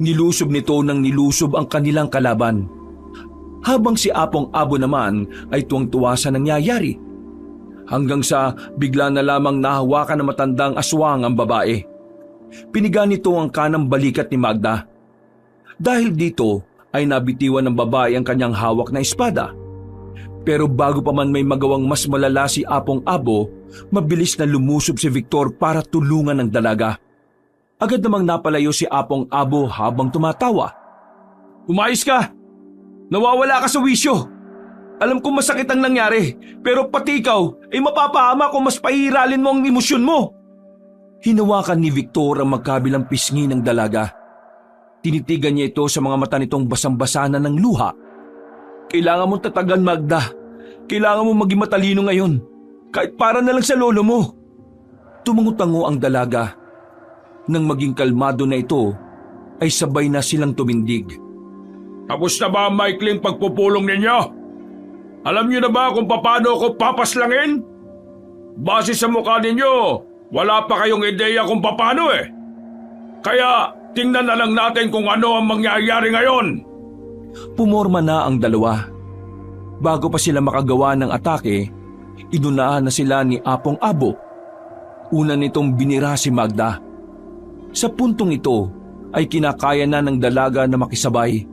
[SPEAKER 1] Nilusob nito nang nilusob ang kanilang kalaban. Habang si Apong Abo naman ay tuwang-tuwa sa nangyayari. Hanggang sa bigla na lamang nahawakan ng matandang aswang ang babae. Piniga nito ang kanang balikat ni Magda. Dahil dito ay nabitiwan ng babae ang kanyang hawak na espada. Pero bago pa man may magawang mas malala si Apong Abo, mabilis na lumusob si Victor para tulungan ng dalaga. Agad namang napalayo si Apong Abo habang tumatawa.
[SPEAKER 2] Umayos ka! Nawawala ka sa wisyo. Alam kong masakit ang nangyari, pero pati ikaw ay mapapahama kung mas pahiralin mo ang emosyon mo.
[SPEAKER 1] Hinawakan ni Victor ang magkabilang pisngi ng dalaga. Tinitigan niya ito sa mga mata nitong basang-basa na ng luha. Kailangan mong tatagan, Magda. Kailangan mong maging matalino ngayon. Kahit para na lang sa lolo mo. Tumangutango ang dalaga. Nang maging kalmado na ito, ay sabay na silang tumindig.
[SPEAKER 4] Tapos na ba ang maikling pagpupulong ninyo? Alam niyo na ba kung paano ako papaslangin? Base sa mukha ninyo, wala pa kayong ideya kung paano eh. Kaya tingnan na lang natin kung ano ang mangyayari ngayon.
[SPEAKER 1] Pumorma na ang dalawa. Bago pa sila makagawa ng atake, inunahan na sila ni Apong Abo. Una nitong binira si Magda. Sa puntong ito ay kinakaya na ng dalaga na makisabay.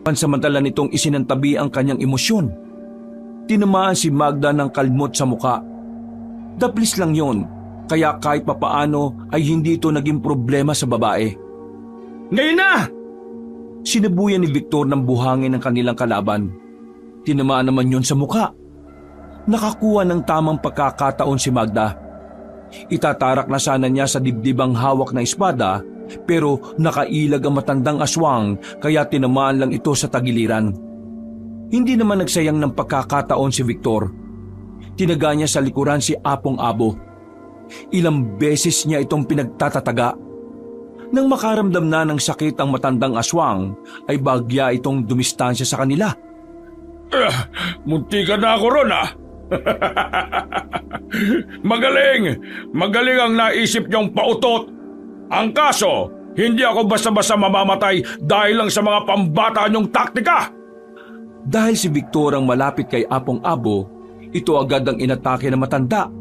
[SPEAKER 1] Pansamantala nitong isinantabi ang kanyang emosyon. Tinamaan si Magda ng kalmot sa muka. Daplis lang yon, kaya kahit papaano ay hindi ito naging problema sa babae.
[SPEAKER 2] Ngayon na!
[SPEAKER 1] Sinabuyan ni Victor ng buhangin ng kanilang kalaban. Tinamaan naman yon sa muka. Nakakuha ng tamang pagkakataon si Magda. Itatarak na sana niya sa dibdib ang hawak na espada pero nakailag ang matandang aswang kaya tinamaan lang ito sa tagiliran. Hindi naman nagsayang ng pagkakataon si Victor. Tinaga niya sa likuran si Apong Abo. Ilang beses niya itong pinagtatataga. Nang makaramdam na ng sakit ang matandang aswang, ay bagya itong dumistansya sa kanila.
[SPEAKER 4] Munti ka na ako ron Magaling! Magaling ang naisip niyong pautot. Ang kaso, hindi ako basta-basta mamamatay dahil lang sa mga pambata niyong taktika.
[SPEAKER 1] Dahil si Victor ang malapit kay Apong Abo, ito agad ang inatake ng matanda.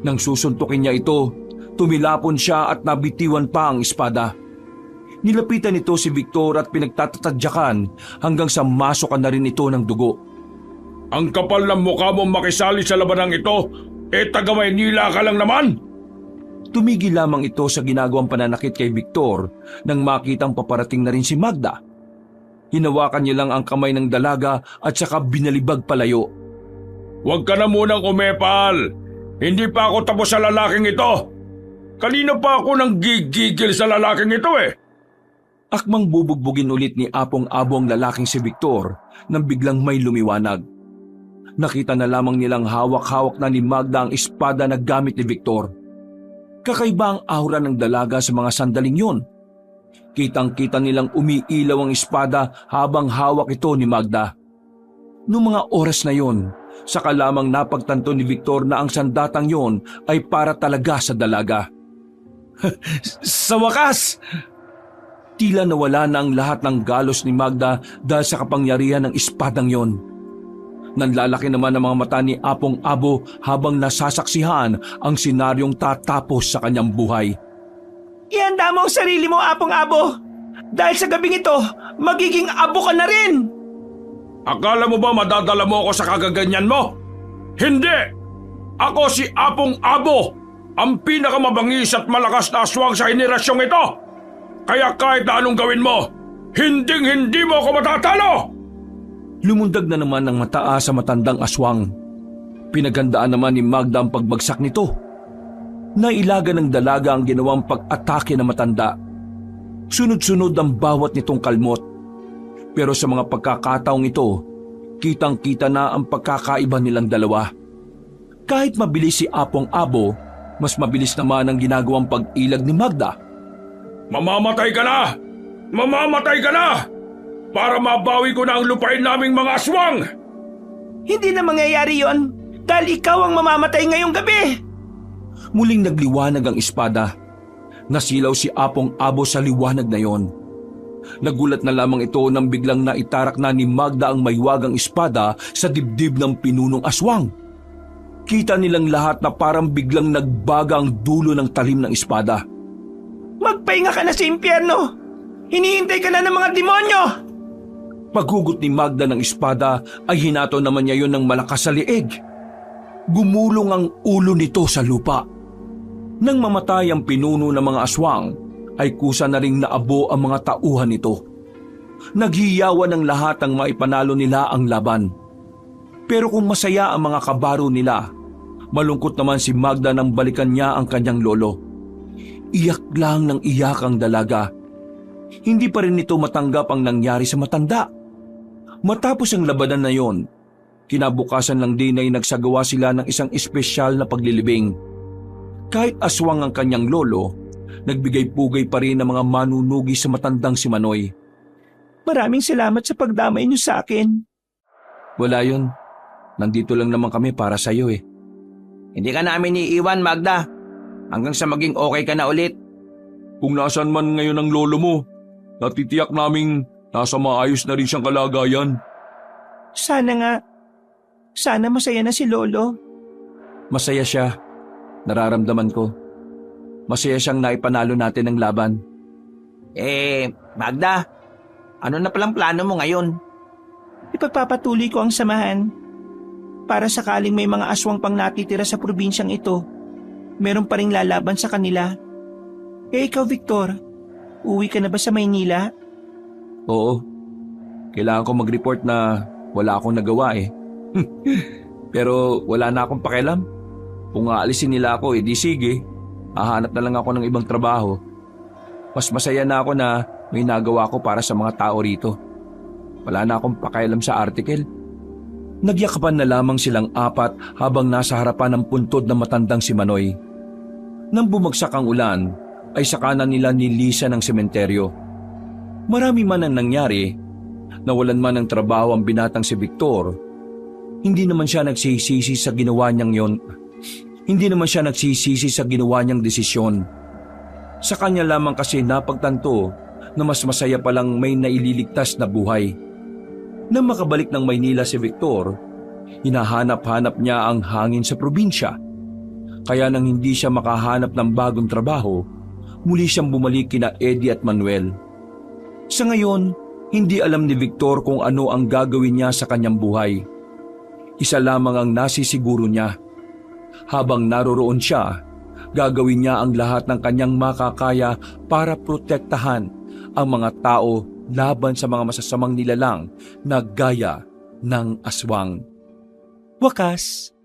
[SPEAKER 1] Nang susuntukin niya ito, tumilapon siya at nabitiwan pa ang espada. Nilapitan nito si Victor at pinagtatatadyakan hanggang sa masokan na rin ito ng dugo.
[SPEAKER 4] Ang kapal ng mukha mong makisali sa labanang ito, taga Maynila ka lang naman!
[SPEAKER 1] Tumigil lamang ito sa ginagawang pananakit kay Victor nang makitang paparating na rin si Magda. Hinawakan niya lang ang kamay ng dalaga at saka binalibag palayo.
[SPEAKER 4] Huwag ka na munang umepal! Hindi pa ako tapos sa lalaking ito! Kanina pa ako nang gigigil sa lalaking ito
[SPEAKER 1] Akmang bubugbugin ulit ni Apong Abo ang lalaking si Victor nang biglang may lumiwanag. Nakita na lamang nilang hawak-hawak na ni Magda ang espada na gamit ni Victor. Kakaiba ang aura ng dalaga sa mga sandaling yun. Kitang-kita nilang umiilaw ang espada habang hawak ito ni Magda. Noong mga oras na yon, saka lamang napagtanto ni Victor na ang sandatang yon ay para talaga sa dalaga. Sa wakas! Tila nawala na ang lahat ng galos ni Magda dahil sa kapangyarihan ng espadang yon. Nanlalaki naman ang mga mata ni Apong Abo habang nasasaksihan ang senaryong tatapos sa kanyang buhay.
[SPEAKER 3] Ihanda mo ang sarili mo, Apong Abo. Dahil sa gabing ito, magiging abo ka na rin.
[SPEAKER 4] Akala mo ba madadala mo ako sa kagaganyan mo? Hindi! Ako si Apong Abo, ang pinakamabangis at malakas na aswang sa henerasyong ito. Kaya kahit na anong gawin mo, hinding-hindi mo ako matatalo!
[SPEAKER 1] Lumundag na naman ang mataas sa matandang aswang. Pinaghandaan naman ni Magda ang pagbagsak nito. Nailaga ng dalaga ang ginawang pag-atake ng matanda. Sunod-sunod ang bawat nitong kalmot. Pero sa mga pagkakataong ito, kitang-kita na ang pagkakaiba nilang dalawa. Kahit mabilis si Apong Abo, mas mabilis naman ang ginagawang pag-ilag ni Magda.
[SPEAKER 4] Mamamatay ka na! Mamamatay ka na! Para mabawi ko na ang lupain naming mga aswang!
[SPEAKER 3] Hindi na mangyayari yon dahil ikaw ang mamamatay ngayong gabi.
[SPEAKER 1] Muling nagliwanag ang espada. Nasilaw si Apong Abo sa liwanag na yon. Nagulat na lamang ito nang biglang naitarak na ni Magda ang maywagang espada sa dibdib ng pinunong aswang. Kita nilang lahat na parang biglang nagbaga ang dulo ng talim ng espada.
[SPEAKER 3] Magpahinga ka na sa impyerno. Hinihintay ka na ng mga demonyo.
[SPEAKER 1] Paghugot ni Magda ng espada ay hinato naman niya yon ng malakas sa liig. Gumulong ang ulo nito sa lupa. Nang mamatay ang pinuno ng mga aswang, ay kusa na ring naabo ang mga tauhan nito. Naghiyawan ng lahat ang maipanalo nila ang laban. Pero kung masaya ang mga kabaro nila, malungkot naman si Magda nang balikan niya ang kanyang lolo. Iyak lang ng iyak ang dalaga. Hindi pa rin nito matanggap ang nangyari sa matanda. Matapos ang labanan na yon, kinabukasan lang din ay nagsagawa sila ng isang espesyal na paglilibing. Kahit aswang ang kanyang lolo, nagbigay-pugay pa rin ng mga manunugi sa matandang si Manoy.
[SPEAKER 3] Maraming salamat sa pagdamay niyo sa akin.
[SPEAKER 1] Wala yun. Nandito lang naman kami para sa'yo eh.
[SPEAKER 2] Hindi ka namin iiwan, Magda. Hanggang sa maging okay ka na ulit.
[SPEAKER 4] Kung nasaan man ngayon ang lolo mo, natitiyak naming nasa maayos na rin siyang kalagayan.
[SPEAKER 3] Sana nga. Sana masaya na si Lolo.
[SPEAKER 1] Masaya siya. Nararamdaman ko. Masaya siyang naipanalo natin ng laban.
[SPEAKER 2] Magda, ano na palang plano mo ngayon?
[SPEAKER 3] Ipagpapatuloy ko ang samahan. Para sakaling may mga aswang pang natitira sa probinsyang ito, meron pa ring lalaban sa kanila. Ikaw, Victor, uwi ka na ba sa Maynila?
[SPEAKER 1] Oo. Kailangan ko mag-report na wala akong nagawa eh. Pero wala na akong pakialam. Kung aalisin nila ako, edi sige. Hahanap na lang ako ng ibang trabaho. Mas masaya na ako na may nagawa ko para sa mga tao rito. Wala na akong pakialam sa article. Nagyakapan na lamang silang apat habang nasa harapan ng puntod na matandang si Manoy. Nang bumagsak ang ulan, ay saka na nila nilisan ng sementeryo. Marami man ang nangyari, nawalan man ng trabaho ang binatang si Victor. Hindi naman siya nagsisisi sa ginawa niyang desisyon. Sa kanya lamang kasi napagtanto na mas masaya palang may naililigtas na buhay. Nang makabalik ng Maynila si Victor, hinahanap-hanap niya ang hangin sa probinsya. Kaya nang hindi siya makahanap ng bagong trabaho, muli siyang bumalik kina Eddie at Manuel. Sa ngayon, hindi alam ni Victor kung ano ang gagawin niya sa kanyang buhay. Isa lamang ang nasisiguro niya. Habang naroroon siya, gagawin niya ang lahat ng kanyang makakaya para protektahan ang mga tao laban sa mga masasamang nilalang na gaya ng aswang. Wakas.